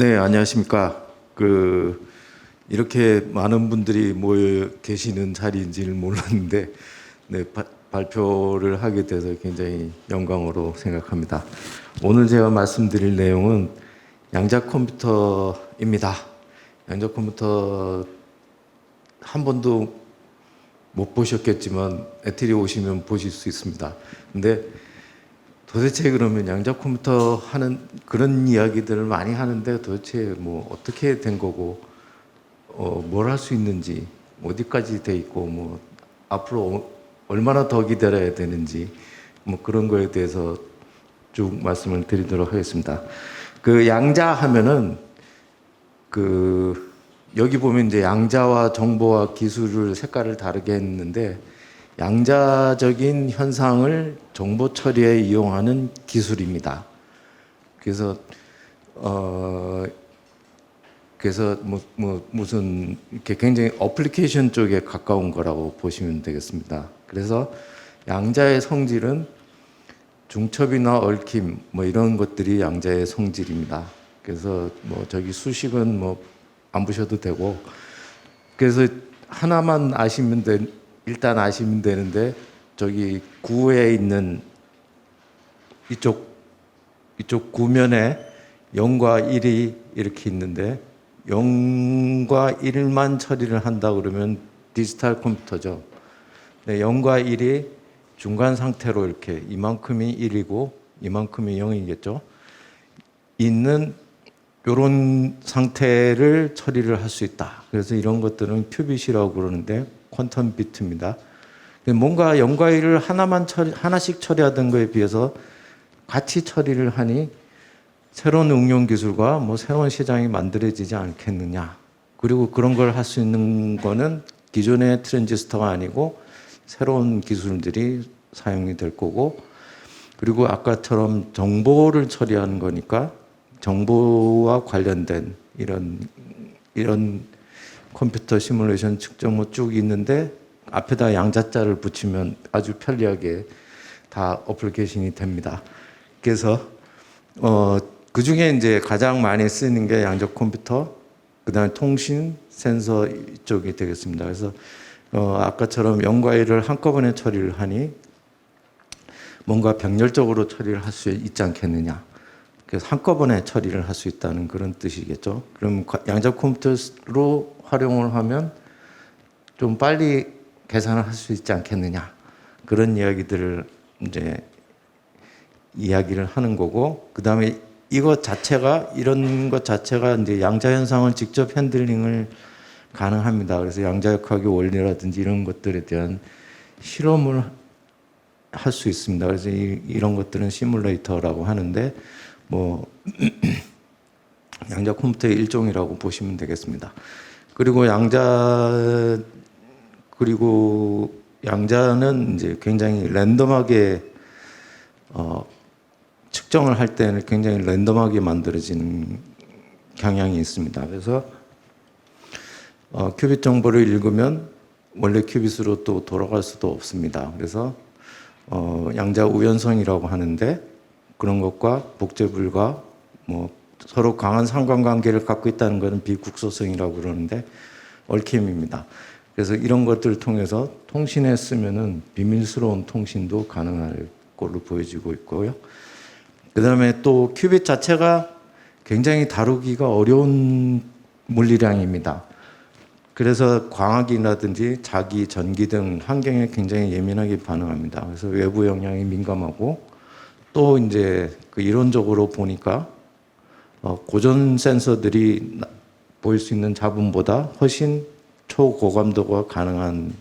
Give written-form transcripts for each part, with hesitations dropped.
네, 안녕하십니까. 이렇게 많은 분들이 모여 계시는 자리인지는 몰랐는데, 네, 발표를 하게 돼서 굉장히 영광으로 생각합니다. 오늘 제가 말씀드릴 내용은 양자 컴퓨터입니다. 양자 컴퓨터 한 번도 못 보셨겠지만, 애틀리 오시면 보실 수 있습니다. 근데 도대체 그러면 양자 컴퓨터 하는 그런 이야기들을 많이 하는데 도대체 뭐 어떻게 된 거고 뭘 할 수 있는지 어디까지 돼 있고 뭐 앞으로 얼마나 더 기다려야 되는지 뭐 그런 거에 대해서 쭉 말씀을 드리도록 하겠습니다. 그 양자 하면은 여기 보면 이제 양자와 정보와 기술을 색깔을 다르게 했는데 양자적인 현상을 정보 처리에 이용하는 기술입니다. 그래서 무슨 이렇게 굉장히 어플리케이션 쪽에 가까운 거라고 보시면 되겠습니다. 그래서 양자의 성질은 중첩이나 얽힘 뭐 이런 것들이 양자의 성질입니다. 그래서 뭐 저기 수식은 뭐 안 보셔도 되고, 그래서 하나만 일단 아시면 되는데, 저기 구에 있는 이쪽 구면에 0과 1이 이렇게 있는데 0과 1만 처리를 한다 그러면 디지털 컴퓨터죠. 네, 0과 1이 중간 상태로 이렇게 이만큼이 1이고 이만큼이 0이겠죠. 있는 이런 상태를 처리를 할 수 있다. 그래서 이런 것들은 큐빗이라고 그러는데 퀀텀 비트입니다. 뭔가 0과 1을 하나씩 처리하던 거에 비해서 같이 처리를 하니 새로운 응용 기술과 뭐 새로운 시장이 만들어지지 않겠느냐. 그리고 그런 걸 할 수 있는 거는 기존의 트랜지스터가 아니고 새로운 기술들이 사용이 될 거고, 그리고 아까처럼 정보를 처리하는 거니까 정보와 관련된 이런 컴퓨터 시뮬레이션 측정 뭐 쭉 있는데 앞에다 양자자를 붙이면 아주 편리하게 다 어플리케이션이 됩니다. 그래서 그 중에 이제 가장 많이 쓰는 게 양자 컴퓨터, 그다음에 통신, 센서 쪽이 되겠습니다. 그래서 아까처럼 0과 1을 한꺼번에 처리를 하니 뭔가 병렬적으로 처리를 할 수 있지 않겠느냐. 그래서 한꺼번에 처리를 할 수 있다는 그런 뜻이겠죠. 그럼 양자 컴퓨터로 활용을 하면 좀 빨리 계산을 할 수 있지 않겠느냐. 그런 이야기들을 이제 이야기를 하는 거고, 그 다음에 이런 것 자체가 이제 양자 현상을 직접 핸들링을 가능합니다. 그래서 양자역학의 원리라든지 이런 것들에 대한 실험을 할 수 있습니다. 그래서 이런 것들은 시뮬레이터라고 하는데, 뭐 양자 컴퓨터의 일종이라고 보시면 되겠습니다. 그리고 양자는 이제 굉장히 랜덤하게 측정을 할 때는 굉장히 랜덤하게 만들어지는 경향이 있습니다. 그래서 큐빗 정보를 읽으면 원래 큐빗으로 또 돌아갈 수도 없습니다. 그래서 양자 우연성이라고 하는데, 그런 것과 복제불가, 뭐 서로 강한 상관관계를 갖고 있다는 것은 비국소성이라고 그러는데 얽힘입니다. 그래서 이런 것들을 통해서 통신에 쓰면은 비밀스러운 통신도 가능할 걸로 보여지고 있고요. 그 다음에 또 큐빗 자체가 굉장히 다루기가 어려운 물리량입니다. 그래서 광학이라든지 자기, 전기 등 환경에 굉장히 예민하게 반응합니다. 그래서 외부 영향이 민감하고, 또 이제 그 이론적으로 보니까 고전 센서들이 보일 수 있는 자본보다 훨씬 초고감도가 가능한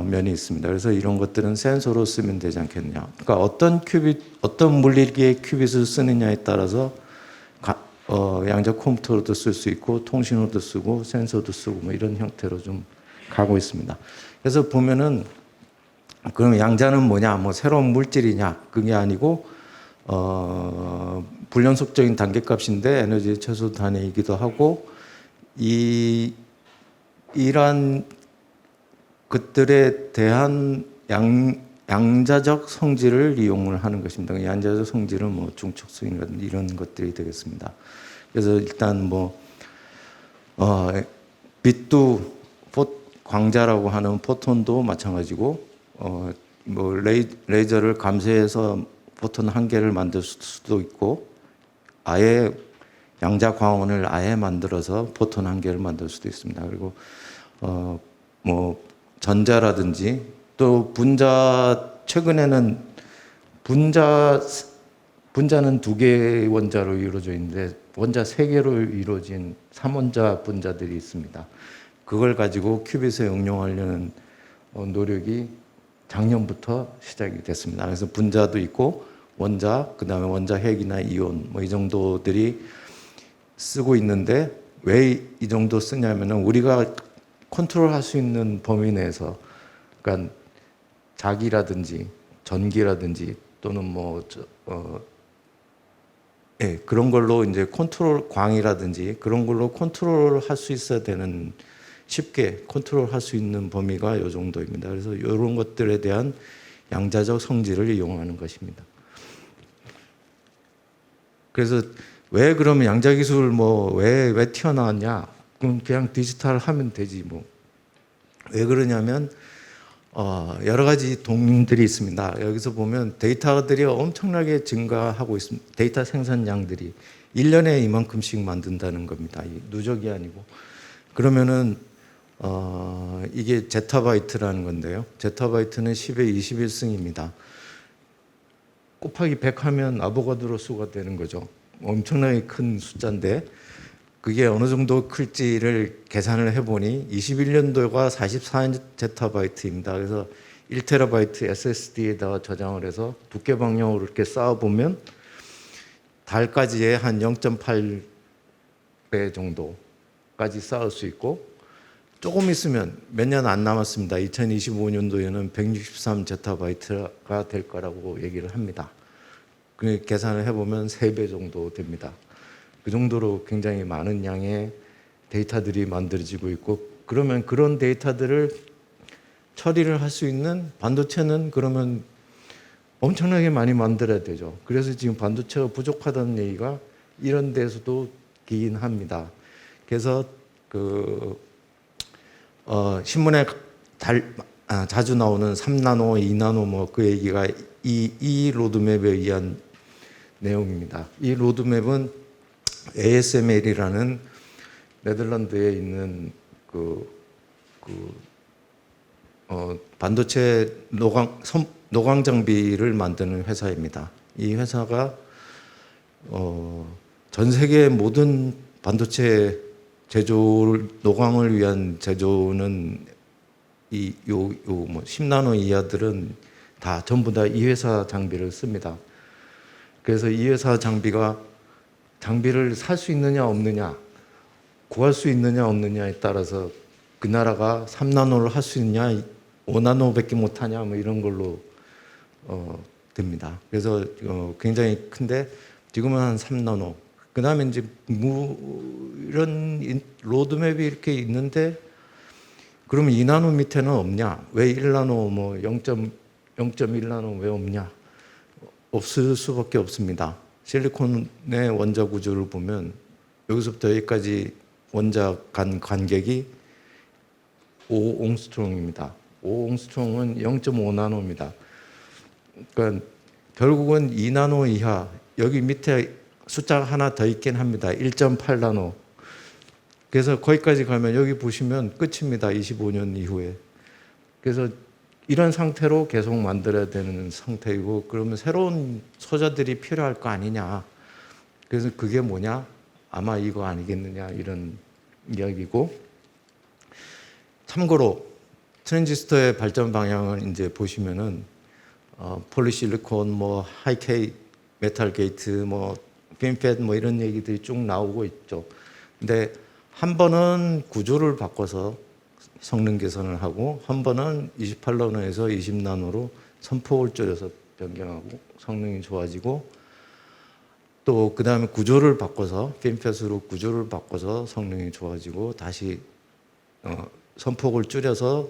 면이 있습니다. 그래서 이런 것들은 센서로 쓰면 되지 않겠느냐. 그러니까 어떤 물리기의 큐빗을 쓰느냐에 따라서 양자 컴퓨터로도 쓸 수 있고 통신으로도 쓰고 센서도 쓰고 뭐 이런 형태로 좀 가고 있습니다. 그래서 보면은 그럼 양자는 뭐냐, 뭐 새로운 물질이냐, 그게 아니고 불연속적인 단계값인데 에너지 최소 단위이기도 하고, 이러한 것들에 대한 양자적 성질을 이용을 하는 것입니다. 양자적 성질은 뭐 중첩성이라든지 이런 것들이 되겠습니다. 그래서 일단 뭐 빛도 광자라고 하는 포톤도 마찬가지고 뭐 레이저를 감쇄해서 포톤 한 개를 만들 수도 있고 아예 양자 광원을 아예 만들어서 포톤 한 개를 만들 수도 있습니다. 그리고 뭐 전자라든지 또 분자 최근에는 분자는 두 개의 원자로 이루어져 있는데 원자 세 개로 이루어진 삼원자 분자들이 있습니다. 그걸 가지고 큐빗에 응용하려는 노력이 작년부터 시작이 됐습니다. 그래서 분자도 있고 원자, 그다음에 원자 핵이나 이온 뭐 이 정도들이 쓰고 있는데 왜 이 정도 쓰냐면은 우리가 컨트롤할 수 있는 범위 내에서 그러니까 자기라든지 전기라든지 또는 뭐 그런 걸로 이제 컨트롤 광이라든지 그런 걸로 컨트롤할 수 있어야 되는 쉽게 컨트롤할 수 있는 범위가 이 정도입니다. 그래서 이런 것들에 대한 양자적 성질을 이용하는 것입니다. 그래서 왜 그러면 양자 기술 뭐 왜 튀어나왔냐? 그냥 디지털 하면 되지 뭐. 왜 그러냐면 여러 가지 동인들이 있습니다. 여기서 보면 데이터들이 엄청나게 증가하고 있습니다. 데이터 생산량들이 1년에 이만큼씩 만든다는 겁니다. 누적이 아니고. 그러면은 이게 제타바이트라는 건데요. 제타바이트는 10의 21승입니다. 곱하기 100 하면 아보가드로 수가 되는 거죠. 엄청나게 큰 숫자인데 그게 어느 정도 클지를 계산을 해보니 21년도가 44제타바이트입니다. 그래서 1테라바이트 SSD에다가 저장을 해서 두께 방향으로 이렇게 쌓아보면 달까지의 한 0.8배 정도까지 쌓을 수 있고 조금 있으면 몇 년 안 남았습니다. 2025년도에는 163제타바이트가 될 거라고 얘기를 합니다. 그 계산을 해보면 3배 정도 됩니다. 그 정도로 굉장히 많은 양의 데이터들이 만들어지고 있고 그러면 그런 데이터들을 처리를 할 수 있는 반도체는 그러면 엄청나게 많이 만들어야 되죠. 그래서 지금 반도체가 부족하다는 얘기가 이런 데서도 기인 합니다. 그래서 신문에 자주 나오는 3나노, 2나노 뭐 그 얘기가 이 로드맵에 의한 내용입니다. 이 로드맵은 ASML이라는 네덜란드에 있는 반도체 노광 장비를 만드는 회사입니다. 이 회사가 전 세계 모든 반도체 노광을 위한 제조는 뭐 10나노 이하들은 전부 다 이 회사 장비를 씁니다. 그래서 이 회사 장비를 살 수 있느냐 없느냐, 구할 수 있느냐 없느냐에 따라서 그 나라가 3나노를 할 수 있냐, 5나노밖에 못하냐 뭐 이런 걸로 됩니다. 그래서 굉장히 큰데 지금은 한 3나노. 그 다음에 이제 이런 로드맵이 이렇게 있는데 그러면 2나노 밑에는 없냐? 왜 1나노 뭐 0.1나노 왜 없냐? 없을 수밖에 없습니다. 실리콘의 원자 구조를 보면 여기서부터 여기까지 원자 간 간격이 5옹스트롱입니다. 5옹스트롱은 0.5나노입니다. 그러니까 결국은 2나노 이하 여기 밑에 숫자가 하나 더 있긴 합니다. 1.8나노. 그래서 거기까지 가면 여기 보시면 끝입니다. 25년 이후에. 그래서 이런 상태로 계속 만들어야 되는 상태이고 그러면 새로운 소자들이 필요할 거 아니냐. 그래서 그게 뭐냐? 아마 이거 아니겠느냐 이런 이야기고 참고로 트랜지스터의 발전 방향을 이제 보시면은 폴리실리콘, 뭐 하이케이 메탈 게이트, 뭐 핀팻 뭐 이런 얘기들이 쭉 나오고 있죠. 근데 한 번은 구조를 바꿔서 성능 개선을 하고 한 번은 28나노에서 20나노로 선폭을 줄여서 변경하고 성능이 좋아지고 또 그 다음에 구조를 바꿔서 핀팻으로 구조를 바꿔서 성능이 좋아지고 다시 선폭을 줄여서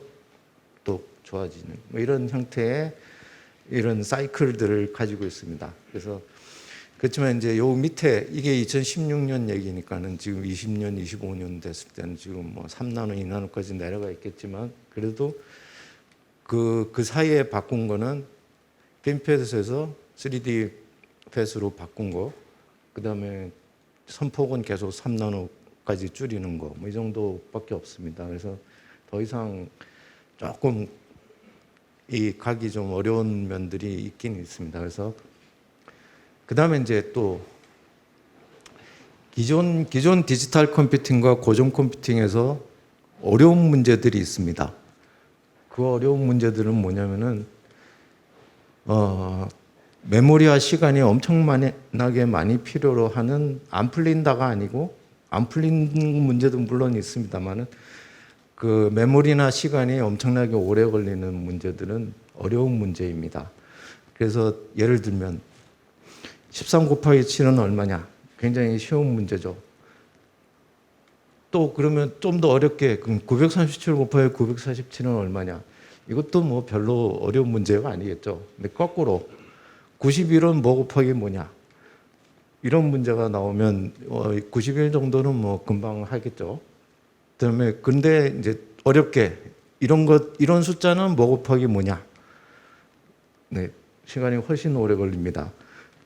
또 좋아지는 뭐 이런 형태의 이런 사이클들을 가지고 있습니다. 그래서 그렇지만 이제 요 밑에 이게 2016년 얘기니까는 지금 20년, 25년 됐을 때는 지금 뭐 3나노, 2나노까지 내려가 있겠지만 그래도 그 사이에 바꾼 거는 핀패드에서 3D 패스로 바꾼 거, 그다음에 선폭은 계속 3나노까지 줄이는 거, 뭐 이 정도밖에 없습니다. 그래서 더 이상 조금 이 가기 좀 어려운 면들이 있긴 있습니다. 그래서 그다음에 이제 또 기존 디지털 컴퓨팅과 고전 컴퓨팅에서 어려운 문제들이 있습니다. 그 어려운 문제들은 뭐냐면은 메모리와 시간이 엄청나게 많이 필요로 하는, 안 풀린다가 아니고 안 풀린 문제도 물론 있습니다만은 그 메모리나 시간이 엄청나게 오래 걸리는 문제들은 어려운 문제입니다. 그래서 예를 들면 13 곱하기 7은 얼마냐? 굉장히 쉬운 문제죠. 또 그러면 좀 더 어렵게, 그럼 937 곱하기 947은 얼마냐? 이것도 뭐 별로 어려운 문제가 아니겠죠. 근데 거꾸로 91은 뭐 곱하기 뭐냐? 이런 문제가 나오면 91 정도는 뭐 금방 하겠죠. 그다음에 근데 이제 어렵게 이런 숫자는 뭐 곱하기 뭐냐? 네, 시간이 훨씬 오래 걸립니다.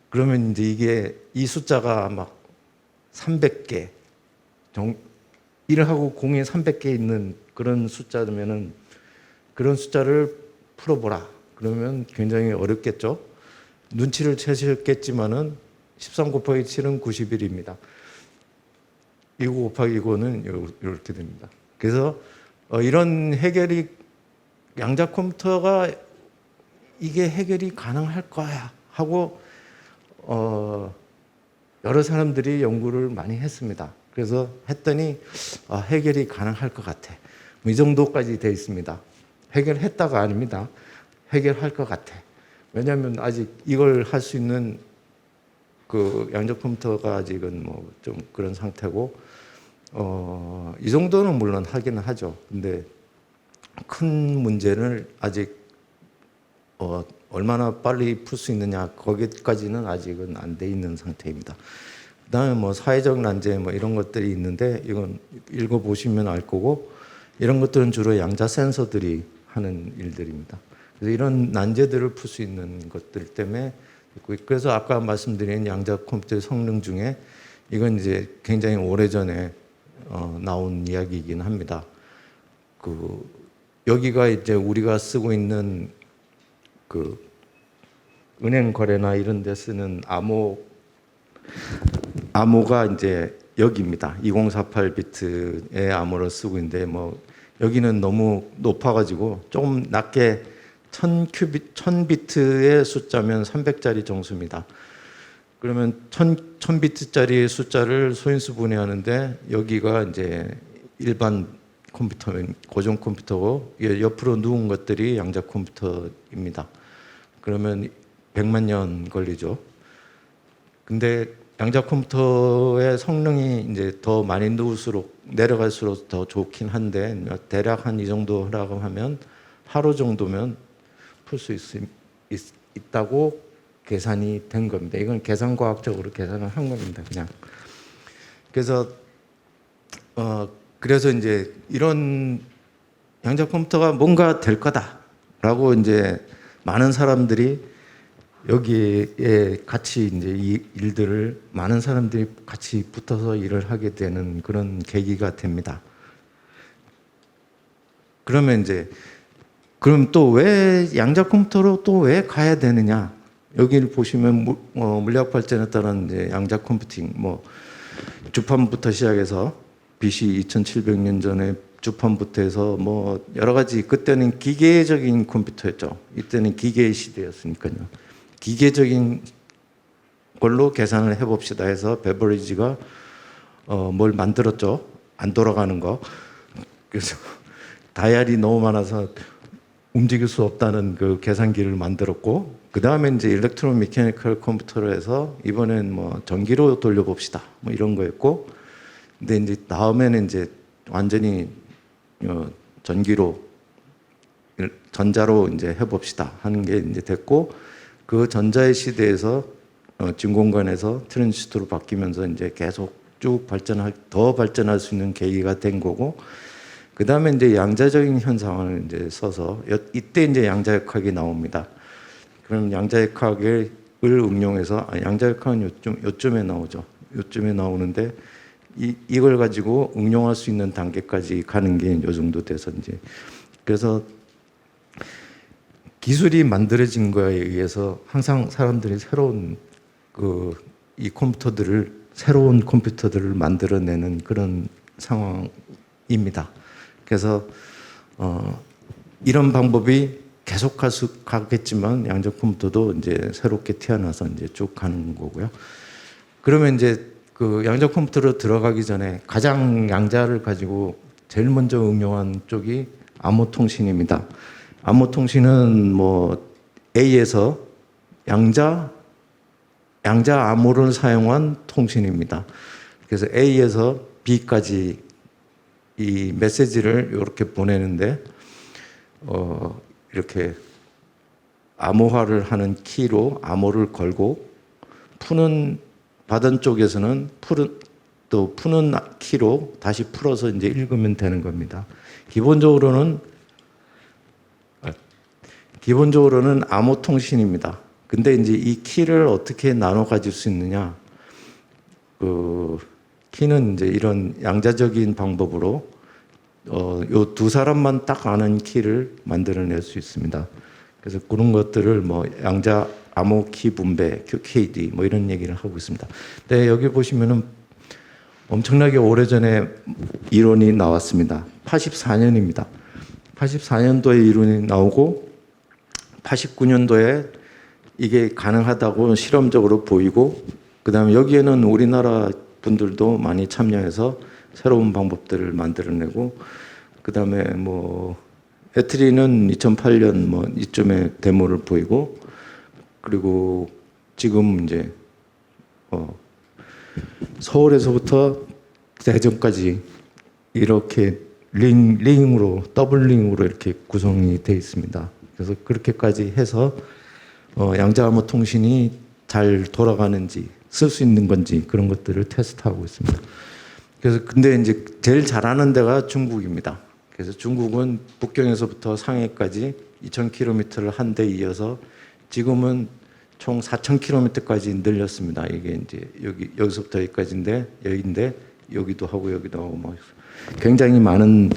그러면 이제 이게 이 숫자가 막 300개, 1하고 0이 300개 있는 그런 숫자면은 그런 숫자를 풀어보라. 그러면 굉장히 어렵겠죠. 눈치를 채셨겠지만은 13 곱하기 7은 91입니다. 29 곱하기 9는 이렇게 됩니다. 그래서 이런 해결이, 양자 컴퓨터가 이게 해결이 가능할 거야 하고 여러 사람들이 연구를 많이 했습니다. 그래서 했더니 해결이 가능할 것 같아. 뭐 이 정도까지 돼 있습니다. 해결했다가 아닙니다. 해결할 것 같아. 왜냐하면 아직 이걸 할 수 있는 그 양자 컴퓨터가 아직은 뭐 좀 그런 상태고, 이 정도는 물론 하기는 하죠. 근데 큰 문제를 아직 얼마나 빨리 풀 수 있느냐, 거기까지는 아직은 안 돼 있는 상태입니다. 그다음에 뭐 사회적 난제 뭐 이런 것들이 있는데 이건 읽어보시면 알 거고, 이런 것들은 주로 양자 센서들이 하는 일들입니다. 그래서 이런 난제들을 풀 수 있는 것들 때문에, 그래서 아까 말씀드린 양자 컴퓨터의 성능 중에 이건 이제 굉장히 오래전에 나온 이야기이긴 합니다. 여기가 이제 우리가 쓰고 있는 그 은행 거래나 이런 데 쓰는 암호가 이제 여기입니다. 2048비트의 암호를 쓰고 있는데, 뭐 여기는 너무 높아가지고 조금 낮게 1000비트의 숫자면 300짜리 정수입니다. 그러면 1000비트짜리 숫자를 소인수 분해하는데, 여기가 이제 일반 컴퓨터는 고전 컴퓨터고 옆으로 누운 것들이 양자 컴퓨터입니다. 그러면 100만 년 걸리죠. 근데 양자 컴퓨터의 성능이 이제 더 많이 내려갈수록 더 좋긴 한데, 대략 한 이 정도 하라고 하면 하루 정도면 풀 수 있다고 계산이 된 겁니다. 이건 계산과학적으로 계산을 한 겁니다, 그냥. 그래서 이제 이런 양자 컴퓨터가 뭔가 될 거다라고 이제 많은 사람들이 여기에 같이 이제 이 일들을, 많은 사람들이 같이 붙어서 일을 하게 되는 그런 계기가 됩니다. 그러면 이제 그럼 또 왜 양자 컴퓨터로 또 왜 가야 되느냐? 여기를 보시면 물리학 발전에 따른 이제 양자 컴퓨팅, 뭐 주판부터 시작해서 BC 2700년 전에 주판부터 해서 뭐 여러 가지, 그때는 기계적인 컴퓨터였죠. 이때는 기계의 시대였으니까요. 기계적인 걸로 계산을 해봅시다 해서 베버리지가 뭘 만들었죠. 안 돌아가는 거. 그래서 다이얼이 너무 많아서 움직일 수 없다는 그 계산기를 만들었고, 그 다음에 이제 일렉트론 메케니컬 컴퓨터로 해서 이번엔 뭐 전기로 돌려봅시다, 뭐 이런 거였고, 근데 이제 다음에는 이제 완전히 전기로 전자로 이제 해봅시다 하는 게 이제 됐고, 그 전자의 시대에서 진공관에서 트랜지스터로 바뀌면서 이제 계속 쭉 더 발전할 수 있는 계기가 된 거고, 그 다음에 이제 양자적인 현상을 이제 써서 이때 이제 양자역학이 나옵니다. 그럼 양자역학을 응용해서 양자역학은 요쯤에 나오죠. 요쯤에 나오는데 이걸 가지고 응용할 수 있는 단계까지 가는 게 요 정도 돼서 이제 그래서 기술이 만들어진 거에 의해서 항상 사람들이 새로운 컴퓨터들을 만들어내는 그런 상황입니다. 그래서 이런 방법이 계속 가겠지만 양자 컴퓨터도 이제 새롭게 태어나서 이제 쭉 가는 거고요. 그러면 이제 그 양자 컴퓨터로 들어가기 전에 가장 양자를 가지고 제일 먼저 응용한 쪽이 암호통신입니다. 암호통신은 뭐 A에서 양자 암호를 사용한 통신입니다. 그래서 A에서 B까지 이 메시지를 이렇게 보내는데 이렇게 암호화를 하는 키로 암호를 걸고 받은 쪽에서는 푸는 키로 다시 풀어서 이제 읽으면 되는 겁니다. 기본적으로는 암호 통신입니다. 근데 이제 이 키를 어떻게 나눠 가질 수 있느냐? 그 키는 이제 이런 양자적인 방법으로 요 두 사람만 딱 아는 키를 만들어낼 수 있습니다. 그래서 그런 것들을 뭐 양자 암호 키 분배, QKD 뭐 이런 얘기를 하고 있습니다. 근데 여기 보시면은 엄청나게 오래전에 이론이 나왔습니다. 84년입니다. 84년도에 이론이 나오고 89년도에 이게 가능하다고 실험적으로 보이고, 그다음에 여기에는 우리나라 분들도 많이 참여해서 새로운 방법들을 만들어내고, 그다음에 뭐 애트리는 2008년 뭐 이쯤에 데모를 보이고, 그리고 지금 이제 서울에서부터 대전까지 이렇게 링으로 더블 링으로 이렇게 구성이 되어 있습니다. 그래서 그렇게까지 해서 양자암호 통신이 잘 돌아가는지 쓸 수 있는 건지 그런 것들을 테스트하고 있습니다. 그래서 근데 이제 제일 잘하는 데가 중국입니다. 그래서 중국은 북경에서부터 상해까지 2,000km를 한 대 이어서 지금은 총 4,000km까지 늘렸습니다. 이게 이제 여기서부터 여기인데 여기도 하고 뭐 굉장히 많은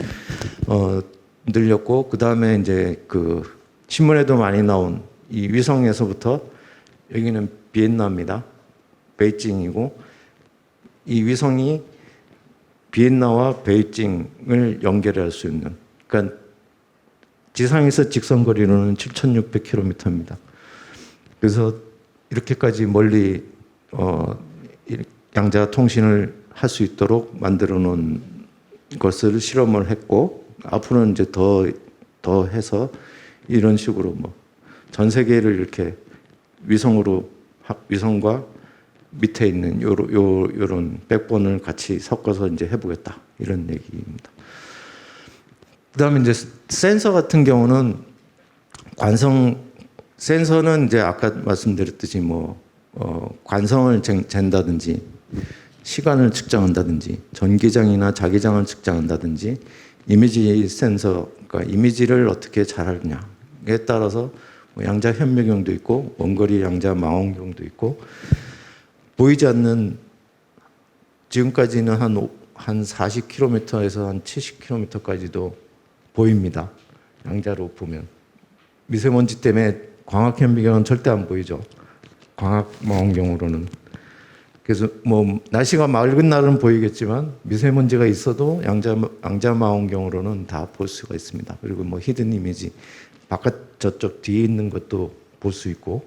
늘렸고, 그 다음에 이제 그 신문에도 많이 나온 이 위성에서부터 여기는 비엔나입니다. 베이징이고, 이 위성이 비엔나와 베이징을 연결할 수 있는, 그러니까 지상에서 직선 거리로는 7,600km입니다. 그래서 이렇게까지 멀리 양자 통신을 할 수 있도록 만들어 놓은 것을 실험을 했고, 앞으로는 이제 더 해서 이런 식으로 뭐 전 세계를 이렇게 위성과 밑에 있는 요런 백본을 같이 섞어서 이제 해보겠다, 이런 얘기입니다. 그다음에 이제 센서 같은 경우는 센서는 이제 아까 말씀드렸듯이 뭐 관성을 잰다든지 시간을 측정한다든지 전기장이나 자기장을 측정한다든지 이미지 센서, 그러니까 이미지를 어떻게 잘하느냐에 따라서 뭐 양자 현미경도 있고 원거리 양자 망원경도 있고, 보이지 않는 지금까지는 한 40km에서 한 70km까지도 보입니다. 양자로 보면. 미세먼지 때문에 광학 현미경은 절대 안 보이죠. 광학 망원경으로는. 그래서 뭐 날씨가 맑은 날은 보이겠지만 미세먼지가 있어도 양자 망원경으로는 다 볼 수가 있습니다. 그리고 뭐 히든 이미지, 바깥 저쪽 뒤에 있는 것도 볼 수 있고,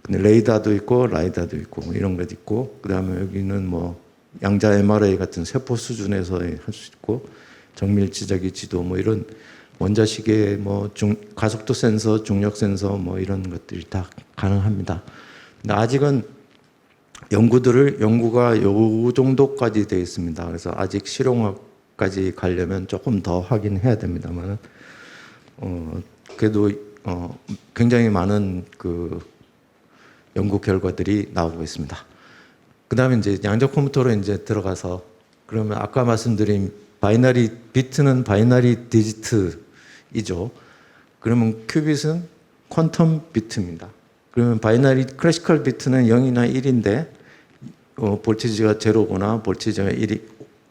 근데 레이더도 있고 라이다도 있고 뭐 이런 것 있고, 그다음에 여기는 뭐 양자 MRI 같은 세포 수준에서 할 수 있고, 정밀 지자기 지도 뭐 이런 원자시계 뭐 가속도 센서, 중력 센서 뭐 이런 것들이 다 가능합니다. 근데 아직은 연구가 요 정도까지 되어 있습니다. 그래서 아직 실용화까지 가려면 조금 더 하긴 해야 됩니다만, 그래도 굉장히 많은 그 연구 결과들이 나오고 있습니다. 그다음에 이제 양자 컴퓨터로 이제 들어가서 그러면 아까 말씀드린 바이너리 비트는 바이너리 디지트이죠. 그러면 큐빗은 퀀텀 비트입니다. 그러면 바이너리 클래시컬 비트는 0이나 1인데 볼티지가 제로거나 볼티지가 1이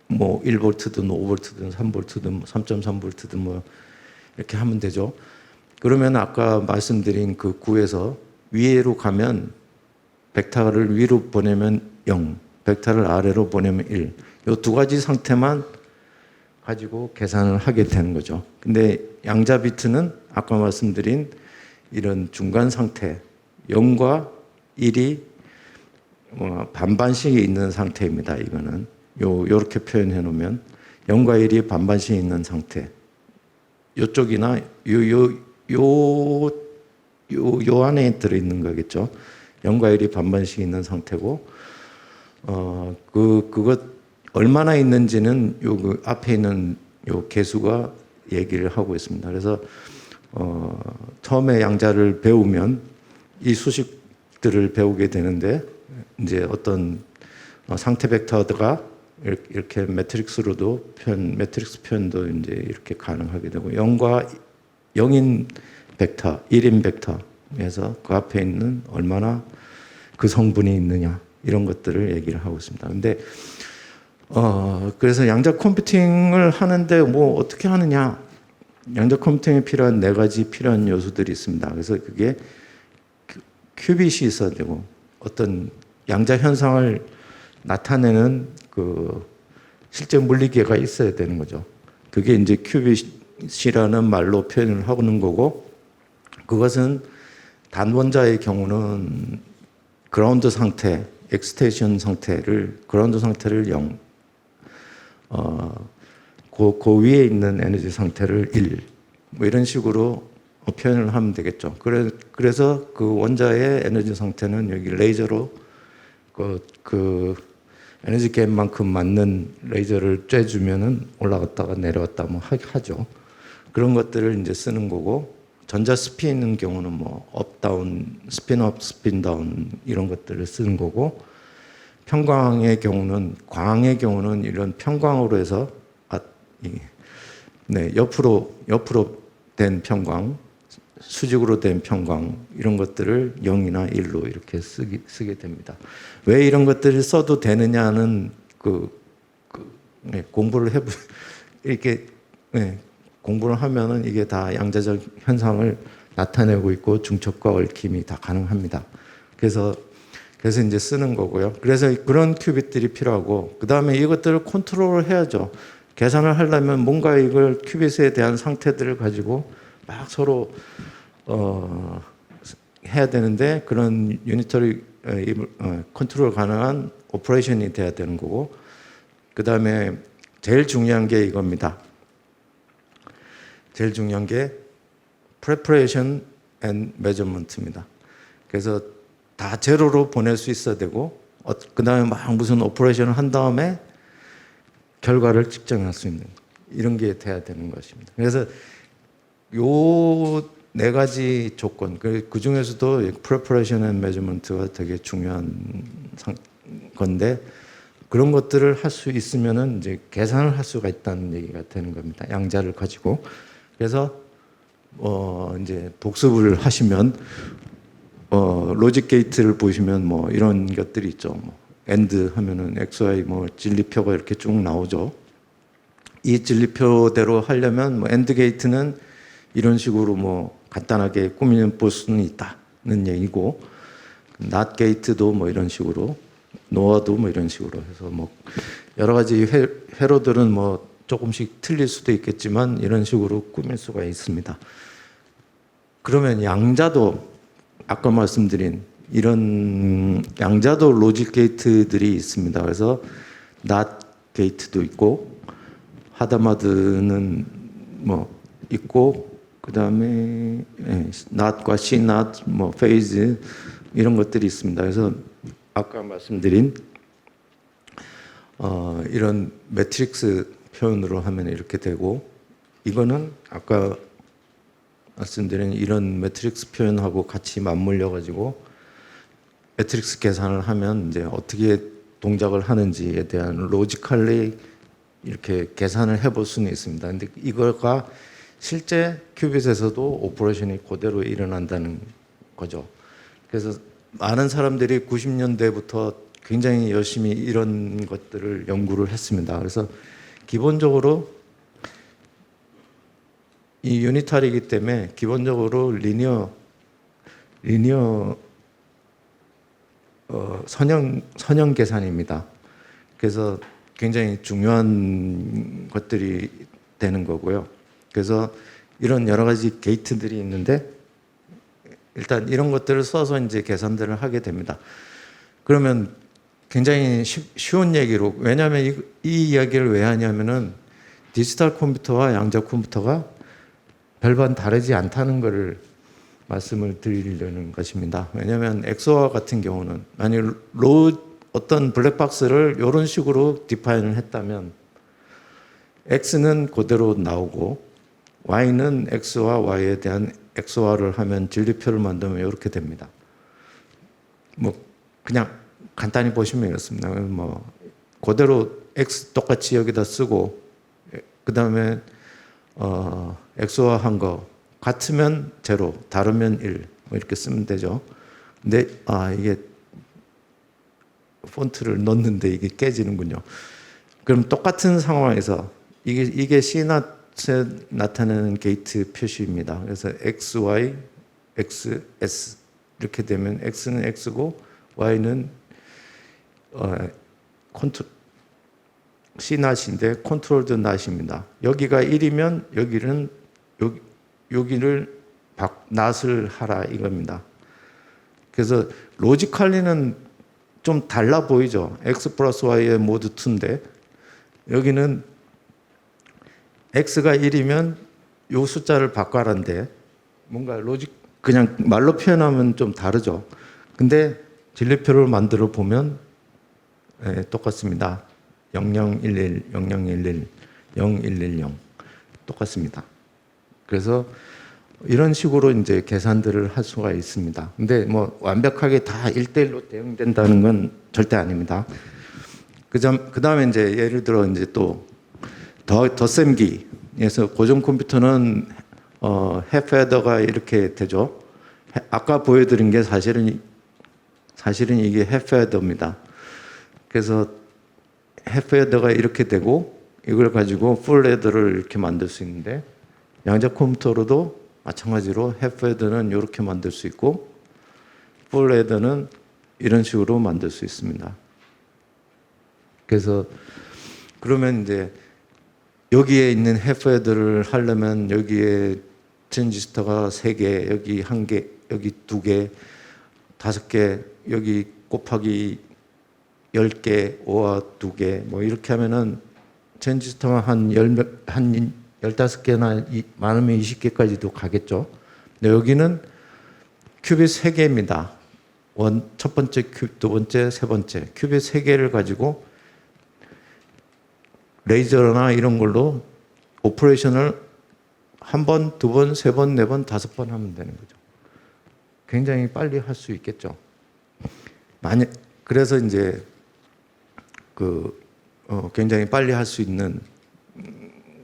뭐 1볼트든 5볼트든 3볼트든 3.3볼트든 뭐 이렇게 하면 되죠. 그러면 아까 말씀드린 그 구에서 위로 가면 벡터를 위로 보내면 0, 벡터를 아래로 보내면 1. 이 두 가지 상태만 가지고 계산을 하게 되는 거죠. 근데 양자 비트는 아까 말씀드린 이런 중간 상태 0과 1이 반반씩 있는 상태입니다. 이거는 요렇게 표현해 놓으면 0과 1이 반반씩 있는 상태. 요쪽이나 요 안에 들어 있는 거겠죠. 0과 1이 반반씩 있는 상태고 그것 얼마나 있는지는 그 앞에 있는 요 개수가 얘기를 하고 있습니다. 그래서 처음에 양자를 배우면 이 수식들을 배우게 되는데 이제 어떤 상태 벡터가 이렇게 매트릭스로도 매트릭스 표현도 이제 이렇게 가능하게 되고 0과 0인 벡터, 1인 벡터에서 그 앞에 있는 얼마나 그 성분이 있느냐 이런 것들을 얘기를 하고 있습니다. 근데 그래서 양자 컴퓨팅을 하는데 뭐 어떻게 하느냐? 양자 컴퓨팅에 필요한 네 가지 필요한 요소들이 있습니다. 그래서 그게 큐빗이 있어야 되고 어떤 양자 현상을 나타내는 그 실제 물리계가 있어야 되는 거죠. 그게 이제 큐빗이라는 말로 표현을 하는 거고 그것은 단원자의 경우는 그라운드 상태, 엑스테이션 상태를 그라운드 상태를 0, 그 위에 있는 에너지 상태를 1, 뭐 이런 식으로 표현을 하면 되겠죠. 그래서 그 원자의 에너지 상태는 여기 레이저로 그 에너지 갭만큼 맞는 레이저를 쬐주면은 올라갔다가 내려왔다 뭐 하죠. 그런 것들을 이제 쓰는 거고 전자 스피는 경우는 뭐 업다운, 스핀업, 스핀다운 이런 것들을 쓰는 거고 편광의 경우는 광의 경우는 이런 편광으로 해서 옆으로 된 편광, 수직으로 된 편광 이런 것들을 0이나 1로 이렇게 쓰게 됩니다. 왜 이런 것들을 써도 되느냐는 공부를 이렇게 공부를 하면은 이게 다 양자적 현상을 나타내고 있고 중첩과 얽힘이 다 가능합니다. 그래서 이제 쓰는 거고요. 그래서 그런 큐빗들이 필요하고 그 다음에 이것들을 컨트롤을 해야죠. 계산을 하려면 뭔가 이걸 큐빗에 대한 상태들을 가지고 막 서로 해야 되는데 그런 유니터리 컨트롤 가능한 오퍼레이션이 돼야 되는 거고 그 다음에 제일 중요한 게 이겁니다. 제일 중요한 게 preparation and measurement입니다. 그래서 다 제로로 보낼 수 있어야 되고 그 다음에 막 무슨 오퍼레이션을 한 다음에 결과를 측정할 수 있는 이런 게 돼야 되는 것입니다. 그래서 요 네 가지 조건 그 중에서도 preparation and management가 되게 중요한 건데 그런 것들을 할 수 있으면은 이제 계산을 할 수가 있다는 얘기가 되는 겁니다. 양자를 가지고 그래서 이제 복습을 하시면 로직 게이트를 보시면 뭐 이런 것들이 있죠. 뭐 AND 하면은 XY 뭐 진리표가 이렇게 쭉 나오죠. 이 진리표대로 하려면 뭐 AND 게이트는 이런 식으로 뭐 간단하게 꾸밀 수는 있다는 얘기고 NOT 게이트도 뭐 이런 식으로 노어도 뭐 이런 식으로 해서 뭐 여러 가지 회로들은 뭐 조금씩 틀릴 수도 있겠지만 이런 식으로 꾸밀 수가 있습니다. 그러면 양자도 아까 말씀드린 이런 양자도 로직 게이트들이 있습니다. 그래서 NOT 게이트도 있고 하다마드는 뭐 있고 그 다음에 not과 C not, 뭐 phase 이런 것들이 있습니다. 그래서 아까 말씀드린 이런 매트릭스 표현으로 하면 이렇게 되고 이거는 아까 말씀드린 이런 매트릭스 표현하고 같이 맞물려 가지고 매트릭스 계산을 하면 이제 어떻게 동작을 하는지에 대한 로지컬리 이렇게 계산을 해볼 수는 있습니다. 근데 이거가 실제 큐빗에서도 오퍼레이션이 그대로 일어난다는 거죠. 그래서 많은 사람들이 90년대부터 굉장히 열심히 이런 것들을 연구를 했습니다. 그래서 기본적으로 이 유니탈이기 때문에 기본적으로 리니어 선형 계산입니다. 그래서 굉장히 중요한 것들이 되는 거고요. 그래서 이런 여러 가지 게이트들이 있는데 일단 이런 것들을 써서 이제 계산들을 하게 됩니다. 그러면 굉장히 쉬운 얘기로, 왜냐하면 이 이야기를 왜 하냐면은 디지털 컴퓨터와 양자 컴퓨터가 별반 다르지 않다는 것을 말씀을 드리려는 것입니다. 왜냐하면 엑소와 같은 경우는 만약 어떤 블랙박스를 이런 식으로 디파인을 했다면 X는 그대로 나오고 Y는 X와 Y에 대한 XOR을 하면 진리표를 만들면 이렇게 됩니다. 뭐 그냥 간단히 보시면 이렇습니다. 뭐 그대로 X 똑같이 여기다 쓰고 그 다음에 XOR 한 거 같으면 0, 다르면 1, 뭐 이렇게 쓰면 되죠. 근데 이게 폰트를 넣는데 이게 깨지는군요. 그럼 똑같은 상황에서 이게 C낫에 나타나는 게이트 표시입니다. 그래서 XY, XS 이렇게 되면 X는 X고 Y는 C낫인데 컨트롤드 낫입니다. 여기가 1이면 여기를 낫을 하라 이겁니다. 그래서 로지컬리는 좀 달라 보이죠. X 플러스 Y의 모두 2인데 여기는 X가 1이면 요 숫자를 바꿔라는데 뭔가 그냥 말로 표현하면 좀 다르죠. 근데 진리표를 만들어 보면 똑같습니다. 0011, 0011, 0110 똑같습니다. 그래서 이런 식으로 이제 계산들을 할 수가 있습니다. 근데 뭐 완벽하게 다 1대1로 대응된다는 건 절대 아닙니다. 그 다음에 이제 예를 들어 이제 또 덧셈기에서 고정 컴퓨터는 해프헤더가 이렇게 되죠. 아까 보여드린 게 사실은 이게 해프헤더입니다. 그래서 해프헤더가 이렇게 되고 이걸 가지고 풀헤더를 이렇게 만들 수 있는데 양자 컴퓨터로도 마찬가지로 해프헤더는 이렇게 만들 수 있고 풀헤더는 이런 식으로 만들 수 있습니다. 그래서 그러면 이제 여기에 있는 해프헤더를 하려면 여기에 트랜지스터가 3개, 여기 1개, 여기 2개, 5개, 여기 곱하기 10개, 5와 2개 뭐 이렇게 하면은 트랜지스터가 한 15개나 많으면 20개까지도 가겠죠. 근데 여기는 큐빗 3개입니다. 첫 번째 큐빗, 두 번째, 세 번째 큐빗 3개를 가지고 레이저나 이런 걸로 오퍼레이션을 한 번, 두 번, 세 번, 네 번, 5번 하면 되는 거죠. 굉장히 빨리 할 수 있겠죠. 그래서 이제 굉장히 빨리 할 수 있는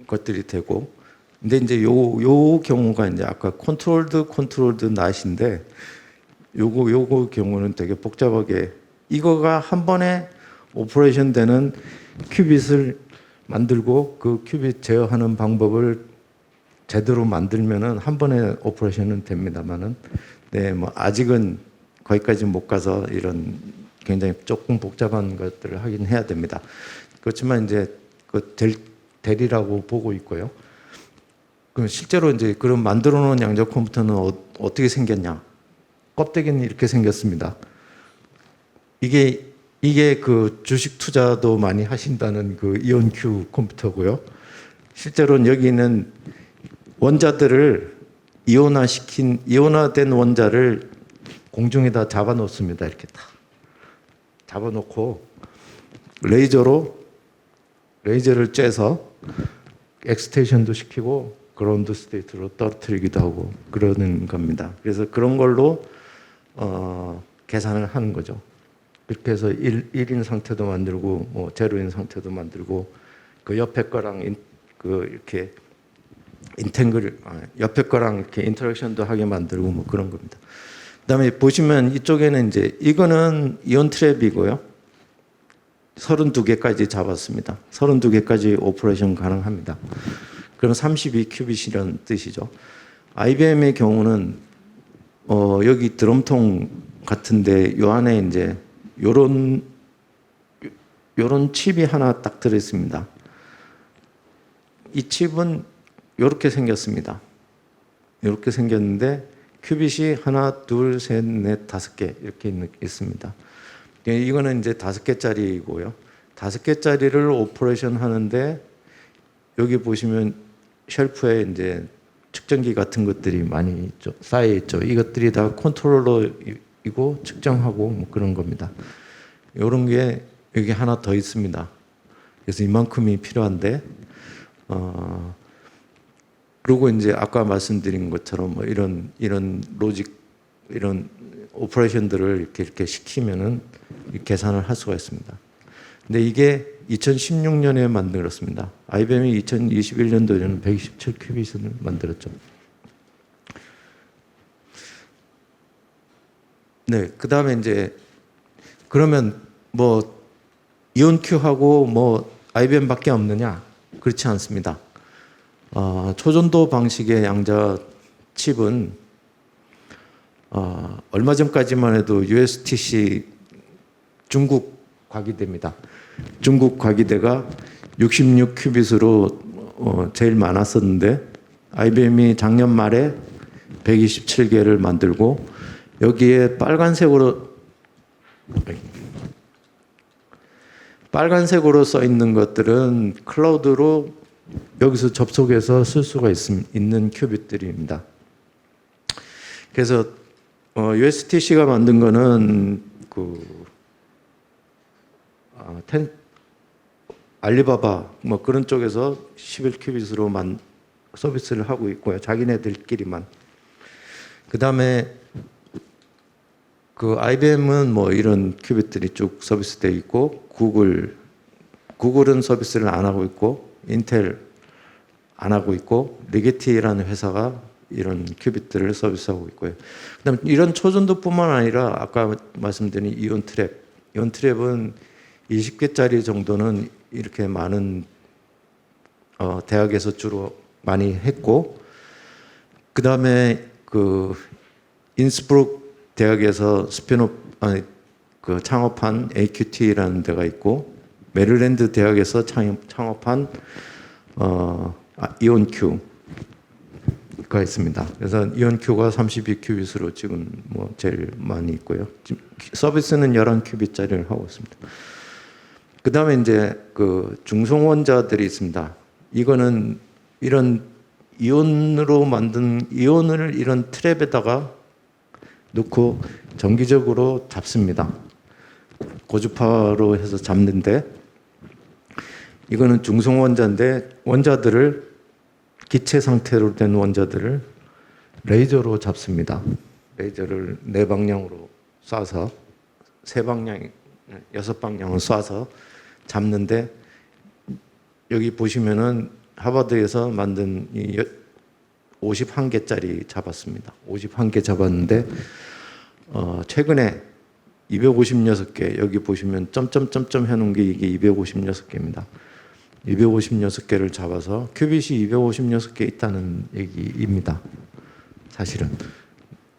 것들이 되고, 근데 이제 요 경우가 이제 아까 컨트롤드 낫인데 요거 경우는 되게 복잡하게 이거가 한 번에 오퍼레이션 되는 큐빗을 만들고 그 큐빗 제어하는 방법을 제대로 만들면은 한 번에 오퍼레이션은 됩니다만은 뭐 아직은 거기까지 못 가서 이런 굉장히 조금 복잡한 것들을 하긴 해야 됩니다. 그렇지만 이제 되리라고 보고 있고요. 그럼 실제로 이제 그런 만들어 놓은 양자 컴퓨터는 어떻게 생겼냐? 껍데기는 이렇게 생겼습니다. 이게 그 주식 투자도 많이 하신다는 그 이온큐 컴퓨터고요. 실제로는 여기는 원자들을 이온화된 원자를 공중에다 잡아 놓습니다. 이렇게 다 잡아 놓고 레이저를 쬐서 엑스테이션도 시키고 그라운드 스테이트로 떨어뜨리기도 하고 그러는 겁니다. 그래서 그런 걸로 계산을 하는 거죠. 그렇게 해서 1인 상태도 만들고 뭐 제로인 상태도 만들고 그 옆에 거랑 이렇게 옆에 거랑 이렇게 인터랙션도 하게 만들고 뭐 그런 겁니다. 그다음에 보시면 이쪽에는 이제 이거는 이온 트랩이고요. 32개까지 잡았습니다. 32개까지 오퍼레이션 가능합니다. 그럼 32큐빗이라는 뜻이죠. IBM의 경우는 여기 드럼통 같은데 요 안에 이제 요런 칩이 하나 딱 들어 있습니다. 이 칩은 이렇게 생겼습니다. 이렇게 생겼는데 큐빗이 하나, 둘, 셋, 넷, 5개 이렇게 있습니다. 이거는 이제 5개짜리고요. 5개짜리를 오퍼레이션 하는데 여기 보시면 쉘프에 이제 측정기 같은 것들이 많이 있죠. 쌓여 있죠. 이것들이 다 컨트롤러이고 측정하고 뭐 그런 겁니다. 이런 게 여기 하나 더 있습니다. 그래서 이만큼이 필요한데 그리고 이제 아까 말씀드린 것처럼 뭐 이런 로직 이런 오퍼레이션들을 이렇게 시키면은 계산을 할 수가 있습니다. 근데 이게 2016년에 만들었습니다. IBM이 2021년도에는 127큐빗을 만들었죠. 네, 그 다음에 이제 그러면 뭐 이온큐하고 뭐 IBM밖에 없느냐? 그렇지 않습니다. 초전도 방식의 양자 칩은 얼마 전까지만 해도 USTC 중국 과기대입니다. 중국 과기대가 66큐빗으로 제일 많았었는데 IBM이 작년 말에 127개를 만들고 여기에 빨간색으로 써 있는 것들은 클라우드로 여기서 접속해서 쓸 수가 있는 큐빗들입니다. 그래서 USTC가 만든 거는 알리바바 뭐 그런 쪽에서 11큐빗으로 서비스를 하고 있고요. 자기네들끼리만. 그다음에 IBM은 뭐 이런 큐빗들이 쭉 서비스되어 있고 구글은 서비스를 안 하고 있고 인텔 안 하고 있고 리게티라는 회사가 이런 큐빗들을 서비스하고 있고요. 그다음에 이런 초전도뿐만 아니라 아까 말씀드린 이온 트랩은 20개짜리 정도는 이렇게 많은 대학에서 주로 많이 했고 그다음에 인스브룩 대학에서 창업한 AQT라는 데가 있고 메릴랜드 대학에서 창업한 이온큐가 있습니다. 그래서 이온큐가 32큐빗으로 지금 뭐 제일 많이 있고요. 지금 서비스는 11큐빗짜리를 하고 있습니다. 그 다음에 이제 중성원자들이 있습니다. 이거는 이런 이온으로 만든 이온을 이런 트랩에다가 넣고 정기적으로 잡습니다. 고주파로 해서 잡는데 이거는 중성원자인데 원자들을 기체 상태로 된 원자들을 레이저로 잡습니다. 레이저를 4방향으로 쏴서 3방향, 6방향을 쏴서 잡는데 여기 보시면은 하버드에서 만든 51개짜리 잡았습니다. 51개 잡았는데 최근에 256개 여기 보시면 점점점점 해놓은 게 이게 256개입니다. 256개를 잡아서 큐빗이 256개 있다는 얘기입니다. 사실은.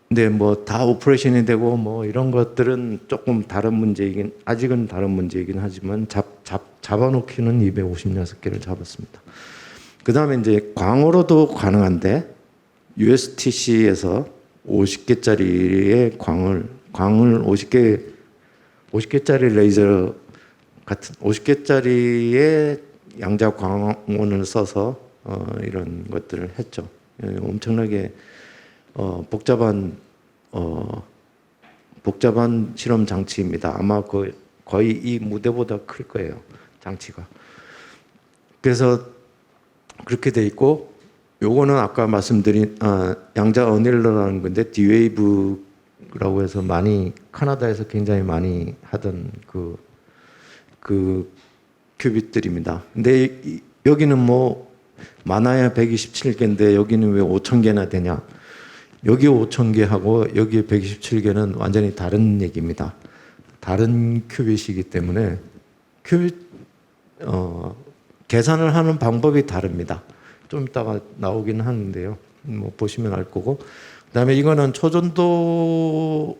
근데 뭐 다 오퍼레이션이 되고 뭐 이런 것들은 조금 다른 문제이긴 아직은 다른 문제이긴 하지만 잡아놓기는 256개를 잡았습니다. 그 다음에 이제 광으로도 가능한데 USTC에서 50개짜리의 광을 50개짜리 레이저 같은 50개짜리의 양자 광원을 써서 이런 것들을 했죠. 엄청나게 복잡한 실험 장치입니다. 아마 거의 이 무대보다 클 거예요. 장치가. 그래서 그렇게 돼 있고 요거는 아까 말씀드린 양자 어닐러라는 건데 D-Wave라고 해서 많이 캐나다에서 굉장히 많이 하던 그 큐빗들입니다. 근데 여기는 뭐 많아야 127개인데 여기는 왜 5,000개나 되냐? 여기 5,000개하고 여기 127개는 완전히 다른 얘기입니다. 다른 큐빗이기 때문에 큐빗 계산을 하는 방법이 다릅니다. 좀 이따가 나오긴 하는데요. 뭐 보시면 알 거고. 그다음에 이거는 초전도로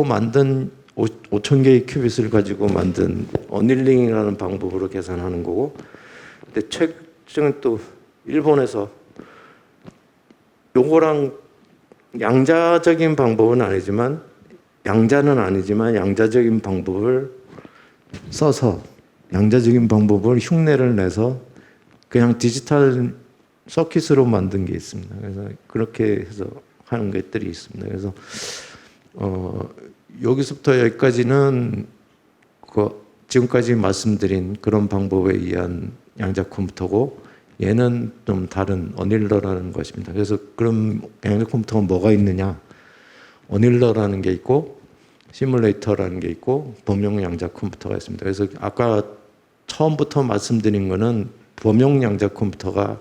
만든 5,000개의 큐빗을 가지고 만든 어닐링이라는 방법으로 계산하는 거고. 근데 최근에 또 일본에서 요거랑 양자적인 방법은 아니지만 양자는 아니지만 양자적인 방법을 써서 양자적인 방법을 흉내를 내서 그냥 디지털 서킷으로 만든 게 있습니다. 그래서 그렇게 해서 하는 것들이 있습니다. 그래서 여기서부터 여기까지는 지금까지 말씀드린 그런 방법에 의한 양자 컴퓨터고 얘는 좀 다른 어닐러라는 것입니다. 그래서 그럼 양자 컴퓨터가 뭐가 있느냐? 어닐러라는 게 있고 시뮬레이터라는 게 있고 범용 양자 컴퓨터가 있습니다. 그래서 아까 처음부터 말씀드린 거는 범용 양자 컴퓨터를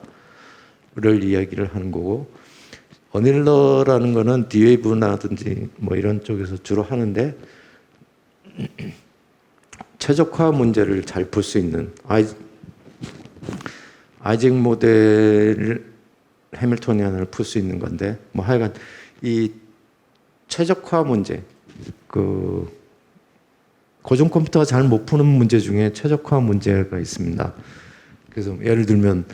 이야기를 하는 거고 어닐러라는 거는 D-Wave나든지 뭐 이런 쪽에서 주로 하는데 최적화 문제를 잘 풀 수 있는 아이잭 모델 해밀토니안을 풀 수 있는 건데 뭐 하여간 이 최적화 문제 고정 컴퓨터가 잘 못 푸는 문제 중에 최적화 문제가 있습니다. 그래서 예를 들면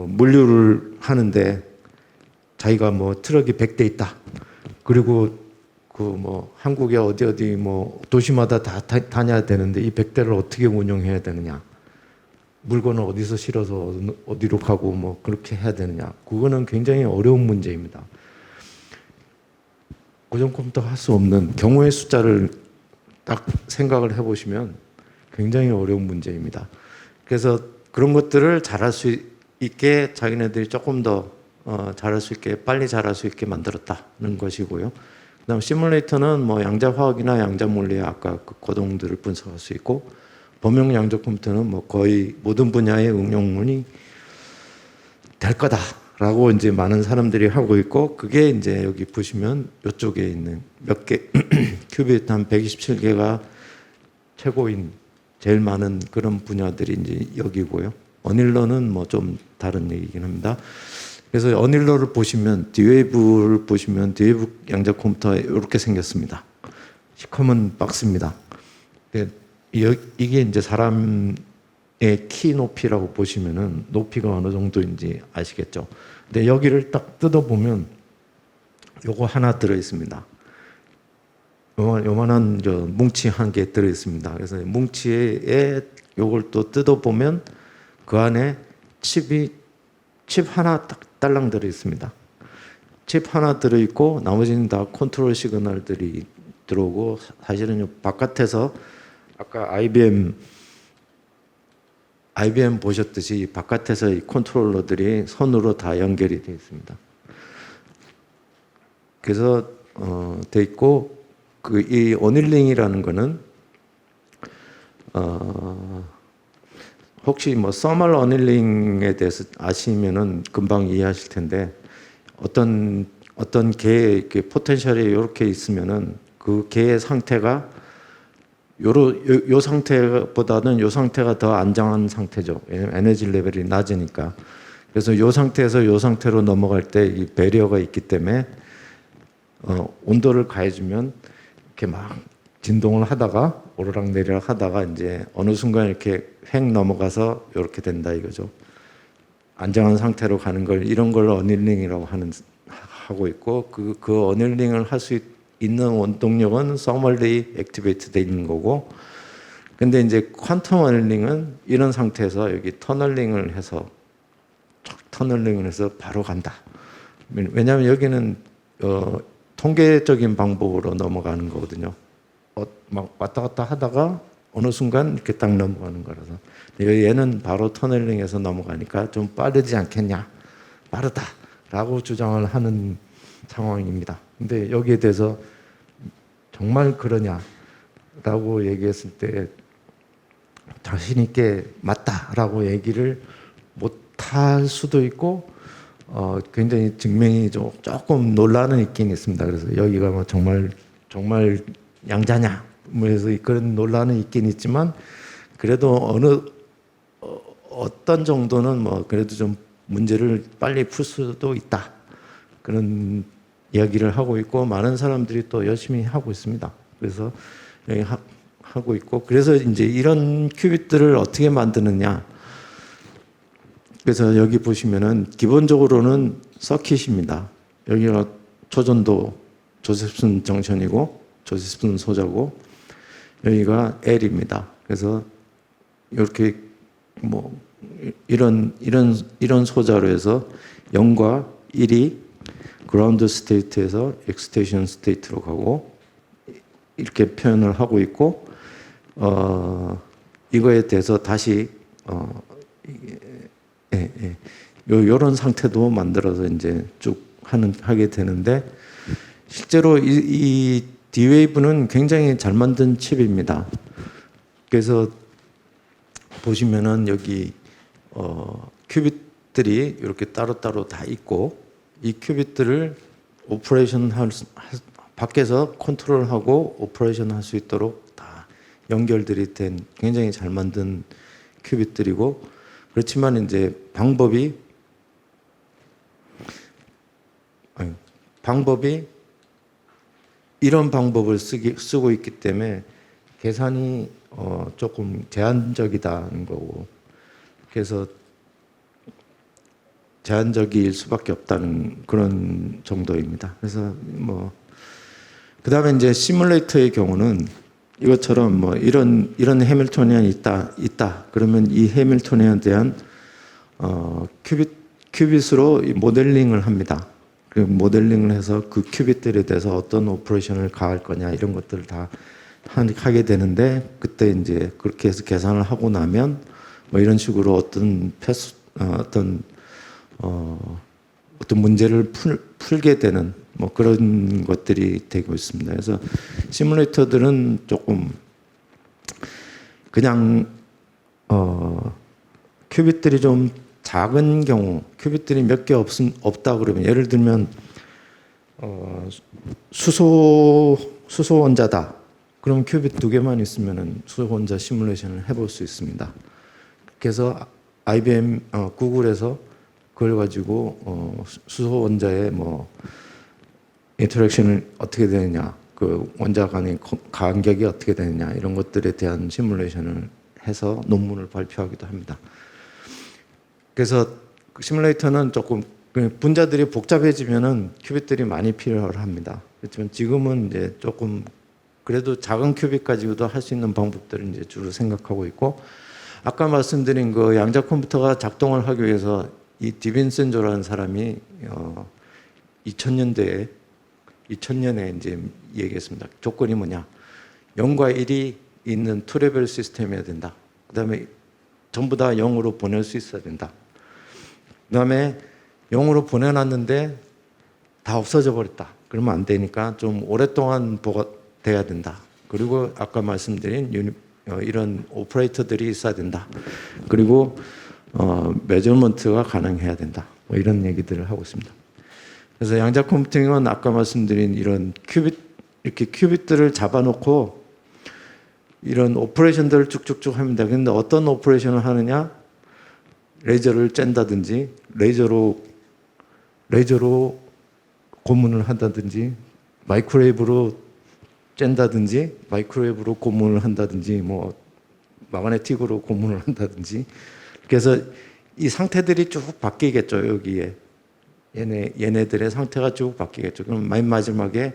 물류를 하는데 자기가 뭐 트럭이 100대 있다. 그리고 뭐 한국에 어디 뭐 도시마다 다 다녀야 되는데 이 100대를 어떻게 운영해야 되느냐. 물건을 어디서 실어서 어디로 가고 뭐 그렇게 해야 되느냐. 그거는 굉장히 어려운 문제입니다. 고정 컴퓨터가 할 수 없는 경우의 숫자를 딱 생각을 해보시면 굉장히 어려운 문제입니다. 그래서 그런 것들을 잘할 수 있게 자기네들이 조금 더 잘할 수 있게 빨리 잘할 수 있게 만들었다는 것이고요. 그다음 시뮬레이터는 뭐 양자 화학이나 양자 물리의 아까 그 고동들을 분석할 수 있고 범용 양자 컴퓨터는 뭐 거의 모든 분야의 응용문이 될 거다라고 이제 많은 사람들이 하고 있고 그게 이제 여기 보시면 이쪽에 있는 몇 개 큐빗 한 127개가 최고인 제일 많은 그런 분야들이 이제 여기고요. 어닐러는 뭐 좀 다른 얘기긴 합니다. 그래서 어닐러를 보시면 D-Wave를 보시면 D-Wave 양자 컴퓨터가 이렇게 생겼습니다. 시커먼 박스입니다. 이게 이제 사람의 키 높이라고 보시면은 높이가 어느 정도인지 아시겠죠? 근데 여기를 딱 뜯어보면 요거 하나 들어 있습니다. 요만한 뭉치 한 개 들어 있습니다. 그래서 뭉치에 요걸 또 뜯어보면 그 안에 칩 하나 딱 딸랑 들어 있습니다. 칩 하나 들어 있고 나머지는 다 컨트롤 시그널들이 들어오고 사실은 바깥에서 아까 IBM 보셨듯이 바깥에서 이 컨트롤러들이 선으로 다 연결이 되어 있습니다. 그래서 돼 있고 이 어닐링이라는 거는 혹시 뭐 서멀 어닐링에 대해서 아시면은 금방 이해하실 텐데 어떤 개의 포텐셜이 이렇게 있으면은 그 개의 상태가 요 상태보다는 요 상태가 더 안정한 상태죠. 왜냐면 에너지 레벨이 낮으니까. 그래서 요 상태에서 요 상태로 넘어갈 때 이 배리어가 있기 때문에 온도를 가해주면 이렇게 막 진동을 하다가 오르락내리락 하다가 이제 어느 순간 이렇게 획 넘어가서 이렇게 된다 이거죠. 안정한 상태로 가는 걸 이런 걸 어닐링이라고 하고 있고 그 어닐링을 할 수 있는 원동력은 서멀리 액티베이트 돼 있는 거고 근데 이제 퀀텀 어닐링은 이런 상태에서 여기 터널링을 해서 바로 간다. 왜냐하면 여기는 통계적인 방법으로 넘어가는 거거든요. 막 왔다 갔다 하다가 어느 순간 이렇게 딱 넘어가는 거라서 얘는 바로 터널링해서 넘어가니까 좀 빠르지 않겠냐 빠르다라고 주장을 하는 상황입니다. 근데 여기에 대해서 정말 그러냐라고 얘기했을 때 자신 있게 맞다라고 얘기를 못할 수도 있고 굉장히 증명이 조금 논란은 있긴 있습니다. 그래서 여기가 뭐 정말 양자냐 뭐 해서 그런 논란은 있긴 있지만 그래도 어떤 정도는 뭐 그래도 좀 문제를 빨리 풀 수도 있다. 그런 이야기를 하고 있고 많은 사람들이 또 열심히 하고 있습니다. 그래서 여기 하고 있고 그래서 이제 이런 큐빗들을 어떻게 만드느냐. 그래서 여기 보시면은 기본적으로는 서킷입니다. 여기가 초전도 조셉슨 정션이고 조셉슨 소자고 여기가 L입니다. 그래서 이렇게 뭐 이런 소자로 해서 0과 1이 그라운드 스테이트에서 엑스테이션 스테이트로 가고 이렇게 표현을 하고 있고 이거에 대해서 다시 요런 상태도 만들어서 이제 쭉 하게 되는데 실제로 이 D-Wave는 굉장히 잘 만든 칩입니다. 그래서 보시면은 여기 큐빗들이 이렇게 따로따로 다 있고 이 큐빗들을 밖에서 컨트롤하고 오퍼레이션 할 수 있도록 다 연결들이 된 굉장히 잘 만든 큐빗들이고 그렇지만 이제 방법이 이런 방법을 쓰고 있기 때문에 계산이 조금 제한적이다는 거고 그래서 제한적일 수밖에 없다는 그런 정도입니다. 그래서 뭐 그다음에 이제 시뮬레이터의 경우는 이것처럼 뭐 이런 해밀토니안이 있다. 그러면 이 해밀토니안에 대한 큐빗으로 모델링을 합니다. 그리고 모델링을 해서 그 큐빗들에 대해서 어떤 오퍼레이션을 가할 거냐 이런 것들을 다 하게 되는데 그때 이제 그렇게 해서 계산을 하고 나면 뭐 이런 식으로 어떤 문제를 풀게 되는 뭐 그런 것들이 되고 있습니다. 그래서 시뮬레이터들은 조금 그냥 큐빗들이 좀 작은 경우, 큐빗들이 몇 개 없다 그러면 예를 들면 수소 원자다. 그럼 큐빗 2개만 있으면은 수소 원자 시뮬레이션을 해볼 수 있습니다. 그래서 IBM 구글에서 그걸 가지고 수소 원자의 뭐 인터랙션을 어떻게 되느냐, 그 원자 간의 간격이 어떻게 되느냐 이런 것들에 대한 시뮬레이션을 해서 논문을 발표하기도 합니다. 그래서 시뮬레이터는 조금 분자들이 복잡해지면은 큐빗들이 많이 필요합니다. 그렇지만 지금은 이제 조금 그래도 작은 큐빗 가지고도 할 수 있는 방법들을 이제 주로 생각하고 있고 아까 말씀드린 그 양자 컴퓨터가 작동을 하기 위해서 이 디빈센조라는 사람이 2000년에 이제 얘기했습니다. 조건이 뭐냐? 0과 1이 있는 투레벨 시스템이어야 된다. 그다음에 전부 다 0으로 보낼 수 있어야 된다. 그다음에 0으로 보내놨는데 다 없어져 버렸다. 그러면 안 되니까 좀 오랫동안 돼야 된다. 그리고 아까 말씀드린 이런 오퍼레이터들이 있어야 된다. 그리고 메저먼트가 가능해야 된다. 뭐 이런 얘기들을 하고 있습니다. 그래서 양자 컴퓨팅은 아까 말씀드린 이런 이렇게 큐빗들을 잡아놓고 이런 오퍼레이션들을 쭉쭉쭉 합니다. 그런데 어떤 오퍼레이션을 하느냐? 레이저를 쨘다든지, 레이저로 고문을 한다든지, 마이크로웨이브로 쨘다든지, 마이크로웨이브로 고문을 한다든지, 뭐 마그네틱으로 고문을 한다든지. 그래서 이 상태들이 쭉 바뀌겠죠. 여기에 얘네들의 상태가 쭉 바뀌겠죠. 그럼 맨 마지막에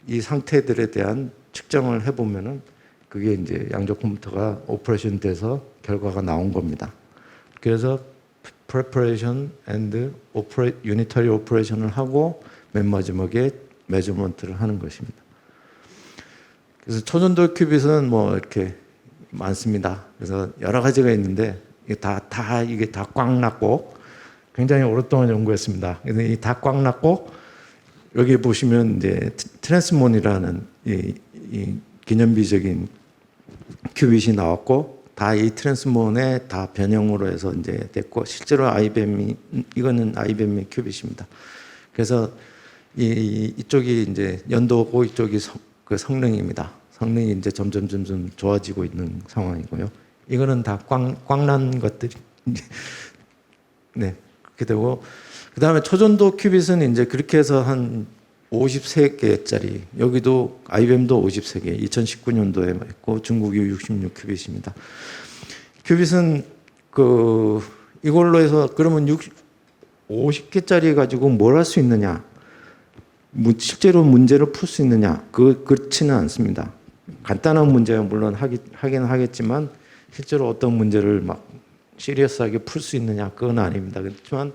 이 상태들에 대한 측정을 해보면은 그게 이제 양자 컴퓨터가 오퍼레이션 돼서 결과가 나온 겁니다. 그래서 preparation and unitary operation을 하고 맨 마지막에 measurement를 하는 것입니다. 그래서 초전도 큐빗은 뭐 이렇게 많습니다. 그래서 여러 가지가 있는데 이게 다 꽉 났고 굉장히 오랫동안 연구했습니다. 그래서 이 다 꽉 났고 여기 보시면 이제 트랜스몬이라는 이 기념비적인 큐빗이 나왔고 다 이 트랜스몬에 다 변형으로 해서 이제 됐고 실제로 IBM이 이거는 IBM의 큐빗입니다. 그래서 이쪽이 이제 연도고 이쪽이 그 성능입니다. 성능이 이제 점점 좋아지고 있는 상황이고요. 이거는 다 꽉 난 것들이 네 그렇게 되고 그 다음에 초전도 큐빗은 이제 그렇게 해서 한 53개짜리 여기도 IBM도 53개 2019년도에 했고 중국이 66큐빗입니다. 큐빗은 그 이걸로 해서 그러면 50개짜리 가지고 뭘 할 수 있느냐? 실제로 문제를 풀 수 있느냐? 그렇지는 않습니다. 간단한 문제야 물론 하긴 하겠지만 실제로 어떤 문제를 막 시리어스하게 풀 수 있느냐? 그건 아닙니다. 그렇지만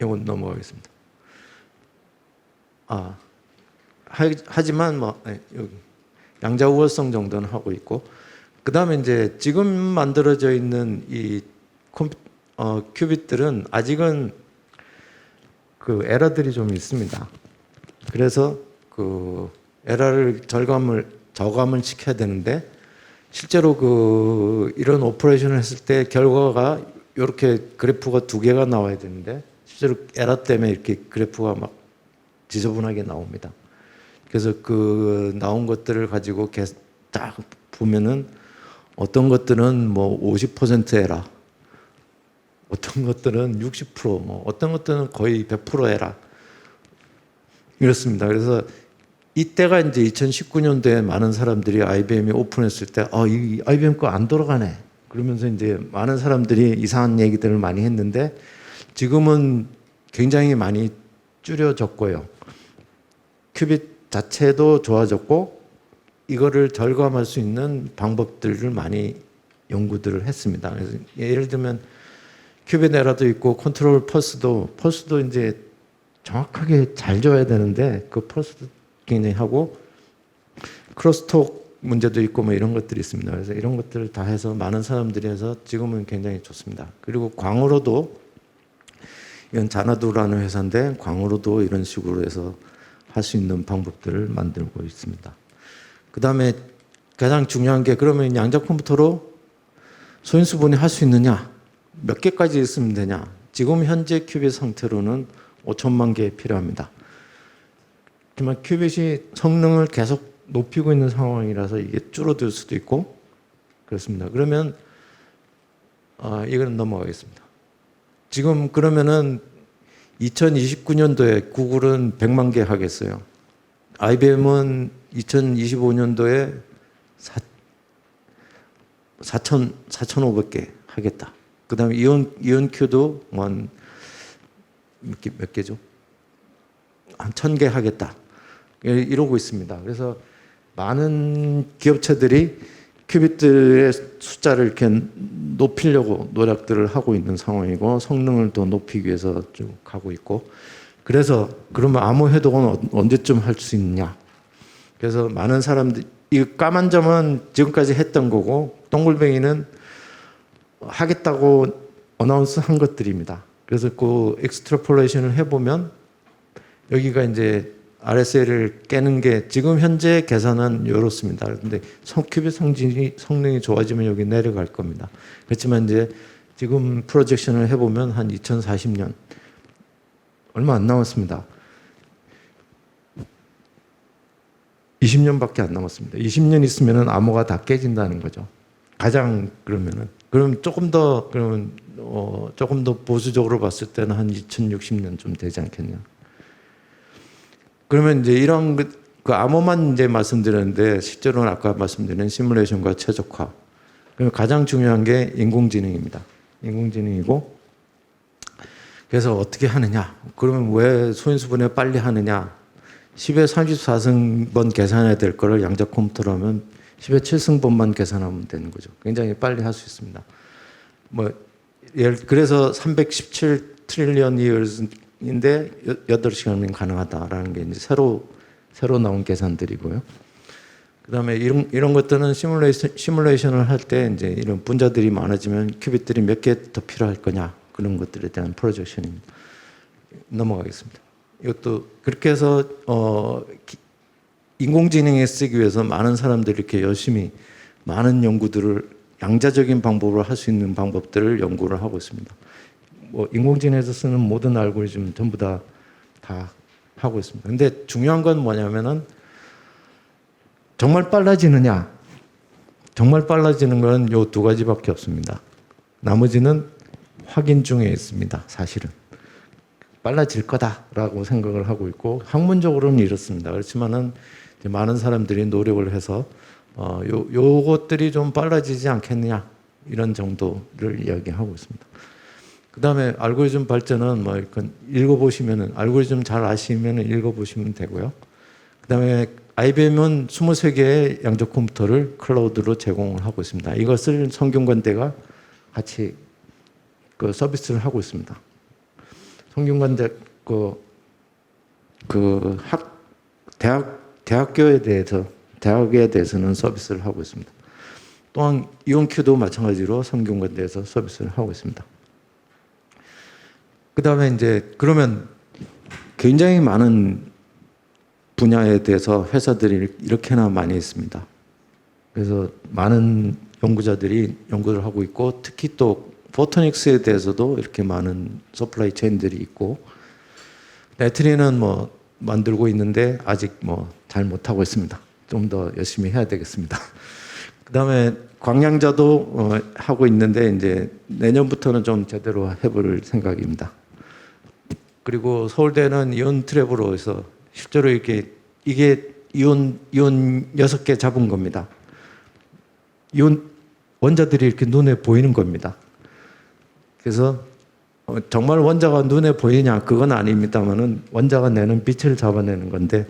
이건 넘어가겠습니다. 하지만 뭐 여기 양자 우월성 정도는 하고 있고 그 다음에 이제 지금 만들어져 있는 이 큐빗들은 아직은 그 에러들이 좀 있습니다. 그래서 그 에러를 저감을 시켜야 되는데 실제로 그 이런 오퍼레이션을 했을 때 결과가 이렇게 그래프가 두 개가 나와야 되는데 실제로 에러 때문에 이렇게 그래프가 막 지저분하게 나옵니다. 그래서 그 나온 것들을 가지고 딱 보면은 어떤 것들은 뭐 50% 에러, 어떤 것들은 60%, 뭐 어떤 것들은 거의 100% 에러 이렇습니다. 그래서 이때가 이제 2019년도에 많은 사람들이 IBM이 오픈했을 때, 이 IBM 거 안 돌아가네. 그러면서 이제 많은 사람들이 이상한 얘기들을 많이 했는데 지금은 굉장히 많이 줄여졌고요. 큐빗 자체도 좋아졌고 이거를 절감할 수 있는 방법들을 많이 연구들을 했습니다. 그래서 예를 들면 큐빗 에러도 있고 컨트롤 펄스도 이제 정확하게 잘 줘야 되는데 그 펄스도 굉장히 하고 크로스톡 문제도 있고 뭐 이런 것들이 있습니다. 그래서 이런 것들을 다 해서 많은 사람들이 해서 지금은 굉장히 좋습니다. 그리고 광으로도 이건 자나두라는 회사인데 광으로도 이런 식으로 해서 할 수 있는 방법들을 만들고 있습니다. 그 다음에 가장 중요한 게 그러면 양자 컴퓨터로 소인수분해 할 수 있느냐? 몇 개까지 있으면 되냐? 지금 현재 큐빗 상태로는 5천만 개 필요합니다. 하지만 큐빗이 성능을 계속 높이고 있는 상황이라서 이게 줄어들 수도 있고 그렇습니다. 그러면 이건 넘어가겠습니다. 지금 그러면은 2029년도에 구글은 100만 개 하겠어요. IBM은 2025년도에 4,500개 하겠다. 그 다음에 이온큐도 몇 개죠? 한 1,000개 하겠다. 이러고 있습니다. 그래서 많은 기업체들이 큐빗들의 숫자를 이렇게 높이려고 노력들을 하고 있는 상황이고 성능을 더 높이기 위해서 쭉 가고 있고 그래서 그러면 암호 해독은 언제쯤 할 수 있느냐? 그래서 많은 사람들이 이 까만 점은 지금까지 했던 거고 동글뱅이는 하겠다고 어나운스 한 것들입니다. 그래서 그 엑스트라폴레이션을 해보면 여기가 이제 RSA를 깨는 게 지금 현재 계산은 이렇습니다. 그런데 큐빗 성능이 좋아지면 여기 내려갈 겁니다. 그렇지만 이제 지금 프로젝션을 해보면 한 2040년 얼마 안 남았습니다. 20년밖에 안 남았습니다. 20년 있으면은 암호가 다 깨진다는 거죠. 가장 그럼 조금 더 보수적으로 봤을 때는 한 2060년 좀 되지 않겠냐. 그러면 이제 이런 그 암호만 이제 말씀드렸는데 실제로는 아까 말씀드린 시뮬레이션과 최적화. 그리고 가장 중요한 게 인공지능입니다. 인공지능이고 그래서 어떻게 하느냐? 그러면 왜 소인수분해 빨리 하느냐? 10의 34승번 계산해야 될 거를 양자 컴퓨터로 하면 10의 7승번만 계산하면 되는 거죠. 굉장히 빨리 할 수 있습니다. 그래서 317 트릴리언 이어스인데 8시간이면 가능하다라는 게 이제 새로 나온 계산들이고요. 그다음에 이런 것들은 시뮬레이션을 할 때 이제 이런 분자들이 많아지면 큐빗들이 몇 개 더 필요할 거냐 그런 것들에 대한 프로젝션입니다. 넘어가겠습니다. 이것도 그렇게 해서 인공지능에 쓰기 위해서 많은 사람들이 이렇게 열심히 많은 연구들을 양자적인 방법으로 할 수 있는 방법들을 연구를 하고 있습니다. 뭐 인공지능에서 쓰는 모든 알고리즘 전부 다 하고 있습니다. 근데 중요한 건 뭐냐면은 정말 빨라지느냐? 정말 빨라지는 건 요 두 가지밖에 없습니다. 나머지는 확인 중에 있습니다. 사실은 빨라질 거다라고 생각을 하고 있고 학문적으로는 이렇습니다. 그렇지만은 이제 많은 사람들이 노력을 해서 요것들이 좀 빨라지지 않겠느냐 이런 정도를 이야기하고 있습니다. 그 다음에 알고리즘 발전은 뭐 이건 읽어보시면은 알고리즘 잘 아시면은 읽어보시면 되고요. 그 다음에 IBM은 23개의 양적 컴퓨터를 클라우드로 제공을 하고 있습니다. 이것을 성균관대가 같이 그 서비스를 하고 있습니다. 성균관대 대학에 대해서는 서비스를 하고 있습니다. 또한 이온큐도 마찬가지로 성균관대에서 서비스를 하고 있습니다. 그 다음에 이제 그러면 굉장히 많은 분야에 대해서 회사들이 이렇게나 많이 있습니다. 그래서 많은 연구자들이 연구를 하고 있고 특히 또 포토닉스에 대해서도 이렇게 많은 서플라이 체인들이 있고 배터리는 뭐 만들고 있는데 아직 뭐 잘 못하고 있습니다. 좀 더 열심히 해야 되겠습니다. 그 다음에 광양자도 하고 있는데 이제 내년부터는 좀 제대로 해볼 생각입니다. 그리고 서울대는 이온 트랩으로 해서 실제로 이게 이온 6개 잡은 겁니다. 이온 원자들이 이렇게 눈에 보이는 겁니다. 그래서 정말 원자가 눈에 보이냐 그건 아닙니다만은 원자가 내는 빛을 잡아내는 건데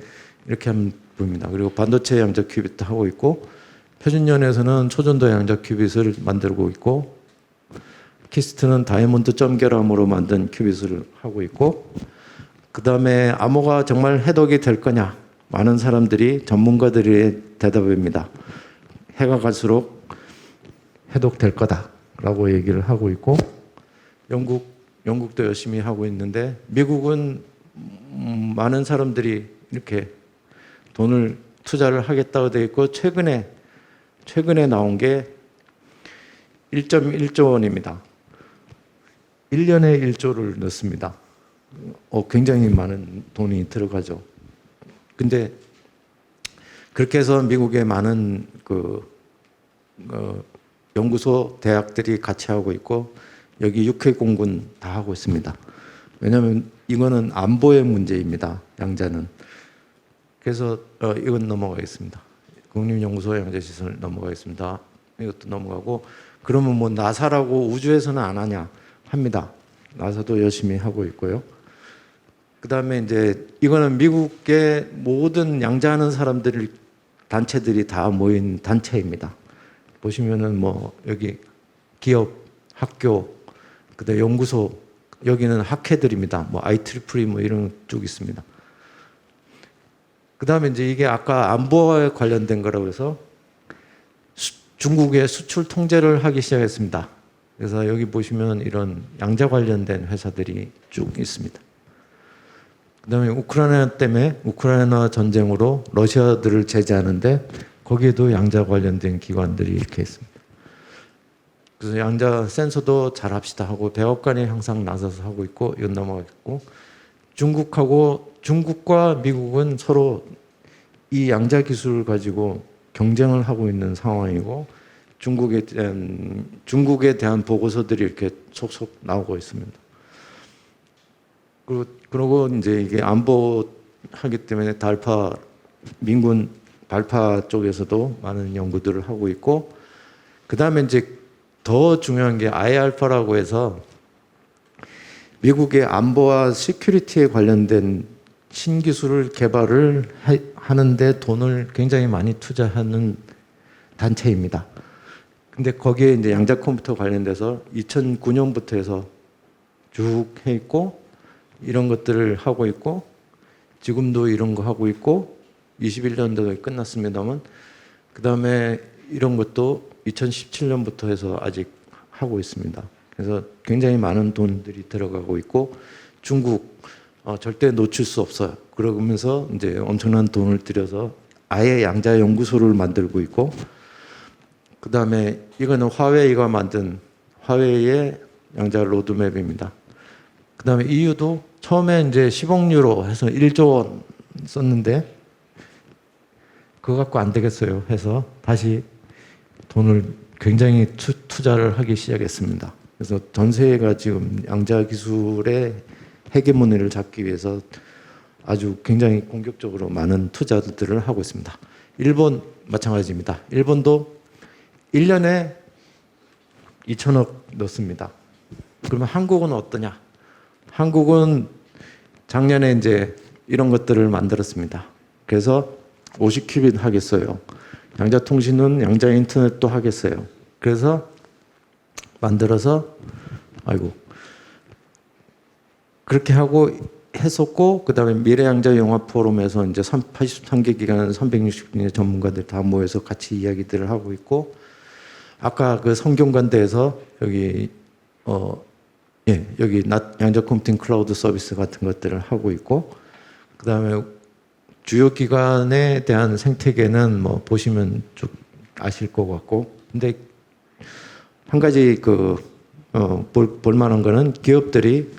이렇게 하면 보입니다. 그리고 반도체 양적 큐빗도 하고 있고 표준연에서는 초전도 양적 큐빗을 만들고 있고 키스트는 다이아몬드 점결함으로 만든 큐빗을 하고 있고 그 다음에 암호가 정말 해독이 될 거냐 많은 사람들이 전문가들의 대답입니다. 해가 갈수록 해독될 거다라고 얘기를 하고 있고 영국도 열심히 하고 있는데 미국은 많은 사람들이 이렇게 돈을 투자를 하겠다고 되어 있고 최근에 나온 게 1.1조 원입니다. 1년에 1조를 넣습니다. 굉장히 많은 돈이 들어가죠. 근데 그렇게 해서 미국의 많은 연구소, 대학들이 같이 하고 있고 여기 UK 공군 다 하고 있습니다. 왜냐하면 이거는 안보의 문제입니다. 양자는. 그래서 이건 넘어가겠습니다. 국립연구소 양자시설 넘어가겠습니다. 이것도 넘어가고 그러면 뭐 나사라고 우주에서는 안 하냐 합니다. 나사도 열심히 하고 있고요. 그 다음에 이제 이거는 미국의 모든 양자하는 단체들이 다 모인 단체입니다. 보시면은 뭐 여기 기업, 학교, 그다음 연구소, 여기는 학회들입니다. 뭐 IEEE 뭐 이런 쪽 있습니다. 그 다음에 이제 이게 아까 안보에 관련된 거라고 해서 중국의 수출 통제를 하기 시작했습니다. 그래서 여기 보시면 이런 양자 관련된 회사들이 쭉 있습니다. 그 다음에 우크라이나 전쟁으로 러시아들을 제재하는데 거기에도 양자 관련된 기관들이 이렇게 있습니다. 그래서 양자 센서도 잘 합시다 하고 대학관이 항상 나서서 하고 있고 이건 넘어가겠고 중국과 미국은 서로 이 양자 기술을 가지고 경쟁을 하고 있는 상황이고 중국에 대한 보고서들이 이렇게 속속 나오고 있습니다. 그리고 이제 이게 안보하기 때문에 민군 발파 쪽에서도 많은 연구들을 하고 있고 그 다음에 이제 더 중요한 게 IARPA라고 해서 미국의 안보와 시큐리티에 관련된 신기술을 개발을 하는데 돈을 굉장히 많이 투자하는 단체입니다. 근데 거기에 이제 양자 컴퓨터 관련돼서 2009년부터 해서 쭉 해 있고 이런 것들을 하고 있고 지금도 이런 거 하고 있고 21년도에 끝났습니다만 그다음에 이런 것도 2017년부터 해서 아직 하고 있습니다. 그래서 굉장히 많은 돈들이 들어가고 있고 중국 절대 놓칠 수 없어요. 그러면서 이제 엄청난 돈을 들여서 아예 양자 연구소를 만들고 있고, 그다음에 이거는 화웨이가 만든 화웨이의 양자 로드맵입니다. 그다음에 EU도 처음에 이제 10억 유로 해서 1조 원 썼는데 그거 갖고 안 되겠어요 해서 다시 돈을 굉장히 투자를 하기 시작했습니다. 그래서 전 세계가 지금 양자 기술의 헤게모니를 잡기 위해서 아주 굉장히 공격적으로 많은 투자들을 하고 있습니다. 일본 마찬가지입니다. 일본도 1년에 2천억 넣습니다. 그러면 한국은 어떠냐? 한국은 작년에 이제 이런 것들을 만들었습니다. 그래서 50큐빗 하겠어요. 양자통신은 양자인터넷도 하겠어요. 그래서 만들어서 그렇게 하고 했었고, 그다음에 미래양자영화포럼에서 이제 83개 기관 360개 전문가들 다 모여서 같이 이야기들을 하고 있고, 아까 그 성균관대에서 여기 여기 양자 컴퓨팅 클라우드 서비스 같은 것들을 하고 있고, 그다음에 주요 기관에 대한 생태계는 뭐 보시면 쭉 아실 것 같고, 근데 한 가지 볼만한 거는 기업들이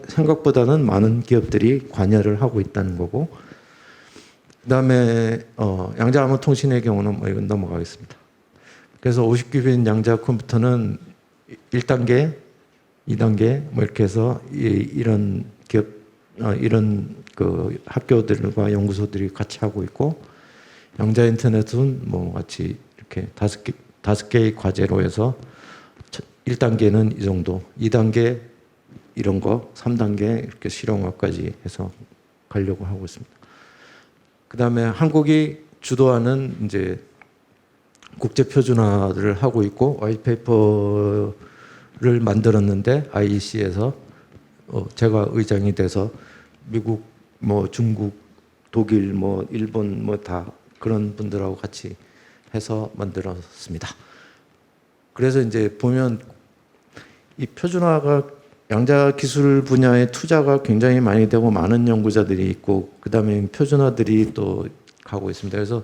생각보다는 많은 기업들이 관여를 하고 있다는 거고, 그다음에 양자암호통신의 경우는 뭐 이건 넘어가겠습니다. 그래서 50큐빗 양자 컴퓨터는 1단계, 2단계 뭐 이렇게 해서 이런 기업 이런 그 학교들과 연구소들이 같이 하고 있고, 양자 인터넷은 뭐 같이 이렇게 다섯 개의 과제로 해서 1단계는 이 정도, 2단계 이런 거, 3단계 이렇게 실용화까지 해서 가려고 하고 있습니다. 그다음에 한국이 주도하는 이제 국제 표준화를 하고 있고, 화이트페이퍼를 만들었는데 IEC에서 제가 의장이 돼서 미국, 뭐 중국, 독일, 뭐 일본 뭐 다 그런 분들하고 같이 해서 만들었습니다. 그래서 이제 보면 이 표준화가 양자 기술 분야의 투자가 굉장히 많이 되고 많은 연구자들이 있고, 그다음에 표준화들이 또 가고 있습니다. 그래서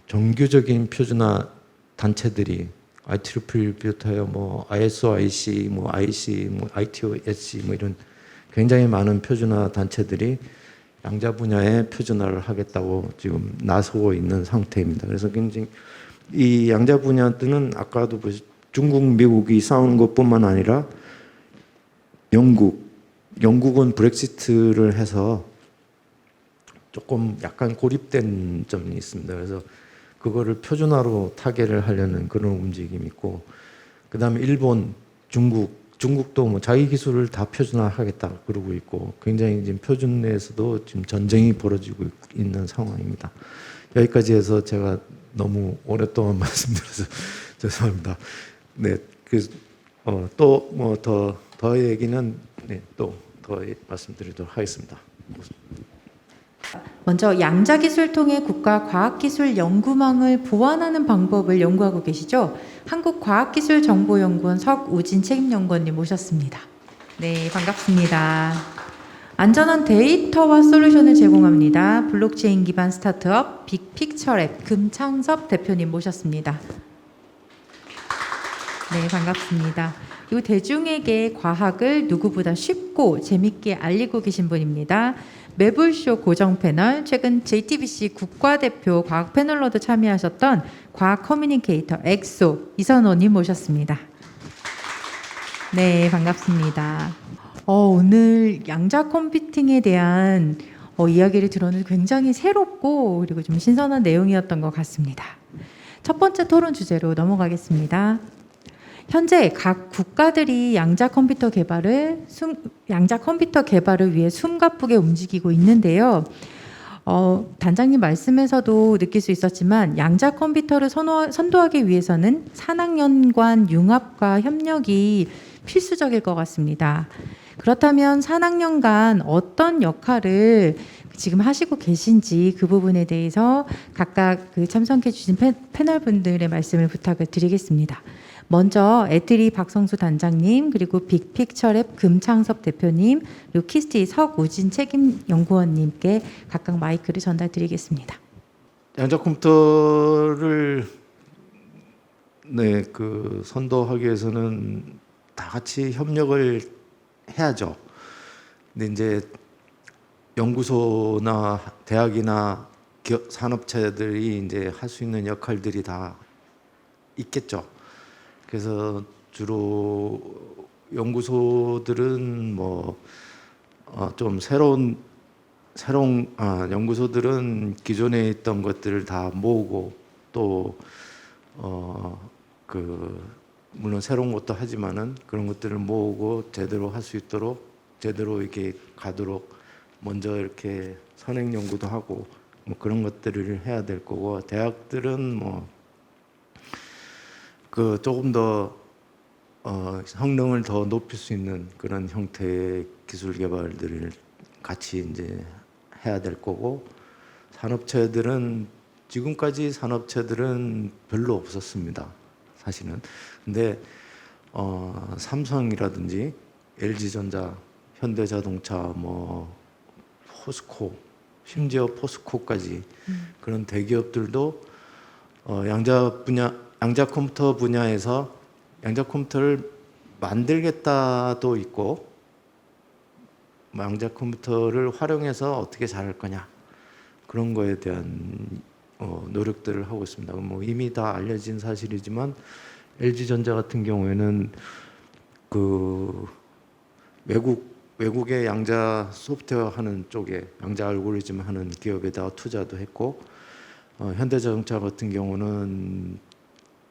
정규적인 표준화 단체들이 IEEE 비롯하여 뭐 ISO, IC, 뭐 IC, 뭐 ITOSC 뭐 이런 굉장히 많은 표준화 단체들이 양자 분야의 표준화를 하겠다고 지금 나서고 있는 상태입니다. 그래서 굉장히 이 양자 분야들은 아까도 중국, 미국이 싸우는 것뿐만 아니라 영국은 브렉시트를 해서 조금 약간 고립된 점이 있습니다. 그래서 그거를 표준화로 타개를 하려는 그런 움직임이 있고, 그다음에 일본, 중국도 뭐 자기 기술을 다 표준화하겠다 그러고 있고, 굉장히 지금 표준 내에서도 지금 전쟁이 벌어지고 있는 상황입니다. 여기까지 해서 제가 너무 오랫동안 말씀드려서 죄송합니다. 네, 그래서 또 뭐 더 얘기는 또 더 말씀드리도록 하겠습니다. 먼저 양자기술 통해 국가 과학기술 연구망을 보완하는 방법을 연구하고 계시죠? 한국과학기술정보연구원 석우진 책임연구원님 모셨습니다. 네, 반갑습니다. 안전한 데이터와 솔루션을 제공합니다. 블록체인 기반 스타트업 빅픽처랩 금창섭 대표님 모셨습니다. 네, 반갑습니다. 그리고 대중에게 과학을 누구보다 쉽고 재밌게 알리고 계신 분입니다. 매불쇼 고정 패널, 최근 JTBC 국가대표 과학 패널로도 참여하셨던 과학 커뮤니케이터 엑소 이선호님 모셨습니다. 네, 반갑습니다. 오늘 양자 컴퓨팅에 대한 이야기를 들었는데 굉장히 새롭고 그리고 좀 신선한 내용이었던 것 같습니다. 첫 번째 토론 주제로 넘어가겠습니다. 현재 각 국가들이 양자 컴퓨터 개발을 위해 숨가쁘게 움직이고 있는데요. 단장님 말씀에서도 느낄 수 있었지만 양자 컴퓨터를 선도하기 위해서는 산학연관 융합과 협력이 필수적일 것 같습니다. 그렇다면 산학년간 어떤 역할을 지금 하시고 계신지 그 부분에 대해서 각각 그 참석해 주신 패널 분들의 말씀을 부탁을 드리겠습니다. 먼저 애트리 박성수 단장님, 그리고 빅픽처랩 금창섭 대표님, 그리고 키스티 석우진 책임연구원님께 각각 마이크를 전달드리겠습니다. 양자 컴퓨터를 선도하기 위해서는 다 같이 협력을 해야죠. 근데 이제 연구소나 대학이나 산업체들이 이제 할 수 있는 역할들이 다 있겠죠. 그래서 주로 연구소들은 좀 연구소들은 기존에 있던 것들을 다 모으고 또 물론 새로운 것도 하지만은 그런 것들을 모으고 제대로 할 수 있도록 제대로 이렇게 가도록 먼저 이렇게 선행 연구도 하고 그런 것들을 해야 될 거고, 대학들은 조금 더 성능을 더 높일 수 있는 그런 형태의 기술 개발들을 같이 이제 해야 될 거고, 지금까지 산업체들은 별로 없었습니다, 사실은. 근데 삼성이라든지 LG전자, 현대자동차, 포스코, 심지어 포스코까지 그런 대기업들도 양자 컴퓨터 분야에서 양자 컴퓨터를 만들겠다도 있고, 양자 컴퓨터를 활용해서 어떻게 잘할 거냐, 그런 거에 대한 노력들을 하고 있습니다. 이미 다 알려진 사실이지만 LG전자 같은 경우에는 외국의 양자 소프트웨어 하는 쪽에 양자 알고리즘 하는 기업에다가 투자도 했고, 현대자동차 같은 경우는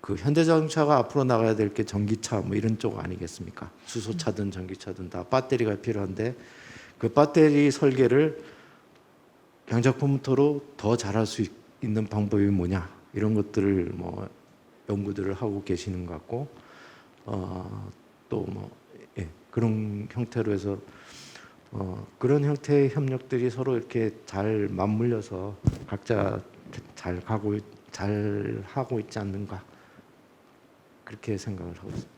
현대자동차가 앞으로 나가야 될 게 전기차 이런 쪽 아니겠습니까? 수소차든 전기차든 다 배터리가 필요한데 그 배터리 설계를 양자 컴퓨터로 더 잘할 수 있는 방법이 뭐냐, 이런 것들을 연구들을 하고 계시는 것 같고, 그런 형태로 해서 그런 형태의 협력들이 서로 이렇게 잘 맞물려서 각자 잘 하고 있지 않는가, 그렇게 생각을 하고 있습니다.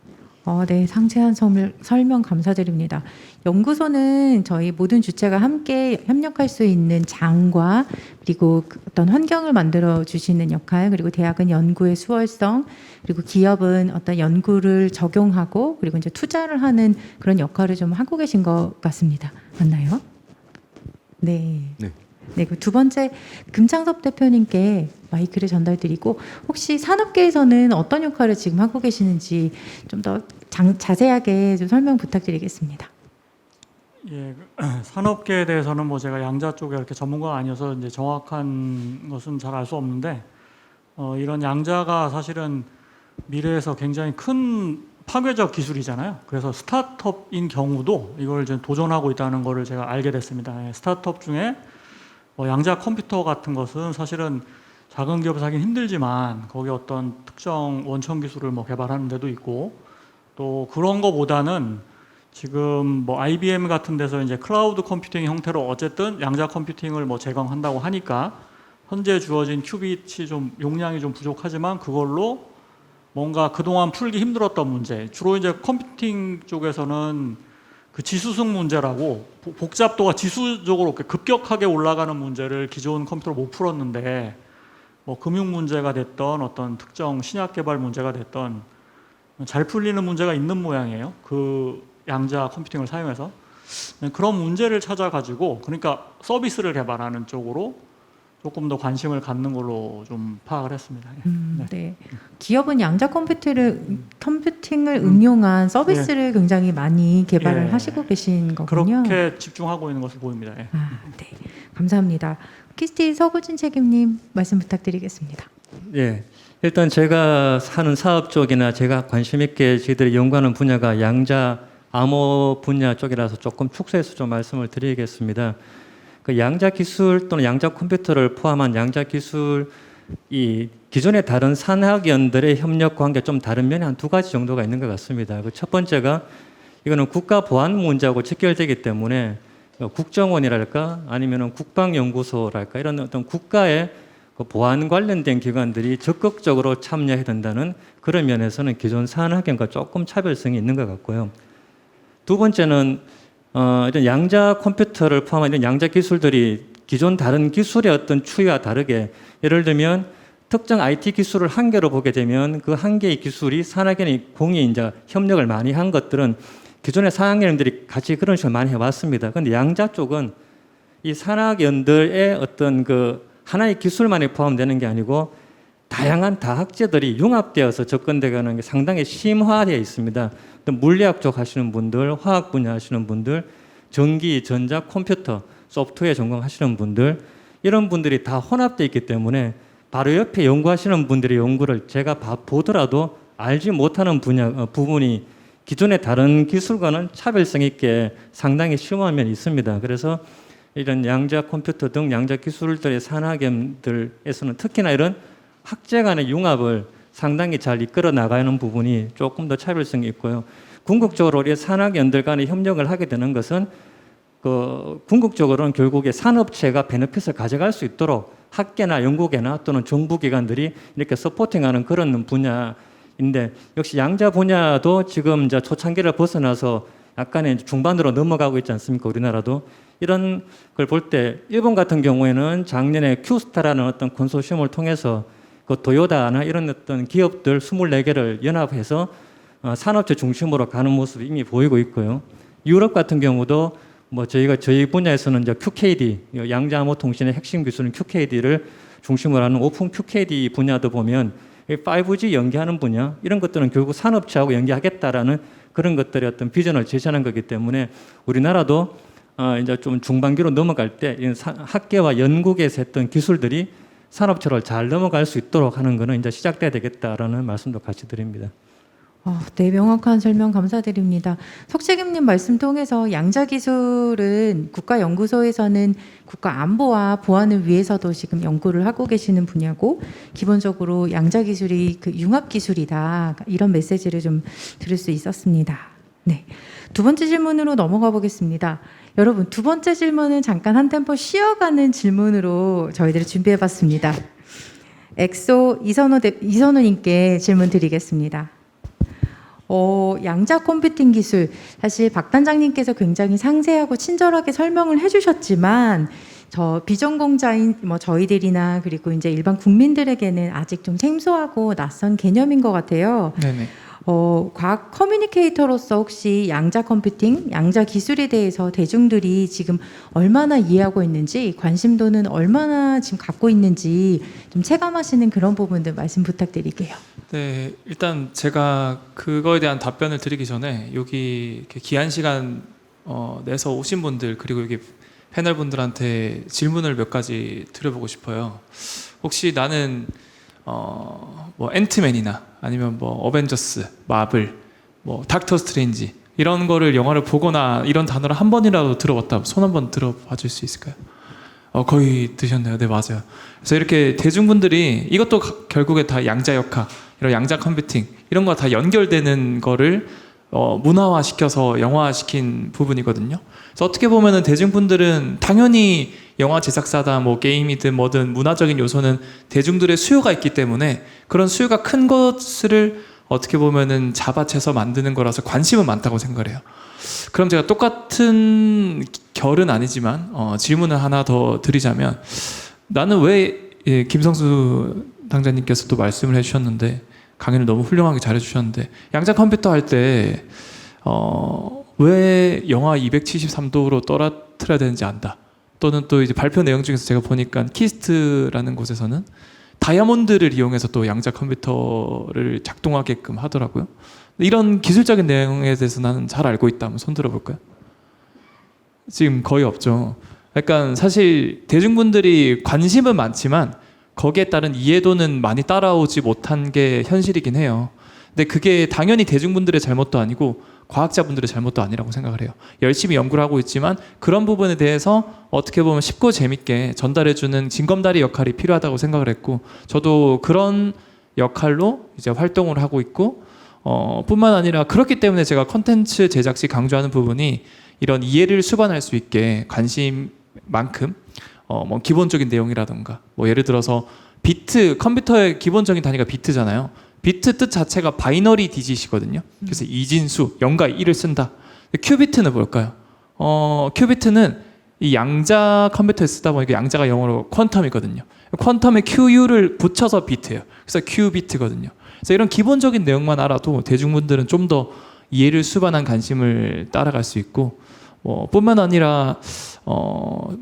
네, 상세한 설명 감사드립니다. 연구소는 저희 모든 주체가 함께 협력할 수 있는 장과 그리고 어떤 환경을 만들어 주시는 역할, 그리고 대학은 연구의 수월성, 그리고 기업은 어떤 연구를 적용하고 그리고 이제 투자를 하는 그런 역할을 좀 하고 계신 것 같습니다. 맞나요? 네. 네. 네, 그 두 번째 금창섭 대표님께 마이크를 전달드리고, 혹시 산업계에서는 어떤 역할을 지금 하고 계시는지 좀 더 자세하게 좀 설명 부탁드리겠습니다. 예, 산업계에 대해서는 제가 양자 쪽에 이렇게 전문가가 아니어서 이제 정확한 것은 잘 알 수 없는데, 이런 양자가 사실은 미래에서 굉장히 큰 파괴적 기술이잖아요. 그래서 스타트업인 경우도 이걸 이제 도전하고 있다는 것을 제가 알게 됐습니다. 예, 스타트업 중에 양자 컴퓨터 같은 것은 사실은 작은 기업에서 하긴 힘들지만 거기 어떤 특정 원천 기술을 개발하는 데도 있고, 또 그런 거보다는 지금 IBM 같은 데서 이제 클라우드 컴퓨팅 형태로 어쨌든 양자 컴퓨팅을 제공한다고 하니까 현재 주어진 큐빗이 좀 용량이 좀 부족하지만 그걸로 뭔가 그동안 풀기 힘들었던 문제, 주로 이제 컴퓨팅 쪽에서는 그 지수승 문제라고 복잡도가 지수적으로 급격하게 올라가는 문제를 기존 컴퓨터로 못 풀었는데, 금융 문제가 됐던 어떤 특정 신약 개발 문제가 됐던 잘 풀리는 문제가 있는 모양이에요. 그 양자 컴퓨팅을 사용해서 그런 문제를 찾아가지고, 그러니까 서비스를 개발하는 쪽으로 조금 더 관심을 갖는 걸로 좀 파악을 했습니다. 네. 네. 기업은 양자 컴퓨팅을 응용한 서비스를 굉장히 많이 개발을 예. 하시고 계신 거군요. 그렇게 집중하고 있는 것으로 보입니다. 예. 네. 감사합니다. 키스티 석우진 책임님 말씀 부탁드리겠습니다. 예. 일단 제가 하는 사업 쪽이나 제가 관심 있게 저희들이 연구하는 분야가 양자 암호 분야 쪽이라서 조금 축소해서 좀 말씀을 드리겠습니다. 그 양자 기술 또는 양자 컴퓨터를 포함한 양자 기술, 이 기존의 다른 산학연들의 협력 관계 좀 다른 면이 한 두 가지 정도가 있는 것 같습니다. 그 첫 번째가 이거는 국가 보안 문제하고 직결되기 때문에 국정원이랄까 아니면 국방연구소랄까 이런 어떤 국가의 그 보안 관련된 기관들이 적극적으로 참여해야 된다는 그런 면에서는 기존 산학연과 조금 차별성이 있는 것 같고요. 두 번째는 이런 양자 컴퓨터를 포함한 이런 양자 기술들이 기존 다른 기술의 어떤 추이와 다르게 예를 들면 특정 IT 기술을 한 개로 보게 되면 그 한 개의 기술이 산학연이 공이 이제 협력을 많이 한 것들은 기존의 산학연들이 같이 그런 식으로 많이 해왔습니다. 그런데 양자 쪽은 이 산학연들의 어떤 그 하나의 기술만이 포함되는 게 아니고 다양한 다학제들이 융합되어서 접근되는 게 상당히 심화되어 있습니다. 또 물리학 쪽 하시는 분들, 화학 분야 하시는 분들, 전기, 전자, 컴퓨터, 소프트웨어 전공하시는 분들 이런 분들이 다 혼합되어 있기 때문에 바로 옆에 연구하시는 분들의 연구를 제가 보더라도 알지 못하는 부분이 기존의 다른 기술과는 차별성 있게 상당히 심오한 면이 있습니다. 그래서 이런 양자 컴퓨터 등 양자 기술들의 산학연들에서는 특히나 이런 학제 간의 융합을 상당히 잘 이끌어 나가는 부분이 조금 더 차별성이 있고요. 궁극적으로 우리 산학연들 간의 협력을 하게 되는 것은 궁극적으로는 결국에 산업체가 베네핏을 가져갈 수 있도록 학계나 연구계나 또는 정부기관들이 이렇게 서포팅하는 그런 분야인데 역시 양자 분야도 지금 이제 초창기를 벗어나서 약간의 중반으로 넘어가고 있지 않습니까? 우리나라도 이런 걸 볼 때 일본 같은 경우에는 작년에 큐스타라는 어떤 컨소시엄을 통해서 그 토요다나 이런 어떤 기업들 24개를 연합해서 산업체 중심으로 가는 모습이 이미 보이고 있고요. 유럽 같은 경우도 뭐 저희 분야에서는 이제 QKD 양자암호 통신의 핵심 기술인 QKD를 중심으로 하는 오픈 QKD 분야도 보면 5G 연계하는 분야 이런 것들은 결국 산업체하고 연계하겠다라는 그런 것들의 어떤 비전을 제시하는 거기 때문에 우리나라도 이제 좀 중반기로 넘어갈 때 학계와 연구계에서 했던 기술들이 산업체로 잘 넘어갈 수 있도록 하는 것은 이제 시작돼야 되겠다라는 말씀도 같이 드립니다. 네, 명확한 설명 감사드립니다. 석책임님 말씀 통해서 양자 기술은 국가연구소에서는 국가 안보와 보안을 위해서도 지금 연구를 하고 계시는 분야고 기본적으로 양자 기술이 그 융합 기술이다 이런 메시지를 좀 들을 수 있었습니다. 네, 두 번째 질문으로 넘어가 보겠습니다. 여러분 두 번째 질문은 잠깐 한 템포 쉬어가는 질문으로 저희들이 준비해봤습니다. 엑소 이선호님께 질문 드리겠습니다. 양자 컴퓨팅 기술 사실 박 단장님께서 굉장히 상세하고 친절하게 설명을 해주셨지만 저 비전공자인 저희들이나 그리고 이제 일반 국민들에게는 아직 좀 생소하고 낯선 개념인 것 같아요. 네네. 과학 커뮤니케이터로서 혹시 양자 컴퓨팅, 양자 기술에 대해서 대중들이 지금 얼마나 이해하고 있는지 관심도는 얼마나 지금 갖고 있는지 좀 체감하시는 그런 부분들 말씀 부탁드릴게요. 네, 일단 제가 그거에 대한 답변을 드리기 전에 여기 이렇게 귀한 시간 내서 오신 분들 그리고 여기 패널 분들한테 질문을 몇 가지 드려보고 싶어요. 혹시 나는 뭐 앤트맨이나 아니면 뭐 어벤져스, 마블, 뭐 닥터 스트레인지 이런 거를 영화를 보거나 이런 단어를 한 번이라도 들어봤다. 손 한번 들어봐 줄 수 있을까요? 거의 드셨네요. 네, 맞아요. 그래서 이렇게 대중분들이 이것도 결국에 다 양자 역학, 이런 양자 컴퓨팅 이런 거 다 연결되는 거를 문화화시켜서 영화화시킨 부분이거든요. 그래서 어떻게 보면은 대중분들은 당연히 영화 제작사다, 뭐 게임이든 뭐든 문화적인 요소는 대중들의 수요가 있기 때문에 그런 수요가 큰 것을 어떻게 보면은 잡아채서 만드는 거라서 관심은 많다고 생각을 해요. 그럼 제가 똑같은 결은 아니지만 질문을 하나 더 드리자면 나는 왜 김성수 당자님께서도 말씀을 해주셨는데 강의를 너무 훌륭하게 잘해주셨는데 양자 컴퓨터 할 때 왜 영하 273도로 떨어뜨려야 되는지 안다. 또는 또 이제 발표 내용 중에서 제가 보니까 키스트라는 곳에서는 다이아몬드를 이용해서 또 양자 컴퓨터를 작동하게끔 하더라고요. 이런 기술적인 내용에 대해서 나는 잘 알고 있다. 한번 손 들어볼까요? 지금 거의 없죠. 약간 사실 대중분들이 관심은 많지만 거기에 따른 이해도는 많이 따라오지 못한 게 현실이긴 해요. 근데 그게 당연히 대중분들의 잘못도 아니고 과학자분들의 잘못도 아니라고 생각을 해요. 열심히 연구를 하고 있지만 그런 부분에 대해서 어떻게 보면 쉽고 재밌게 전달해주는 징검다리 역할이 필요하다고 생각을 했고 저도 그런 역할로 이제 활동을 하고 있고 뿐만 아니라 그렇기 때문에 제가 컨텐츠 제작 시 강조하는 부분이 이런 이해를 수반할 수 있게 관심만큼 뭐 기본적인 내용이라든가 뭐 예를 들어서 비트, 컴퓨터의 기본적인 단위가 비트잖아요. 비트 뜻 자체가 바이너리 디짓이거든요. 그래서 이진수 0과 1을 쓴다. 큐비트는 뭘까요? 큐비트는 이 양자 컴퓨터에 쓰다 보니까 양자가 영어로 퀀텀이거든요. 퀀텀에 QU를 붙여서 비트예요. 그래서 큐비트거든요. 그래서 이런 기본적인 내용만 알아도 대중분들은 좀 더 이해를 수반한 관심을 따라갈 수 있고 뿐만 아니라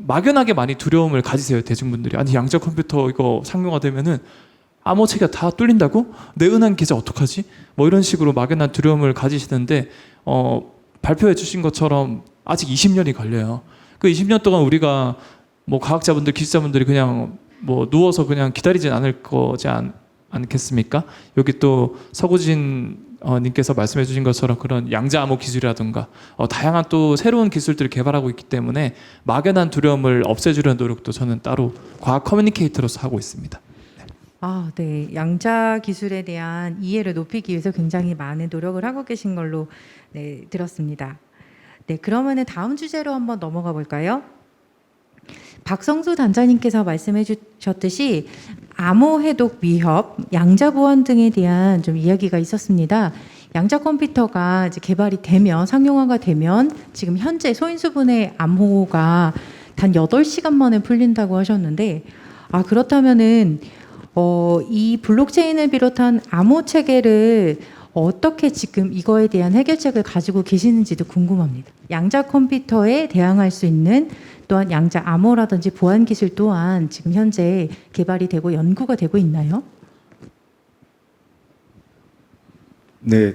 막연하게 많이 두려움을 가지세요. 대중분들이. 아니 양자 컴퓨터 이거 상용화되면은 암호체계가 다 뚫린다고? 내 은행 계좌 어떡하지? 뭐 이런 식으로 막연한 두려움을 가지시는데 발표해 주신 것처럼 아직 20년이 걸려요. 그 20년 동안 우리가 뭐 과학자분들, 기술자분들이 그냥 뭐 누워서 그냥 기다리진 않을 거지 않겠습니까? 여기 또 서구진 님께서 말씀해 주신 것처럼 그런 양자 암호 기술이라든가 다양한 또 새로운 기술들을 개발하고 있기 때문에 막연한 두려움을 없애주려는 노력도 저는 따로 과학 커뮤니케이터로서 하고 있습니다. 아, 네. 양자 기술에 대한 이해를 높이기 위해서 굉장히 많은 노력을 하고 계신 걸로 네, 들었습니다. 네, 그러면은 다음 주제로 한번 넘어가 볼까요? 박성수 단장님께서 말씀해 주셨듯이 암호 해독 위협, 양자 보안 등에 대한 좀 이야기가 있었습니다. 양자 컴퓨터가 이제 개발이 되면 상용화가 되면 지금 현재 소인수분해 암호가 단 8시간 만에 풀린다고 하셨는데 그렇다면은 이 블록체인을 비롯한 암호 체계를 어떻게 지금 이거에 대한 해결책을 가지고 계시는지도 궁금합니다. 양자 컴퓨터에 대항할 수 있는 또한 양자 암호라든지 보안 기술 또한 지금 현재 개발이 되고 연구가 되고 있나요? 네,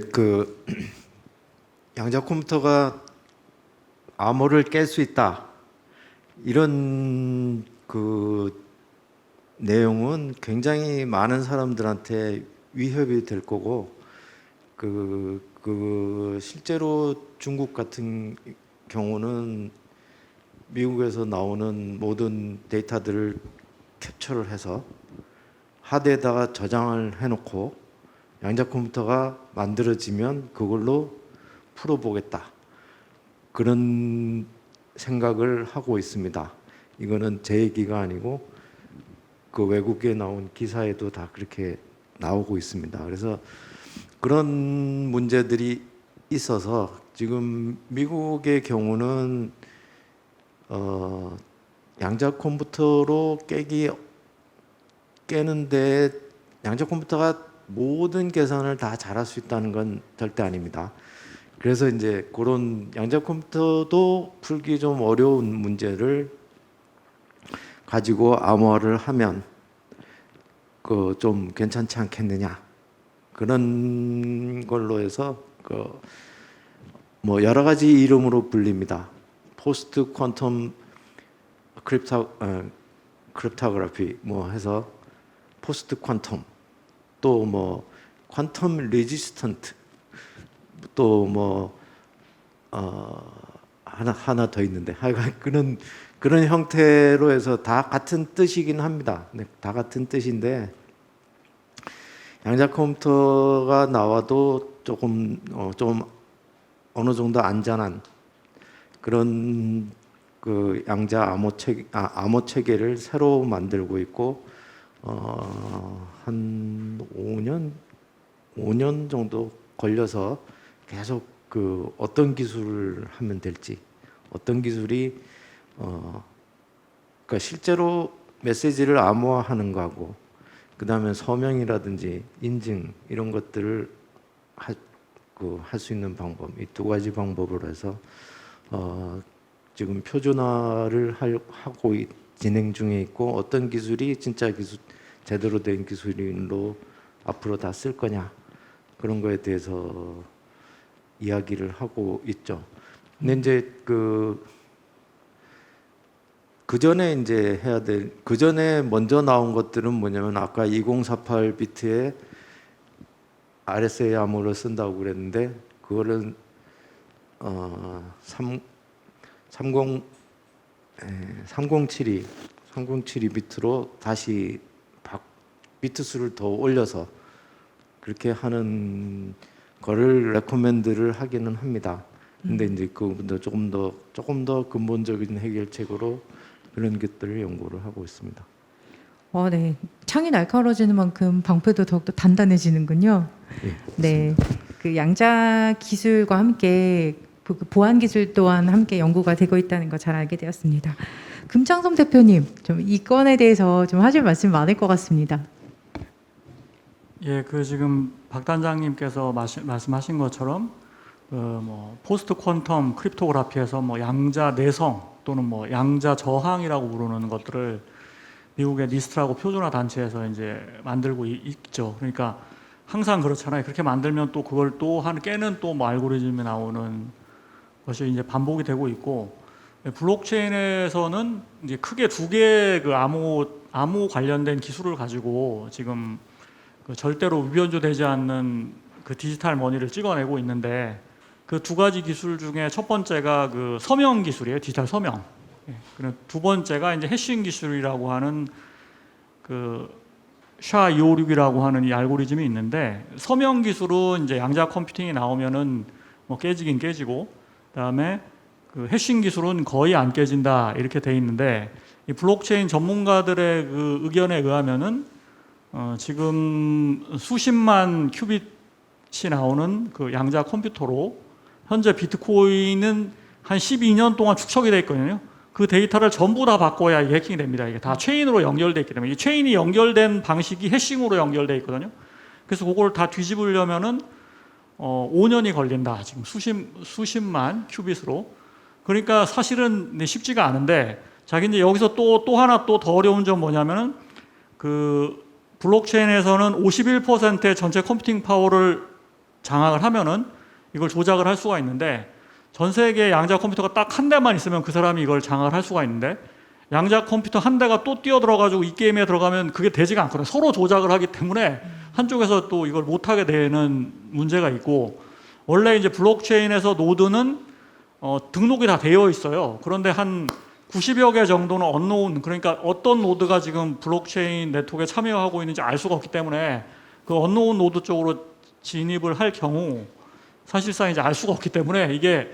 양자 컴퓨터가 암호를 깰 수 있다. 이런 내용은 굉장히 많은 사람들한테 위협이 될 거고 실제로 중국 같은 경우는 미국에서 나오는 모든 데이터들을 캡처를 해서 하드에다가 저장을 해놓고 양자 컴퓨터가 만들어지면 그걸로 풀어보겠다. 그런 생각을 하고 있습니다. 이거는 제 얘기가 아니고 그 외국에 나온 기사에도 다 그렇게 나오고 있습니다. 그래서 그런 문제들이 있어서 지금 미국의 경우는 양자 컴퓨터로 깨는데 양자 컴퓨터가 모든 계산을 다 잘할 수 있다는 건 절대 아닙니다. 그래서 이제 그런 양자 컴퓨터도 풀기 좀 어려운 문제를 가지고 암호화를 하면 좀 괜찮지 않겠느냐 그런 걸로 해서 뭐 여러 가지 이름으로 불립니다. 포스트 퀀텀 크립토그래피 뭐 해서 포스트 퀀텀 또 뭐 퀀텀 레지스턴트 또 뭐 하나 더 있는데 하여간 그런 형태로 해서 다 같은 뜻이긴 합니다. 네, 다 같은 뜻인데 양자 컴퓨터가 나와도 조금 좀 어느 정도 안전한 그런 양자 암호 체계를 새로 만들고 있고 한 5년 정도 걸려서 계속 어떤 기술을 하면 될지 어떤 기술이 그러니까 실제로 메시지를 암호화하는 거하고 그 다음에 서명이라든지 인증 이런 것들을 할 수 있는 방법 이 두 가지 방법으로 해서 지금 표준화를 하고 진행 중에 있고 어떤 기술이 진짜 제대로 된 기술로 앞으로 다 쓸 거냐 그런 거에 대해서 이야기를 하고 있죠. 근데 이제 그 전에 이제 해야 될 그 전에 먼저 나온 것들은 뭐냐면 아까 2048 비트에 RSA 암호를 쓴다고 그랬는데 그거는 3072 비트로 다시 비트 수를 더 올려서 그렇게 하는 거를 레코멘드를 하기는 합니다. 근데 이제 그분도 조금 더 근본적인 해결책으로 그런 것들을 연구를 하고 있습니다. 네. 창이 날카로워지는 만큼 방패도 더욱더 단단해지는군요. 예, 네. 그 양자 기술과 함께 그 보안 기술 또한 함께 연구가 되고 있다는 거 잘 알게 되었습니다. 금창섭 대표님, 좀 이 건에 대해서 좀 하실 말씀 많을 것 같습니다. 예, 그 지금 박 단장님께서 말씀하신 것처럼 뭐 포스트 퀀텀 크립토그래피에서 뭐 양자 내성 또는 뭐 양자 저항이라고 부르는 것들을 미국의 니스트라고 표준화 단체에서 이제 만들고 있죠. 그러니까 항상 그렇잖아요. 그렇게 만들면 또 그걸 또 깨는 또 뭐 알고리즘이 나오는 것이 이제 반복이 되고 있고, 블록체인에서는 이제 크게 두 개의 그 암호 관련된 기술을 가지고 지금 그 절대로 위변조되지 않는 그 디지털 머니를 찍어내고 있는데, 그 두 가지 기술 중에 첫 번째가 그 서명 기술이에요. 디지털 서명. 그리고 두 번째가 이제 해싱 기술이라고 하는 그 SHA-256이라고 하는 이 알고리즘이 있는데, 서명 기술은 이제 양자 컴퓨팅이 나오면은 뭐 깨지긴 깨지고, 그다음에 그 해싱 기술은 거의 안 깨진다 이렇게 돼 있는데, 이 블록체인 전문가들의 그 의견에 의하면은 지금 수십만 큐빗이 나오는 그 양자 컴퓨터로 현재 비트코인은 한 12년 동안 축적이 돼 있거든요. 그 데이터를 전부 다 바꿔야 이게 해킹이 됩니다. 이게 다 체인으로 연결돼 있기 때문에, 이 체인이 연결된 방식이 해싱으로 연결돼 있거든요. 그래서 그걸 다 뒤집으려면은 5년이 걸린다. 지금 수십만 큐빗으로. 그러니까 사실은 쉽지가 않은데, 자기 이제 여기서 또 하나 또 더 어려운 점 뭐냐면은 그 블록체인에서는 51%의 전체 컴퓨팅 파워를 장악을 하면은 이걸 조작을 할 수가 있는데, 전 세계 양자 컴퓨터가 딱 한 대만 있으면 그 사람이 이걸 장악을 할 수가 있는데, 양자 컴퓨터 한 대가 또 뛰어들어가지고 이 게임에 들어가면 그게 되지가 않거든요. 서로 조작을 하기 때문에 한쪽에서 또 이걸 못하게 되는 문제가 있고, 원래 이제 블록체인에서 노드는 등록이 다 되어 있어요. 그런데 한 90여 개 정도는 언노운, 그러니까 어떤 노드가 지금 블록체인 네트워크에 참여하고 있는지 알 수가 없기 때문에 그 언노운 노드 쪽으로 진입을 할 경우 사실상 이제 알 수가 없기 때문에, 이게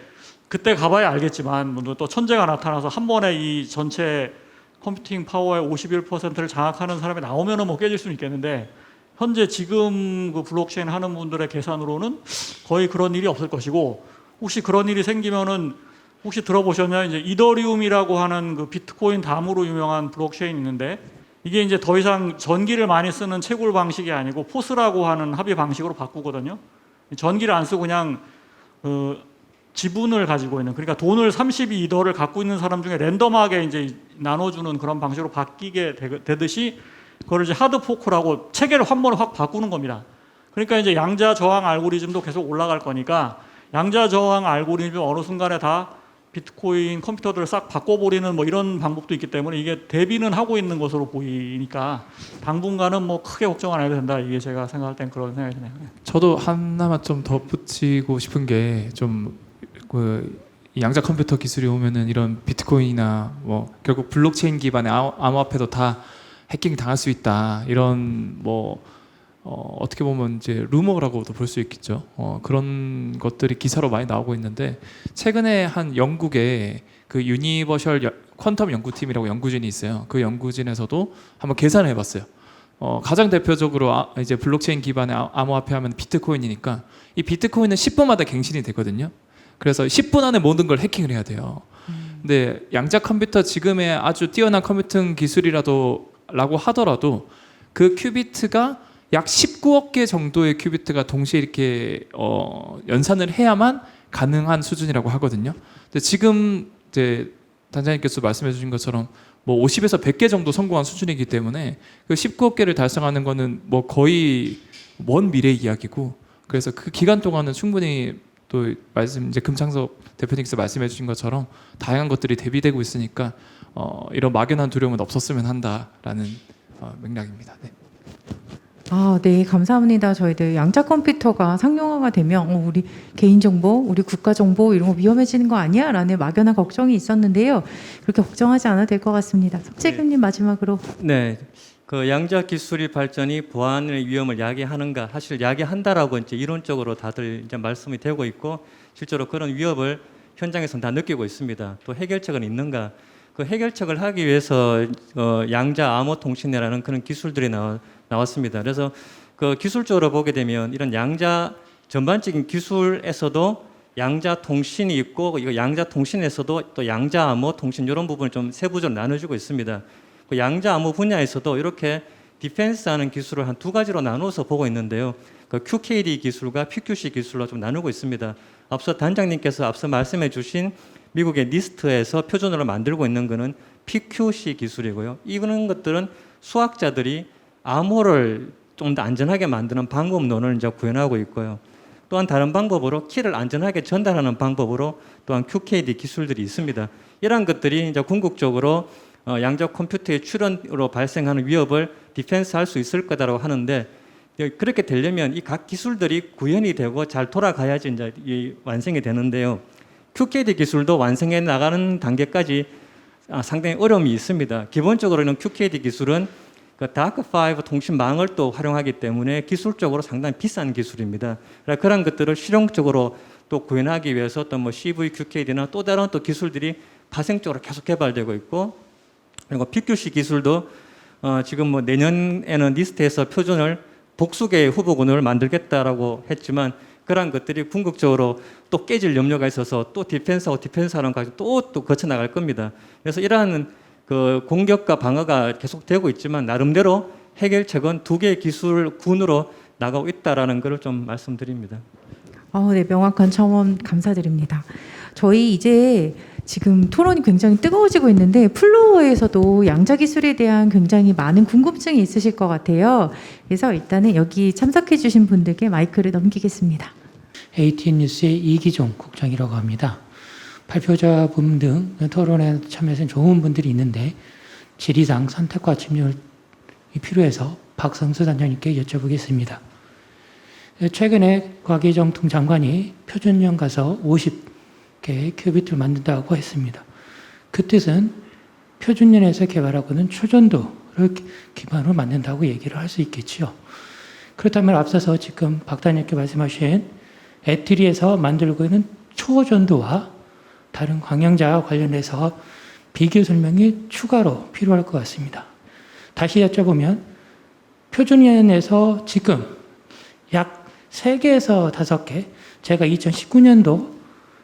그때 가봐야 알겠지만 또 천재가 나타나서 한 번에 이 전체 컴퓨팅 파워의 51%를 장악하는 사람이 나오면은 뭐 깨질 수는 있겠는데, 현재 지금 그 블록체인 하는 분들의 계산으로는 거의 그런 일이 없을 것이고, 혹시 그런 일이 생기면은 혹시 들어보셨나요? 이제 이더리움이라고 하는 그 비트코인 다음으로 유명한 블록체인이 있는데, 이게 이제 더 이상 전기를 많이 쓰는 채굴 방식이 아니고 포스라고 하는 합의 방식으로 바꾸거든요. 전기를 안 쓰고 그냥 지분을 가지고 있는, 그러니까 돈을 32이더를 갖고 있는 사람 중에 랜덤하게 이제 나눠주는 그런 방식으로 바뀌게 되듯이, 그걸 이제 하드 포크라고 체계를 한 번에 확 바꾸는 겁니다. 그러니까 이제 양자 저항 알고리즘도 계속 올라갈 거니까, 양자 저항 알고리즘이 어느 순간에 다 비트코인 컴퓨터들을 싹 바꿔버리는 뭐 이런 방법도 있기 때문에, 이게 대비는 하고 있는 것으로 보이니까 당분간은 뭐 크게 걱정 안 해도 된다. 이게 제가 생각할 땐 그런 생각이 드네요. 저도 하나만 좀 덧붙이고 싶은 게, 좀 그 양자 컴퓨터 기술이 오면은 이런 비트코인이나 뭐 결국 블록체인 기반의 암호화폐도 다 해킹 당할 수 있다, 이런 뭐 어떻게 보면 이제 루머라고도 볼 수 있겠죠. 그런 것들이 기사로 많이 나오고 있는데, 최근에 한 영국에 그 유니버셜 퀀텀 연구팀이라고 연구진이 있어요. 그 연구진에서도 한번 계산을 해봤어요. 가장 대표적으로 이제 블록체인 기반의 암호화폐 하면 비트코인이니까, 이 비트코인은 10분마다 갱신이 되거든요. 그래서 10분 안에 모든 걸 해킹을 해야 돼요. 근데 양자 컴퓨터 지금의 아주 뛰어난 컴퓨팅 기술이라고 하더라도 그 큐비트가 약 19억 개 정도의 큐비트가 동시에 이렇게 연산을 해야만 가능한 수준이라고 하거든요. 근데 지금 이제 단장님께서 말씀해 주신 것처럼 뭐 50에서 100개 정도 성공한 수준이기 때문에 그 19억 개를 달성하는 거는 뭐 거의 먼 미래 이야기고, 그래서 그 기간 동안은 충분히 또 이제 금창섭 대표님께서 말씀해 주신 것처럼 다양한 것들이 대비되고 있으니까 이런 막연한 두려움은 없었으면 한다라는 맥락입니다. 네. 네, 감사합니다. 저희들 양자 컴퓨터가 상용화가 되면 우리 개인정보, 우리 국가정보 이런 거 위험해지는 거 아니야? 라는 막연한 걱정이 있었는데요. 그렇게 걱정하지 않아도 될 것 같습니다. 석재균님 마지막으로. 네, 그 양자 기술의 발전이 보안의 위험을 야기하는가? 사실 야기한다라고 이제 이론적으로 다들 이제 말씀이 되고 있고 실제로 그런 위협을 현장에서 다 느끼고 있습니다. 또 해결책은 있는가? 그 해결책을 하기 위해서 양자 암호 통신이라는 그런 기술들이 나왔습니다. 그래서 그 기술적으로 보게 되면 이런 양자 전반적인 기술에서도 양자 통신이 있고 이거 양자 통신에서도 또 양자 암호 통신 이런 부분을 좀 세부적으로 나눠주고 있습니다. 그 양자 암호 분야에서도 이렇게 디펜스하는 기술을 한 두 가지로 나눠서 보고 있는데요. 그 QKD 기술과 PQC 기술로 좀 나누고 있습니다. 앞서 단장님께서 앞서 말씀해주신 미국의 니스트에서 표준으로 만들고 있는 것은 PQC 기술이고요. 이런 것들은 수학자들이 암호를 좀 더 안전하게 만드는 방법론을 이제 구현하고 있고요. 또한 다른 방법으로 키를 안전하게 전달하는 방법으로 또한 QKD 기술들이 있습니다. 이러한 것들이 이제 궁극적으로 양자 컴퓨터의 출현으로 발생하는 위협을 디펜스할 수 있을 거다라고 하는데 그렇게 되려면 이 각 기술들이 구현이 되고 잘 돌아가야지 이제 이 완성이 되는데요. QKD 기술도 완성해 나가는 단계까지 상당히 어려움이 있습니다. 기본적으로는 QKD 기술은 그 다크5 통신망을 또 활용하기 때문에 기술적으로 상당히 비싼 기술입니다. 그런 것들을 실용적으로 또 구현하기 위해서 또 뭐 CVQKD나 또 다른 또 기술들이 파생적으로 계속 개발되고 있고 그리고 PQC 기술도 지금 뭐 내년에는 니스트에서 표준을 복수계의 후보군을 만들겠다라고 했지만 그러한 것들이 궁극적으로 또 깨질 염려가 있어서 또 디펜스하는 과정 또 거쳐 나갈 겁니다. 그래서 이러한 그 공격과 방어가 계속되고 있지만 나름대로 해결책은 두 개의 기술군으로 나가고 있다라는 것을 좀 말씀드립니다. 네, 명확한 첨언 감사드립니다. 저희 이제 지금 토론이 굉장히 뜨거워지고 있는데 플로어에서도 양자 기술에 대한 굉장히 많은 궁금증이 있으실 것 같아요. 그래서 일단은 여기 참석해 주신 분들께 마이크를 넘기겠습니다. ATN 뉴스의 이기종 국장이라고 합니다. 발표자분 등 토론에 참여하신 좋은 분들이 있는데 지리상 선택과 집중이 필요해서 박성수 단장님께 여쭤보겠습니다. 최근에 과기정통 장관이 표준형 가서 50개의 큐비트를 만든다고 했습니다. 그 뜻은 표준년에서 개발하고 있는 초전도를 기반으로 만든다고 얘기를 할 수 있겠지요. 그렇다면 앞서서 지금 박 단장님께 말씀하신 애트리에서 만들고 있는 초전도와 다른 광양자와 관련해서 비교 설명이 추가로 필요할 것 같습니다. 다시 여쭤보면 표준년에서 지금 약 3개에서 5개, 제가 2019년도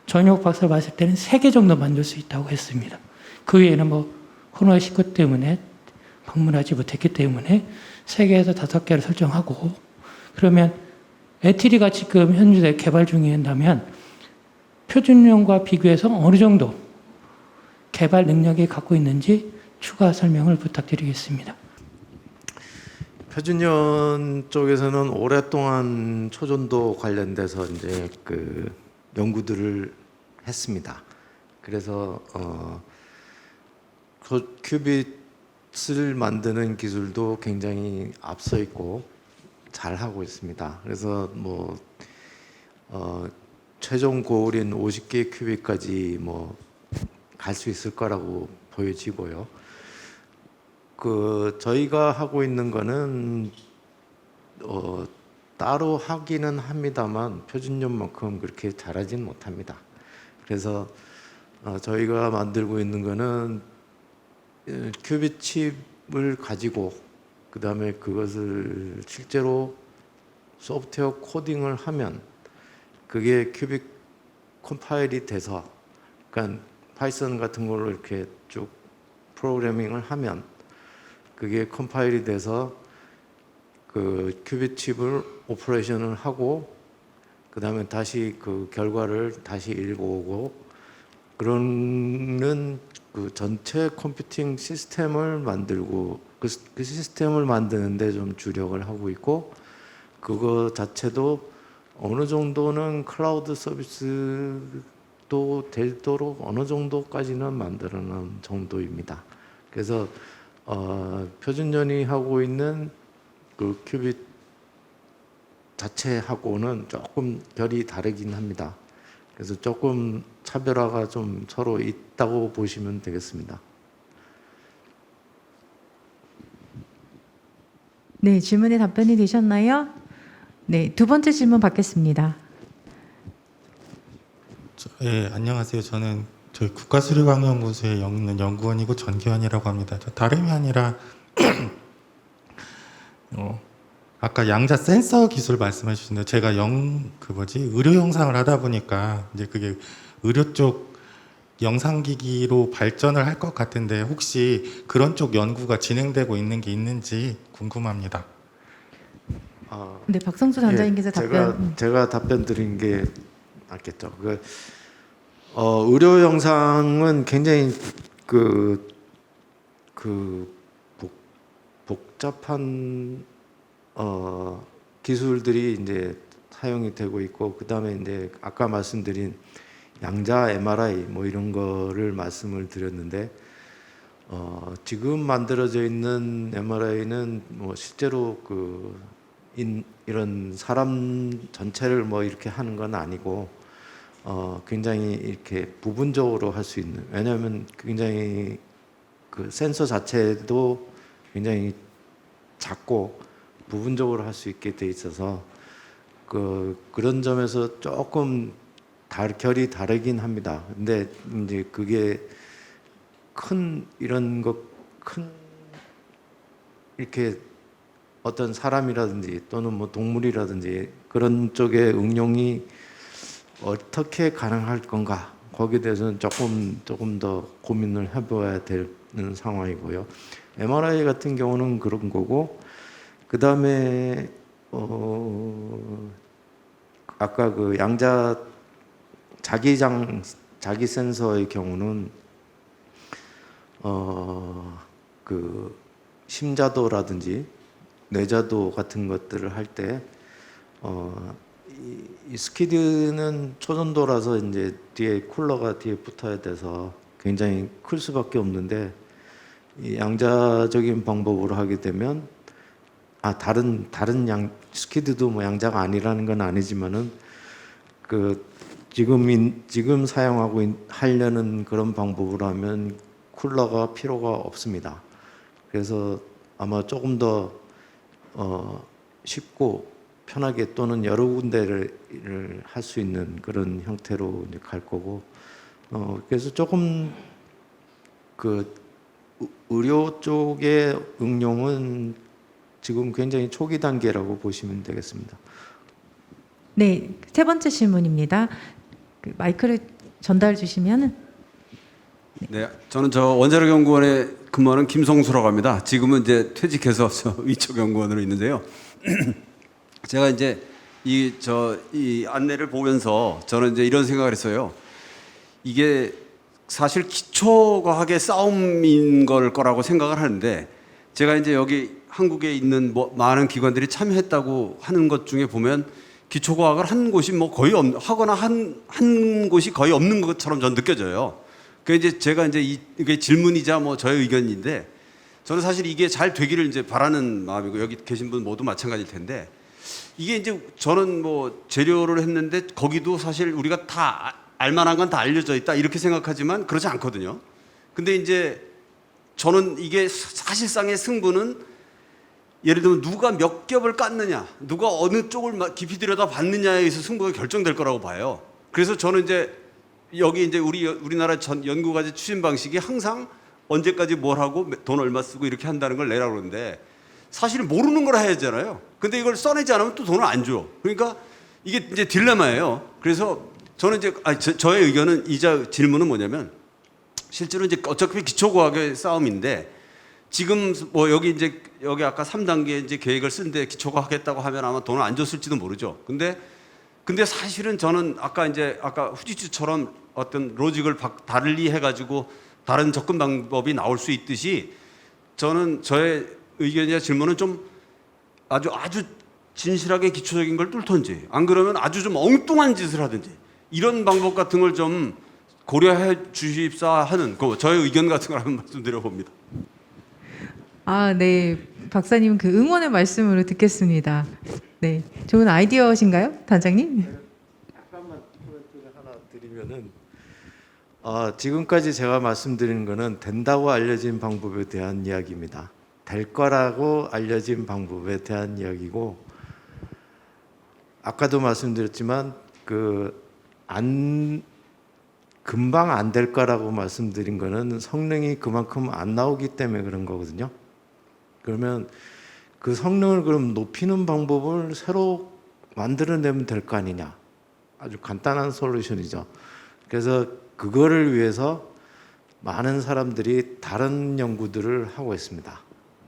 전역 박사를 봤을 때는 3개 정도 만들 수 있다고 했습니다. 그 외에는 뭐 코로나19 때문에 방문하지 못했기 때문에 3개에서 5개를 설정하고 그러면 애트리가 지금 현재 개발 중이라면 표준형과 비교해서 어느 정도 개발 능력이 갖고 있는지 추가 설명을 부탁드리겠습니다. 표준년 쪽에서는 오랫동안 초전도 관련돼서 이제 그 연구들을 했습니다. 그래서 큐빗을 만드는 기술도 굉장히 앞서 있고 잘 하고 있습니다. 그래서 뭐 최종 고울인 50개 큐빗까지 뭐 갈 수 있을 거라고 보여지고요. 그 저희가 하고 있는 거는 따로 하기는 합니다만 표준년만큼 그렇게 잘하진 못합니다. 그래서 저희가 만들고 있는 거는 큐빗 칩을 가지고 그 다음에 그것을 실제로 소프트웨어 코딩을 하면 그게 큐빅 컴파일이 돼서 그러니까 파이썬 같은 걸로 이렇게 쭉 프로그래밍을 하면 그게 컴파일이 돼서 그 큐빅 칩을 오퍼레이션을 하고 그 다음에 다시 그 결과를 다시 읽어오고 그러는 그 전체 컴퓨팅 시스템을 만들고 그 시스템을 만드는데 좀 주력을 하고 있고 그거 자체도 어느 정도는 클라우드 서비스도 되도록 어느 정도까지는 만들어놓은 정도입니다. 그래서 표준년이 하고 있는 그 큐빗 자체하고는 조금 결이 다르긴 합니다. 그래서 조금 차별화가 좀 서로 있다고 보시면 되겠습니다. 네, 질문에 답변이 되셨나요? 네, 두 번째 질문 받겠습니다. 예, 안녕하세요. 저는 저희 국가수리과학연구소에 있는 연구원이고 전기환이라고 합니다. 저 다름이 아니라 아까 양자 센서 기술 말씀해 주셨는데 제가 의료 영상을 하다 보니까 이제 그게 의료 쪽 영상기기로 발전을 할 것 같은데 혹시 그런 쪽 연구가 진행되고 있는 게 있는지 궁금합니다. 네, 박성수 단장님께서 답변. 제가 답변 드린 게 낫겠죠. 의료 영상은 굉장히 복잡한 기술들이 이제 사용이 되고 있고, 그다음에 이제 아까 말씀드린 양자 MRI 뭐 이런 거를 말씀을 드렸는데, 지금 만들어져 있는 MRI는 뭐 실제로 이런 사람 전체를 뭐 이렇게 하는 건 아니고, 굉장히 이렇게 부분적으로 할 수 있는, 왜냐하면 굉장히 그 센서 자체도 굉장히 작고 부분적으로 할 수 있게 돼 있어서 그런 점에서 조금 결이 다르긴 합니다. 근데 이제 그게 큰 이렇게 어떤 사람이라든지 또는 뭐 동물이라든지 그런 쪽의 응용이 어떻게 가능할 건가, 거기에 대해서는 조금 더 고민을 해봐야 되는 상황이고요. MRI 같은 경우는 그런 거고, 그 다음에 아까 그 양자 자기 센서의 경우는 그 심자도라든지 뇌자도 같은 것들을 할 때 이 스키드는 초전도라서 이제 뒤에 쿨러가 뒤에 붙어야 돼서 굉장히 클 수밖에 없는데, 이 양자적인 방법으로 하게 되면 다른 스키드도 뭐 양자가 아니라는 건 아니지만은 지금 하려는 그런 방법으로 하면 쿨러가 필요가 없습니다. 그래서 아마 조금 더 쉽고 편하게 또는 여러 군데를 할 수 있는 그런 형태로 이제 갈 거고, 그래서 조금 의료 쪽의 응용은 지금 굉장히 초기 단계라고 보시면 되겠습니다. 네, 세 번째 질문입니다. 마이크를 전달 주시면은. 네, 저는 저 원자력 연구원에 근무하는 김성수라고 합니다. 지금은 이제 퇴직해서 저 위쪽 연구원으로 있는데요. 제가 이제 이 안내를 보면서 저는 이제 이런 생각을 했어요. 이게 사실 기초과학의 싸움인 걸 거라고 생각을 하는데, 제가 이제 여기 한국에 있는 많은 기관들이 참여했다고 하는 것 중에 보면 기초과학을 한 곳이 뭐 거의 하거나 한 곳이 거의 없는 것처럼 전 느껴져요. 그래서 이제 제가 이제 이게 질문이자 뭐 저의 의견인데, 저는 사실 이게 잘 되기를 이제 바라는 마음이고, 여기 계신 분 모두 마찬가지일 텐데, 이게 이제 저는 뭐 재료를 했는데 거기도 사실 우리가 다 알만한 건 다 알려져 있다 이렇게 생각하지만 그렇지 않거든요. 근데 이제 저는 이게 사실상의 승부는 예를 들면 누가 몇 겹을 깠느냐, 누가 어느 쪽을 깊이 들여다 봤느냐에 의해서 승부가 결정될 거라고 봐요. 그래서 저는 이제 여기 이제 우리나라 전 연구과제 추진 방식이 항상 언제까지 뭘 하고 돈 얼마 쓰고 이렇게 한다는 걸 내라고 그러는데, 사실 모르는 걸 해야 하잖아요. 근데 이걸 써내지 않으면 또 돈을 안 줘. 그러니까 이게 이제 딜레마예요. 그래서 저는 이제 저의 의견은 질문은 뭐냐면, 실제로 이제 어차피 기초과학의 싸움인데, 지금 뭐 여기 아까 3단계 이제 계획을 쓴데 기초과학 하겠다고 하면 아마 돈을 안 줬을지도 모르죠. 근데 사실은 저는 아까 후지츠처럼 어떤 로직을 달리 해가지고 다른 접근 방법이 나올 수 있듯이, 저는 저의 의견이나 질문은 좀 아주 진실하게 기초적인 걸 뚫던지, 안 그러면 아주 좀 엉뚱한 짓을 하든지, 이런 방법 같은 걸 좀 고려해 주십사 하는 저의 의견 같은 걸 한번 말씀드려 봅니다. 네, 박사님 그 응원의 말씀으로 듣겠습니다. 네, 좋은 아이디어신가요, 단장님? 잠깐만 코멘트를 하나 드리면은, 지금까지 제가 말씀드린 거는 된다고 알려진 방법에 대한 이야기입니다. 될 거라고 알려진 방법에 대한 이야기고, 아까도 말씀드렸지만 금방 안 될 거라고 말씀드린 거는 성능이 그만큼 안 나오기 때문에 그런 거거든요. 그러면 그 성능을 그럼 높이는 방법을 새로 만들어내면 될 거 아니냐. 아주 간단한 솔루션이죠. 그래서 그거를 위해서 많은 사람들이 다른 연구들을 하고 있습니다.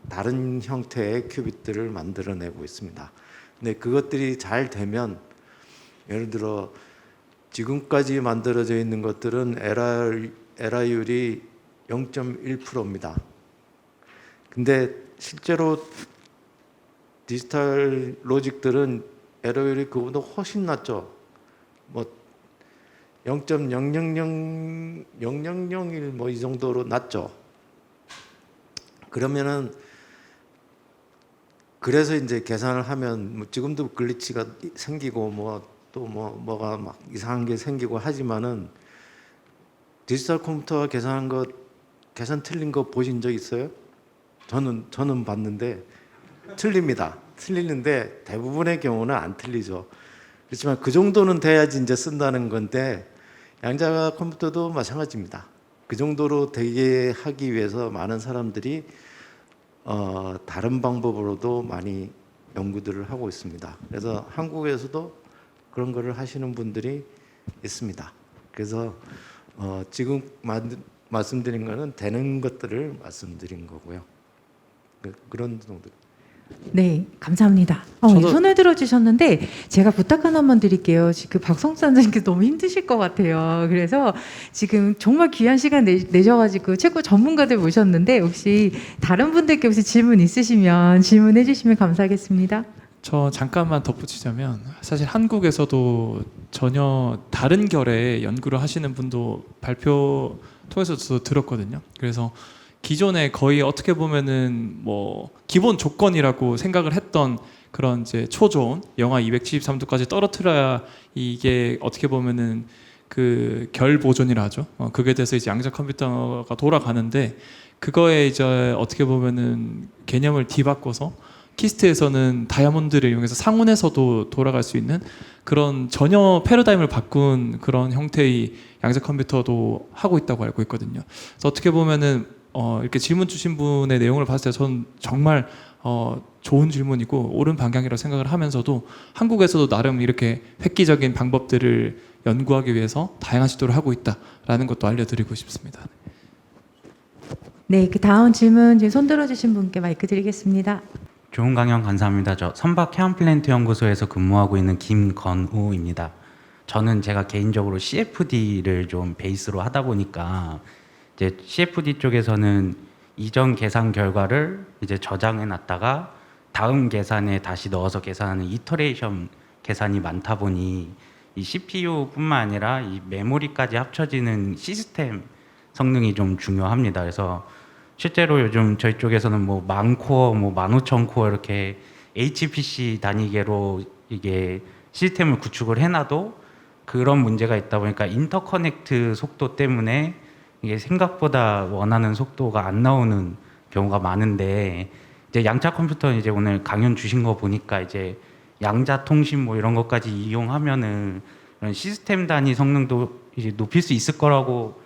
다른 형태의 큐빗들을 만들어내고 있습니다. 근데 그것들이 잘 되면, 예를 들어 지금까지 만들어져 있는 것들은 에러율이 0.1%입니다. 근데 실제로 디지털 로직들은 에러율이 그보다 훨씬 낮죠. 뭐 0.000001 뭐 이 정도로 낮죠. 그러면은 그래서 이제 계산을 하면 뭐 지금도 글리치가 생기고 뭐가 막 이상한 게 생기고 하지만은, 디지털 컴퓨터가 계산한 거 계산 틀린 거 보신 적 있어요? 저는 봤는데 틀립니다. 틀리는데 대부분의 경우는 안 틀리죠. 그렇지만 그 정도는 돼야지 이제 쓴다는 건데, 양자 컴퓨터도 마찬가지입니다. 그 정도로 되게 하기 위해서 많은 사람들이 다른 방법으로도 많이 연구들을 하고 있습니다. 그래서 한국에서도 그런 거를 하시는 분들이 있습니다. 그래서 지금 말씀드린 거는 되는 것들을 말씀드린 거고요. 그런 정도. 네, 감사합니다. 손을 들어주셨는데 제가 부탁 하나만 드릴게요. 지금 박성수 선생님께 너무 힘드실 것 같아요. 그래서 지금 정말 귀한 시간 내셔가지고 최고 전문가들 모셨는데, 혹시 다른 분들께 혹시 질문 있으시면 질문해 주시면 감사하겠습니다. 저 잠깐만 덧붙이자면, 사실 한국에서도 전혀 다른 결의 연구를 하시는 분도 발표 통해서 저도 들었거든요. 그래서 기존에 거의 어떻게 보면은 뭐 기본 조건이라고 생각을 했던 그런 이제 초저온 영하 273도까지 떨어뜨려야 이게 어떻게 보면은 그 결 보존이라 하죠. 그게 돼서 이제 양자 컴퓨터가 돌아가는데, 그거에 이제 어떻게 보면은 개념을 뒤바꿔서 키스트에서는 다이아몬드를 이용해서 상온에서도 돌아갈 수 있는 그런 전혀 패러다임을 바꾼 그런 형태의 양자 컴퓨터도 하고 있다고 알고 있거든요. 그래서 어떻게 보면은 이렇게 질문 주신 분의 내용을 봤을 때 저는 정말 좋은 질문이고 옳은 방향이라고 생각을 하면서도, 한국에서도 나름 이렇게 획기적인 방법들을 연구하기 위해서 다양한 시도를 하고 있다라는 것도 알려드리고 싶습니다. 네, 그 다음 질문 지금 손 들어주신 분께 마이크 드리겠습니다. 좋은 강연 감사합니다. 저 선박 해안플랜트 연구소에서 근무하고 있는 김건우입니다. 저는 제가 개인적으로 CFD를 좀 베이스로 하다 보니까, 이제 CFD 쪽에서는 이전 계산 결과를 이제 저장해 놨다가 다음 계산에 다시 넣어서 계산하는 이터레이션 계산이 많다 보니, 이 CPU뿐만 아니라 이 메모리까지 합쳐지는 시스템 성능이 좀 중요합니다. 그래서 실제로 요즘 저희 쪽에서는 뭐 10,000코어, 뭐 15,000코어 이렇게 HPC 단위계로 이게 시스템을 구축을 해놔도 그런 문제가 있다 보니까 인터커넥트 속도 때문에 이게 생각보다 원하는 속도가 안 나오는 경우가 많은데, 이제 양자 컴퓨터는 이제 오늘 강연 주신 거 보니까 이제 양자 통신 뭐 이런 것까지 이용하면은 이런 시스템 단위 성능도 이제 높일 수 있을 거라고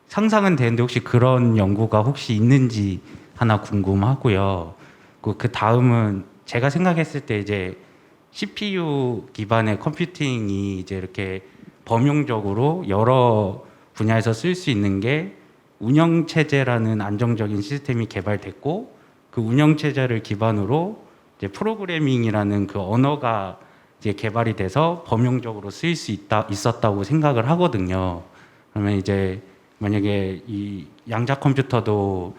상상은 되는데, 혹시 그런 연구가 혹시 있는지 하나 궁금하고요. 그 다음은 제가 생각했을 때 이제 CPU 기반의 컴퓨팅이 이제 이렇게 범용적으로 여러 분야에서 쓸 수 있는 게 운영체제라는 안정적인 시스템이 개발됐고, 그 운영체제를 기반으로 이제 프로그래밍이라는 그 언어가 이제 개발이 돼서 범용적으로 쓰일 수 있었다고 생각을 하거든요. 그러면 이제 만약에 이 양자 컴퓨터도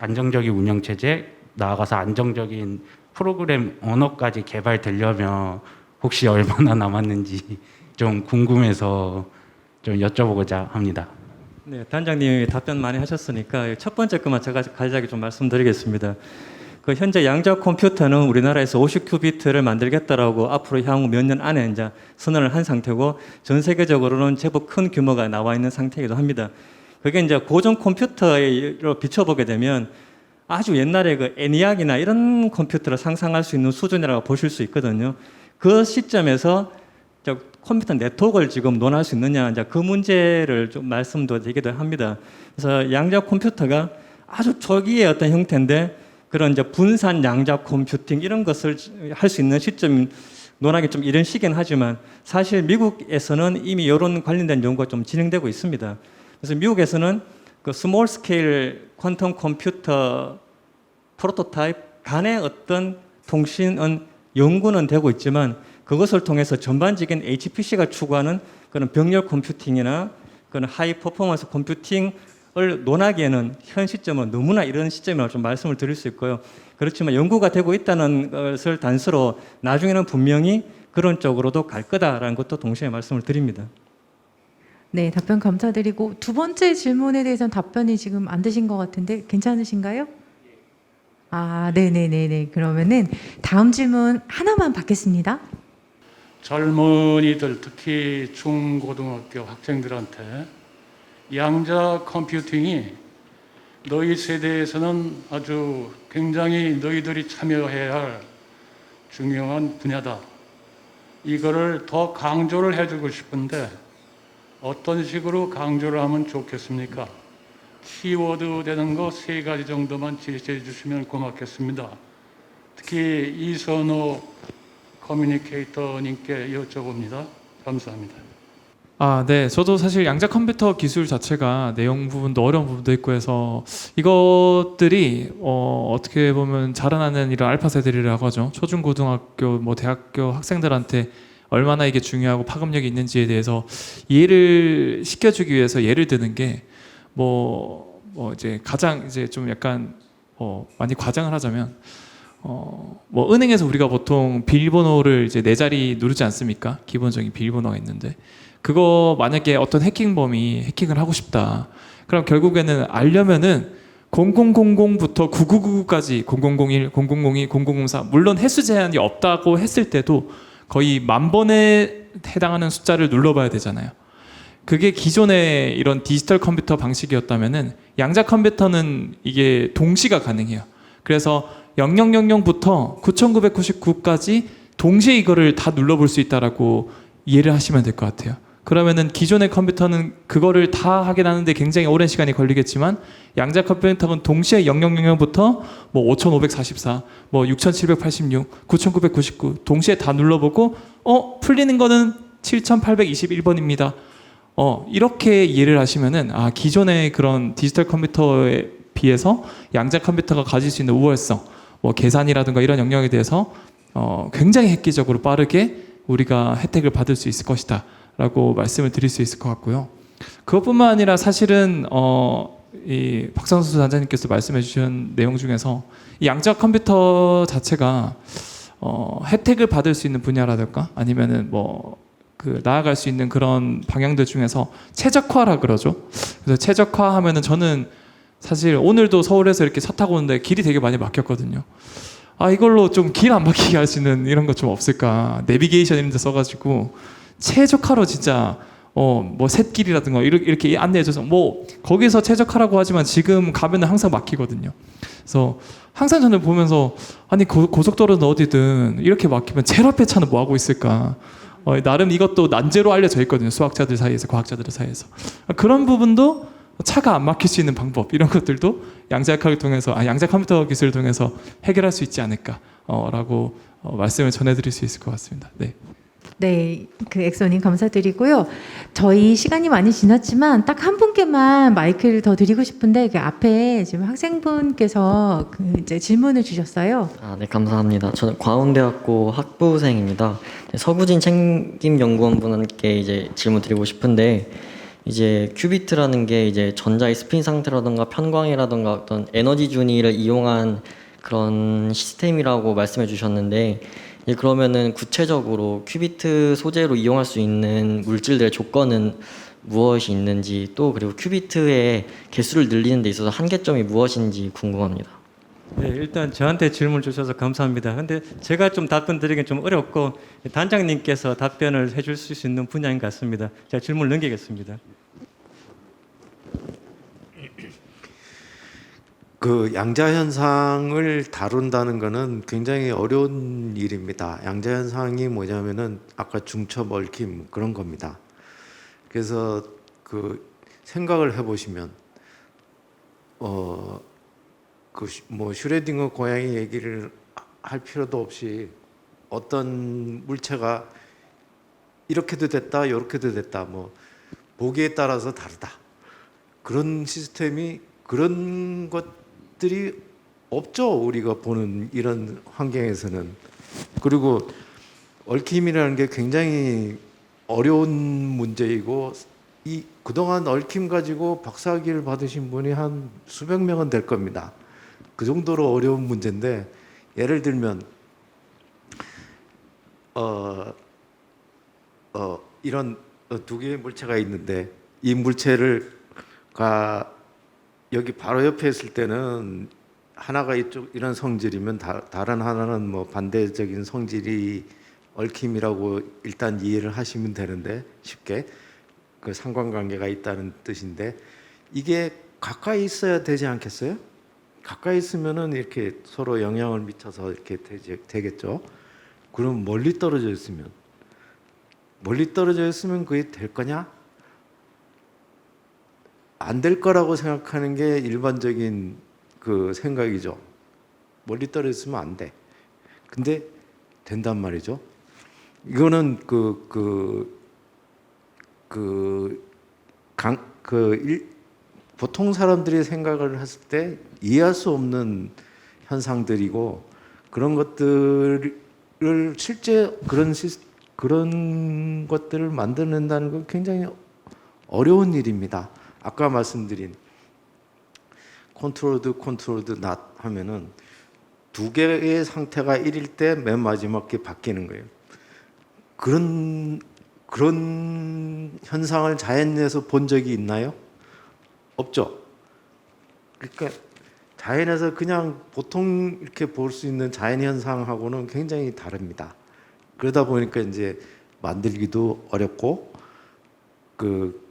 안정적인 운영체제, 나아가서 안정적인 프로그램 언어까지 개발되려면 혹시 얼마나 남았는지 좀 궁금해서 좀 여쭤보고자 합니다. 네, 단장님이 답변 많이 하셨으니까 첫 번째 것만 제가 간략히 좀 말씀드리겠습니다. 그 현재 양자 컴퓨터는 우리나라에서 50큐비트를 만들겠다라고 앞으로 향후 몇 년 안에 이제 선언을 한 상태고, 전 세계적으로는 제법 큰 규모가 나와 있는 상태이기도 합니다. 그게 이제 고전 컴퓨터로 비춰보게 되면 아주 옛날에 그 ENIAC이나 이런 컴퓨터를 상상할 수 있는 수준이라고 보실 수 있거든요. 그 시점에서 저 컴퓨터 네트워크를 지금 논할 수 있느냐, 이제 그 문제를 좀 말씀도 되기도 합니다. 그래서 양자 컴퓨터가 아주 초기의 어떤 형태인데 그런 이제 분산 양자 컴퓨팅 이런 것을 할 수 있는 시점 논하기 좀 이런 시기는 하지만 사실 미국에서는 이미 이런 관련된 연구가 좀 진행되고 있습니다. 그래서 미국에서는 그 스몰 스케일 퀀텀 컴퓨터 프로토타입 간의 어떤 통신은 연구는 되고 있지만 그것을 통해서 전반적인 HPC가 추구하는 그런 병렬 컴퓨팅이나 그런 하이 퍼포먼스 컴퓨팅을 논하기에는 현 시점은 너무나 이런 시점이라고 좀 말씀을 드릴 수 있고요. 그렇지만 연구가 되고 있다는 것을 단서로 나중에는 분명히 그런 쪽으로도 갈 거다라는 것도 동시에 말씀을 드립니다. 네, 답변 감사드리고 두 번째 질문에 대해서는 답변이 지금 안 되신 것 같은데 괜찮으신가요? 아, 네네네네. 그러면은 다음 질문 하나만 받겠습니다. 젊은이들, 특히 중고등학교 학생들한테 양자 컴퓨팅이 너희 세대에서는 아주 굉장히 너희들이 참여해야 할 중요한 분야다. 이거를 더 강조를 해주고 싶은데 어떤 식으로 강조를 하면 좋겠습니까? 키워드 되는 거 3가지 정도만 제시해 주시면 고맙겠습니다. 특히 이선호 커뮤니케이터님께 여쭤봅니다. 감사합니다. 네. 저도 사실 양자 컴퓨터 기술 자체가 내용 부분도 어려운 부분도 있고 해서 이것들이 어떻게 보면 자라나는 이런 알파 세대라고 하죠. 초중고등학교, 뭐 대학교 학생들한테 얼마나 이게 중요하고 파급력이 있는지에 대해서 이해를 시켜주기 위해서 예를 드는 게 뭐 이제 가장 이제 좀 약간 많이 과장을 하자면 뭐 은행에서 우리가 보통 비밀번호를 이제 4자리 누르지 않습니까? 기본적인 비밀번호가 있는데 그거 만약에 어떤 해킹범이 해킹을 하고 싶다. 그럼 결국에는 알려면은 0000부터 9999까지 0001, 0002, 0004 물론 횟수 제한이 없다고 했을 때도 거의 10,000번에 해당하는 숫자를 눌러봐야 되잖아요. 그게 기존의 이런 디지털 컴퓨터 방식이었다면은 양자 컴퓨터는 이게 동시가 가능해요. 그래서 0000부터 9999까지 동시에 이거를 다 눌러볼 수 있다라고 이해를 하시면 될 것 같아요. 그러면은 기존의 컴퓨터는 그거를 다 하긴 하는데 굉장히 오랜 시간이 걸리겠지만 양자 컴퓨터는 동시에 0000부터 뭐 5544, 뭐 6786, 9999 동시에 다 눌러보고 풀리는 거는 7821번입니다. 이렇게 이해를 하시면은 기존의 그런 디지털 컴퓨터에 비해서 양자 컴퓨터가 가질 수 있는 우월성, 뭐 계산이라든가 이런 영역에 대해서 굉장히 획기적으로 빠르게 우리가 혜택을 받을 수 있을 것이다 라고 말씀을 드릴 수 있을 것 같고요. 그것뿐만 아니라 사실은 이 박상수 단장님께서 말씀해 주신 내용 중에서 이 양자 컴퓨터 자체가 혜택을 받을 수 있는 분야라든가 아니면은 나아갈 수 있는 그런 방향들 중에서 최적화라 그러죠. 그래서 최적화하면은 저는 사실 오늘도 서울에서 이렇게 차 타고 오는데 길이 되게 많이 막혔거든요. 이걸로 좀 길 안 막히게 할 수 있는 이런 것 좀 없을까. 내비게이션 이런 데 써가지고 최적화로 진짜 뭐 샛길이라든가 이렇게 안내해줘서 거기서 최적화라고 하지만 지금 가면은 항상 막히거든요. 그래서 항상 저는 보면서 고속도로는 어디든 이렇게 막히면 제일 앞에 차는 뭐 하고 있을까. 나름 이것도 난제로 알려져 있거든요. 수학자들 사이에서, 과학자들 사이에서. 그런 부분도 차가 안 막힐 수 있는 방법 이런 것들도 양자 컴퓨터 기술을 통해서 해결할 수 있지 않을까라고 말씀을 전해드릴 수 있을 것 같습니다. 네. 네, 그 엑소님 감사드리고요. 저희 시간이 많이 지났지만 딱 한 분께만 마이크를 더 드리고 싶은데 그 앞에 지금 학생분께서 이제 질문을 주셨어요. 네, 감사합니다. 저는 광운대학교 학부생입니다. 서구진 책임연구원분께 이제 질문 드리고 싶은데 이제 큐비트라는 게 이제 전자의 스핀 상태라든가 편광이라든가 어떤 에너지 준위를 이용한 그런 시스템이라고 말씀해 주셨는데 그러면은 구체적으로 큐비트 소재로 이용할 수 있는 물질들의 조건은 무엇이 있는지 또 그리고 큐비트의 개수를 늘리는 데 있어서 한계점이 무엇인지 궁금합니다. 네, 일단 저한테 질문 주셔서 감사합니다. 근데 제가 좀 답변 드리긴 좀 어렵고 단장님께서 답변을 해줄 수 있는 분야인 것 같습니다. 제가 질문을 넘기겠습니다. 그 양자 현상을 다룬다는 거는 굉장히 어려운 일입니다. 양자 현상이 뭐냐면은 아까 중첩, 얽힘 그런 겁니다. 그래서 그 생각을 해보시면 그 뭐 슈레딩거 고양이 얘기를 할 필요도 없이 어떤 물체가 이렇게도 됐다, 이렇게도 됐다, 뭐 보기에 따라서 다르다. 그런 시스템이 그런 것들이 없죠. 우리가 보는 이런 환경에서는. 그리고 얽힘이라는 게 굉장히 어려운 문제이고 이 그동안 얽힘 가지고 박사학위를 받으신 분이 한 수백 명은 될 겁니다. 그 정도로 어려운 문제인데 예를 들면 이런 두 개의 물체가 있는데 이 물체를 여기 바로 옆에 있을 때는 하나가 이런 성질이면 다른 하나는 뭐 반대적인 성질이 얽힘이라고 일단 이해를 하시면 되는데 쉽게 그 상관관계가 있다는 뜻인데 이게 가까이 있어야 되지 않겠어요? 가까이 있으면은 이렇게 서로 영향을 미쳐서 이렇게 되겠죠. 그럼 멀리 떨어져 있으면 그게 될 거냐? 안 될 거라고 생각하는 게 일반적인 그 생각이죠. 멀리 떨어져 있으면 안 돼. 근데 된단 말이죠. 이거는 보통 사람들이 생각을 했을 때 이해할 수 없는 현상들이고 그런 것들을 실제 그런 것들을 만들어낸다는 건 굉장히 어려운 일입니다. 아까 말씀드린 컨트롤드 낫 하면은 두 개의 상태가 1일 때 맨 마지막 게 바뀌는 거예요. 그런 현상을 자연에서 본 적이 있나요? 없죠. 그러니까 자연에서 그냥 보통 이렇게 볼 수 있는 자연 현상하고는 굉장히 다릅니다. 그러다 보니까 이제 만들기도 어렵고 그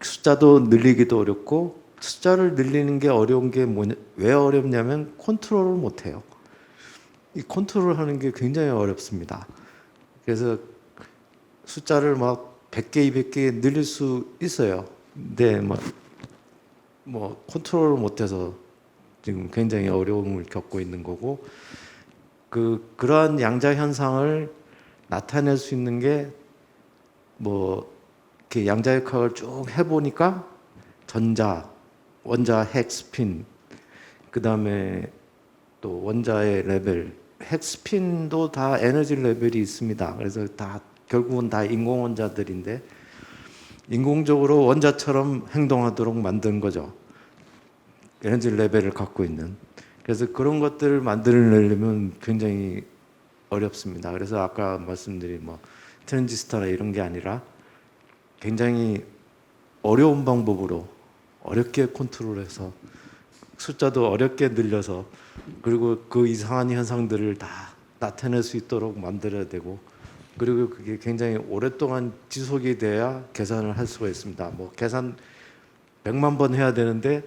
숫자도 늘리기도 어렵고 숫자를 늘리는 게 어려운 게 왜 어렵냐면 컨트롤을 못 해요. 이 컨트롤하는 게 굉장히 어렵습니다. 그래서 숫자를 막 100개, 200개 늘릴 수 있어요. 근데 뭐 컨트롤을 못해서 지금 굉장히 어려움을 겪고 있는 거고 그러한 양자 현상을 나타낼 수 있는 게 뭐 이렇게 양자역학을 쭉 해보니까 전자, 원자, 핵, 스핀, 그 다음에 또 원자의 레벨, 핵 스핀도 다 에너지 레벨이 있습니다. 그래서 결국은 다 인공 원자들인데 인공적으로 원자처럼 행동하도록 만든 거죠. 에너지 레벨을 갖고 있는. 그래서 그런 것들을 만들려면 굉장히 어렵습니다. 그래서 아까 말씀드린 뭐 트랜지스터나 이런 게 아니라 굉장히 어려운 방법으로 어렵게 컨트롤해서 숫자도 어렵게 늘려서 그리고 그 이상한 현상들을 다 나타낼 수 있도록 만들어야 되고 그리고 그게 굉장히 오랫동안 지속이 돼야 계산을 할 수가 있습니다. 뭐 계산 100만 번 해야 되는데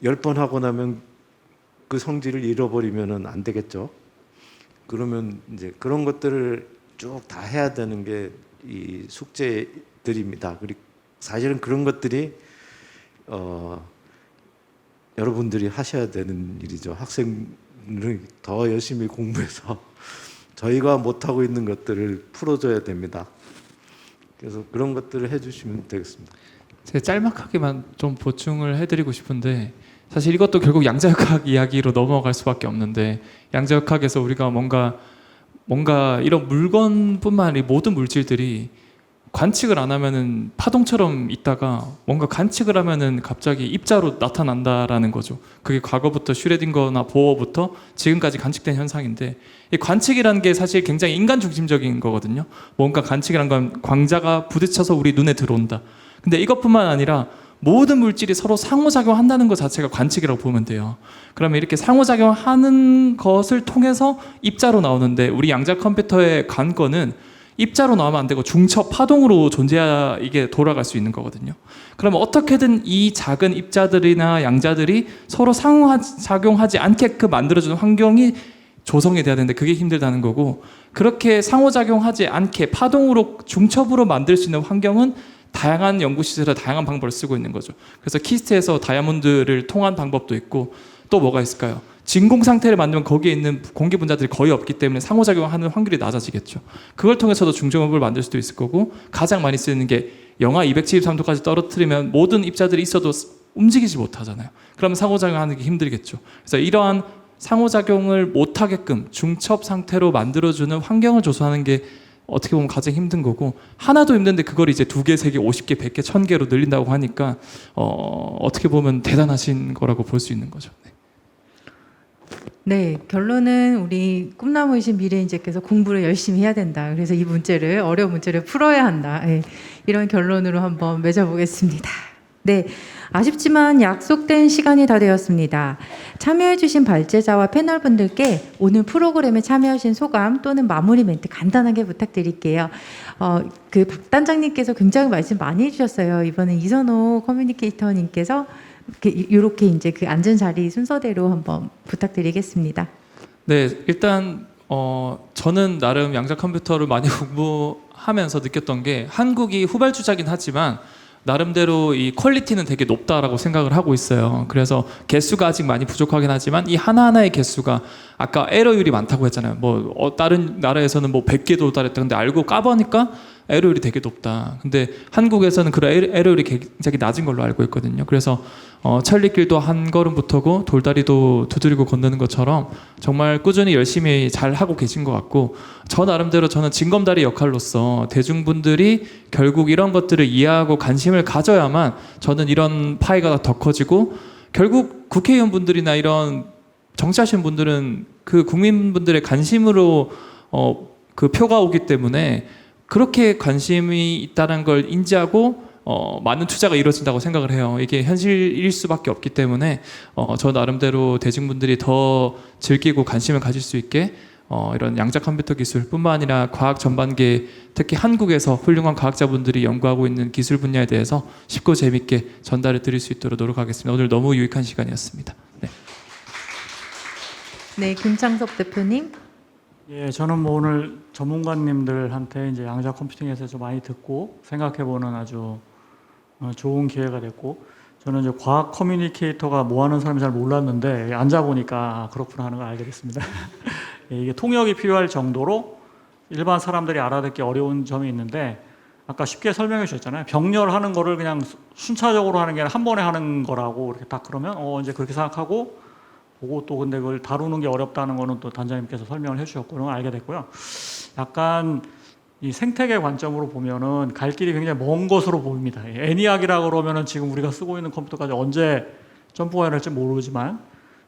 10번 하고 나면 그 성질을 잃어버리면은 안 되겠죠. 그러면 이제 그런 것들을 쭉 다 해야 되는 게 이 숙제들입니다. 그리고 사실은 그런 것들이 여러분들이 하셔야 되는 일이죠. 학생을 더 열심히 공부해서 저희가 못하고 있는 것들을 풀어줘야 됩니다. 그래서 그런 것들을 해주시면 되겠습니다. 제가 짤막하게만 좀 보충을 해드리고 싶은데 사실 이것도 결국 양자역학 이야기로 넘어갈 수밖에 없는데 양자역학에서 우리가 뭔가 이런 물건뿐만 아니라 모든 물질들이 관측을 안 하면은 파동처럼 있다가 뭔가 관측을 하면은 갑자기 입자로 나타난다라는 거죠. 그게 과거부터 슈레딩거나 보어부터 지금까지 관측된 현상인데 이 관측이라는 게 사실 굉장히 인간 중심적인 거거든요. 뭔가 관측이란 건 광자가 부딪혀서 우리 눈에 들어온다. 근데 이것뿐만 아니라 모든 물질이 서로 상호작용한다는 것 자체가 관측이라고 보면 돼요. 그러면 이렇게 상호작용하는 것을 통해서 입자로 나오는데 우리 양자 컴퓨터의 관건은 입자로 나오면 안 되고 중첩 파동으로 존재해야 이게 돌아갈 수 있는 거거든요. 그러면 어떻게든 이 작은 입자들이나 양자들이 서로 상호작용하지 않게끔 만들어주는 환경이 조성이 돼야 되는데 그게 힘들다는 거고, 그렇게 상호작용하지 않게 파동으로 중첩으로 만들 수 있는 환경은 다양한 연구시설에 다양한 방법을 쓰고 있는 거죠. 그래서 키스트에서 다이아몬드를 통한 방법도 있고, 또 뭐가 있을까요? 진공 상태를 만들면 거기에 있는 공기 분자들이 거의 없기 때문에 상호작용하는 확률이 낮아지겠죠. 그걸 통해서도 중정업을 만들 수도 있을 거고, 가장 많이 쓰는 게 영하 273도까지 떨어뜨리면 모든 입자들이 있어도 움직이지 못하잖아요. 그러면 상호작용하는 게 힘들겠죠. 그래서 이러한 상호작용을 못하게끔 중첩 상태로 만들어주는 환경을 조성하는 게 어떻게 보면 가장 힘든 거고, 하나도 힘든데 그걸 이제 2개, 3개, 50개, 100개, 1000개로 늘린다고 하니까 어떻게 보면 대단하신 거라고 볼 수 있는 거죠. 네, 결론은 우리 꿈나무이신 미래인재께서 공부를 열심히 해야 된다. 그래서 이 문제를, 어려운 문제를 풀어야 한다. 네, 이런 결론으로 한번 맺어보겠습니다. 네, 아쉽지만 약속된 시간이 다 되었습니다. 참여해주신 발제자와 패널분들께 오늘 프로그램에 참여하신 소감 또는 마무리 멘트 간단하게 부탁드릴게요. 그 박 단장님께서 굉장히 말씀 많이 해주셨어요. 이번에 이선호 커뮤니케이터님께서 이렇게 이제 그 앉은 자리 순서대로 한번 부탁드리겠습니다. 네, 일단 저는 나름 양자 컴퓨터를 많이 공부하면서 느꼈던 게, 한국이 후발주자긴 하지만 나름대로 이 퀄리티는 되게 높다라고 생각을 하고 있어요. 그래서 개수가 아직 많이 부족하긴 하지만 이 하나하나의 개수가, 아까 에러율이 많다고 했잖아요. 뭐 다른 나라에서는 뭐 100개 도달했다. 근데 알고 까보니까 에러율이 되게 높다. 근데 한국에서는 그런 에러율이 굉장히 낮은 걸로 알고 있거든요. 그래서 천리길도 한 걸음부터고 돌다리도 두드리고 건너는 것처럼 정말 꾸준히 열심히 잘 하고 계신 것 같고, 저 나름대로 저는 징검다리 역할로서 대중분들이 결국 이런 것들을 이해하고 관심을 가져야만 저는 이런 파이가 더 커지고, 결국 국회의원분들이나 이런 정치하시는 분들은 그 국민분들의 관심으로 그 표가 오기 때문에 그렇게 관심이 있다는 걸 인지하고 많은 투자가 이루어진다고 생각을 해요. 이게 현실일 수밖에 없기 때문에 저 나름대로 대중분들이 더 즐기고 관심을 가질 수 있게 이런 양자 컴퓨터 기술뿐만 아니라 과학 전반기에 특히 한국에서 훌륭한 과학자분들이 연구하고 있는 기술 분야에 대해서 쉽고 재밌게 전달해 드릴 수 있도록 노력하겠습니다. 오늘 너무 유익한 시간이었습니다. 네. 네, 김창섭 대표님. 예, 저는 뭐 오늘 전문가님들한테 이제 양자 컴퓨팅에 대해서 많이 듣고 생각해보는 아주 좋은 기회가 됐고, 저는 이제 과학 커뮤니케이터가 뭐 하는 사람인지 잘 몰랐는데 앉아보니까 그렇구나 하는 걸 알게 됐습니다. 예, 이게 통역이 필요할 정도로 일반 사람들이 알아듣기 어려운 점이 있는데, 아까 쉽게 설명해 주셨잖아요. 병렬하는 거를 그냥 순차적으로 하는 게 아니라 한 번에 하는 거라고 이렇게 딱 그러면 이제 그렇게 생각하고 보고, 또 근데 그걸 다루는 게 어렵다는 거는 또 단장님께서 설명을 해주셨고 그런 걸 알게 됐고요. 약간 이 생태계 관점으로 보면은 갈 길이 굉장히 먼 것으로 보입니다. 애니악이라고 그러면은 지금 우리가 쓰고 있는 컴퓨터까지 언제 점프가 될지 모르지만,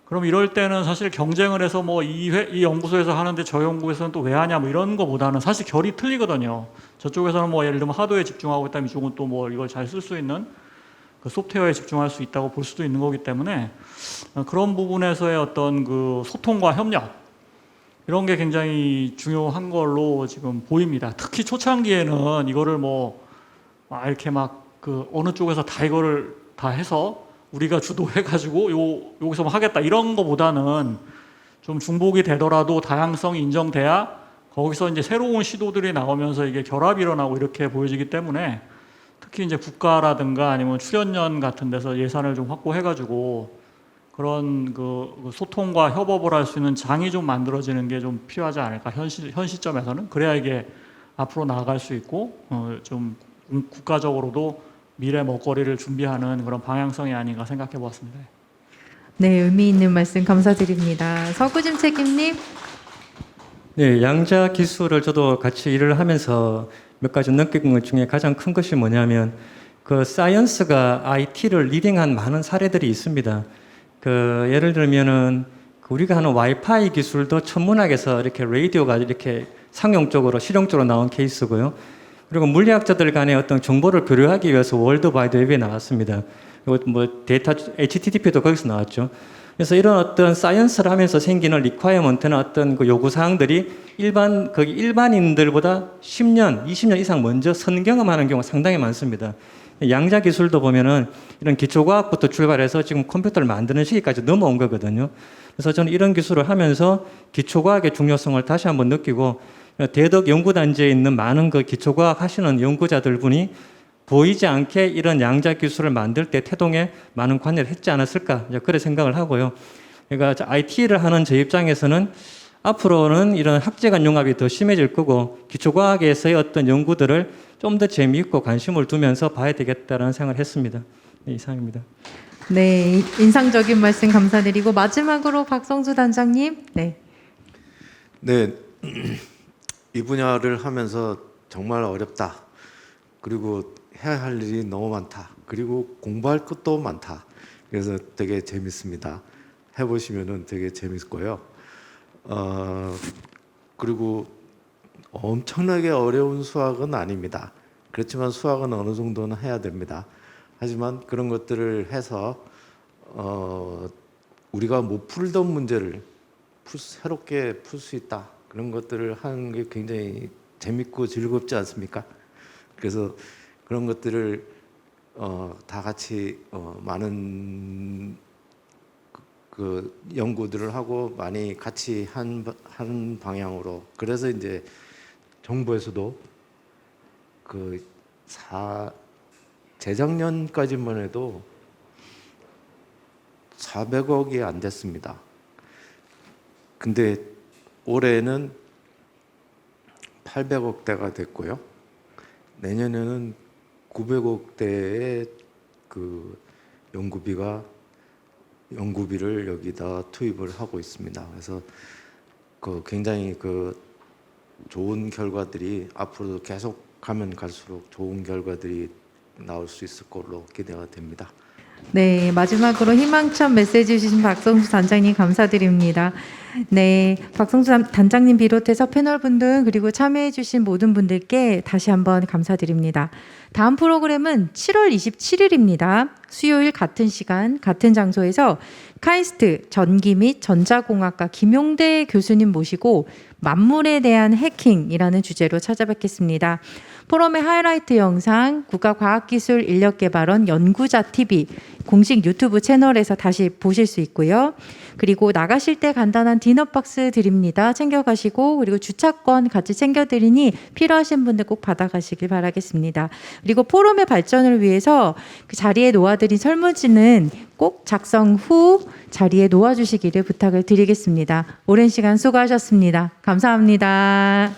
그럼 이럴 때는 사실 경쟁을 해서 뭐 이 연구소에서 하는데 저 연구소에서는 또 왜 하냐 뭐 이런 거보다는 사실 결이 틀리거든요. 저쪽에서는 뭐 예를 들면 하드웨어에 집중하고 있다면 이쪽은 또 뭐 이걸 잘 쓸 수 있는 그 소프트웨어에 집중할 수 있다고 볼 수도 있는 거기 때문에, 그런 부분에서의 어떤 그 소통과 협력 이런 게 굉장히 중요한 걸로 지금 보입니다. 특히 초창기에는 이거를 뭐 이렇게 막 그 어느 쪽에서 다 이거를 다 해서 우리가 주도해가지고 여기서 뭐 하겠다 이런 거보다는 좀 중복이 되더라도 다양성이 인정돼야 거기서 이제 새로운 시도들이 나오면서 이게 결합이 일어나고 이렇게 보여지기 때문에, 특히 이제 국가라든가 아니면 출연연 같은 데서 예산을 좀 확보해가지고 그런 그 소통과 협업을 할 수 있는 장이 좀 만들어지는 게 좀 필요하지 않을까, 현 시점에서는. 그래야 이게 앞으로 나아갈 수 있고 좀 국가적으로도 미래 먹거리를 준비하는 그런 방향성이 아닌가 생각해 보았습니다. 네, 의미 있는 말씀 감사드립니다. 서구진 책임님. 네, 양자 기술을 저도 같이 일을 하면서 몇 가지 느낀 것 중에 가장 큰 것이 뭐냐면, 그 사이언스가 IT를 리딩한 많은 사례들이 있습니다. 그 예를 들면은 우리가 하는 와이파이 기술도 천문학에서 이렇게 라디오가 이렇게 상용적으로 실용적으로 나온 케이스고요. 그리고 물리학자들 간의 어떤 정보를 교류하기 위해서 월드 와이드 웹이 나왔습니다. 그리고 뭐 데이터 HTTP도 거기서 나왔죠. 그래서 이런 어떤 사이언스를 하면서 생기는 리ኳ이어먼트나 어떤 그 요구 사항들이 거기 일반인들보다 10년, 20년 이상 먼저 선경험하는 경우가 상당히 많습니다. 양자 기술도 보면은 이런 기초과학부터 출발해서 지금 컴퓨터를 만드는 시기까지 넘어온 거거든요. 그래서 저는 이런 기술을 하면서 기초과학의 중요성을 다시 한번 느끼고 대덕 연구단지에 있는 많은 그 기초과학 하시는 연구자들 분이 보이지 않게 이런 양자 기술을 만들 때 태동에 많은 관여를 했지 않았을까 그런 생각을 하고요. 그러니까 IT를 하는 제 입장에서는 앞으로는 이런 학제 간 융합이 더 심해질 거고 기초과학에서의 어떤 연구들을 좀 더 재미있고 관심을 두면서 봐야 되겠다라는 생각을 했습니다. 네, 이상입니다. 네, 인상적인 말씀 감사드리고 마지막으로 박성수 단장님. 네. 네, 이 분야를 하면서 정말 어렵다. 그리고 해야 할 일이 너무 많다. 그리고 공부할 것도 많다. 그래서 되게 재밌습니다. 해보시면은 되게 재밌을 거예요. 그리고 엄청나게 어려운 수학은 아닙니다. 그렇지만 수학은 어느 정도는 해야 됩니다. 하지만 그런 것들을 해서 우리가 못 풀던 문제를 새롭게 풀 수 있다. 그런 것들을 하는 게 굉장히 재밌고 즐겁지 않습니까? 그래서 그런 것들을 다 같이 많은 그 연구들을 하고 많이 같이 한 방향으로, 그래서 이제 정부에서도 재작년까지만 해도 400억이 안 됐습니다. 근데 올해는 800억대가 됐고요. 내년에는 900억대의 그 연구비를 여기다 투입을 하고 있습니다. 그래서 굉장히 좋은 결과들이 앞으로도 계속 가면 갈수록 좋은 결과들이 나올 수 있을 걸로 기대가 됩니다. 네, 마지막으로 희망찬 메시지 주신 박성수 단장님 감사드립니다. 네, 박성수 단장님 비롯해서 패널분들 그리고 참여해주신 모든 분들께 다시 한번 감사드립니다. 다음 프로그램은 7월 27일입니다. 수요일 같은 시간 같은 장소에서 카이스트 전기 및 전자공학과 김용대 교수님 모시고 만물에 대한 해킹이라는 주제로 찾아뵙겠습니다. 포럼의 하이라이트 영상 국가과학기술인력개발원 연구자TV 공식 유튜브 채널에서 다시 보실 수 있고요. 그리고 나가실 때 간단한 디너박스 드립니다. 챙겨가시고, 그리고 주차권 같이 챙겨드리니 필요하신 분들 꼭 받아가시길 바라겠습니다. 그리고 포럼의 발전을 위해서 그 자리에 놓아드린 설문지는 꼭 작성 후 자리에 놓아주시기를 부탁을 드리겠습니다. 오랜 시간 수고하셨습니다. 감사합니다.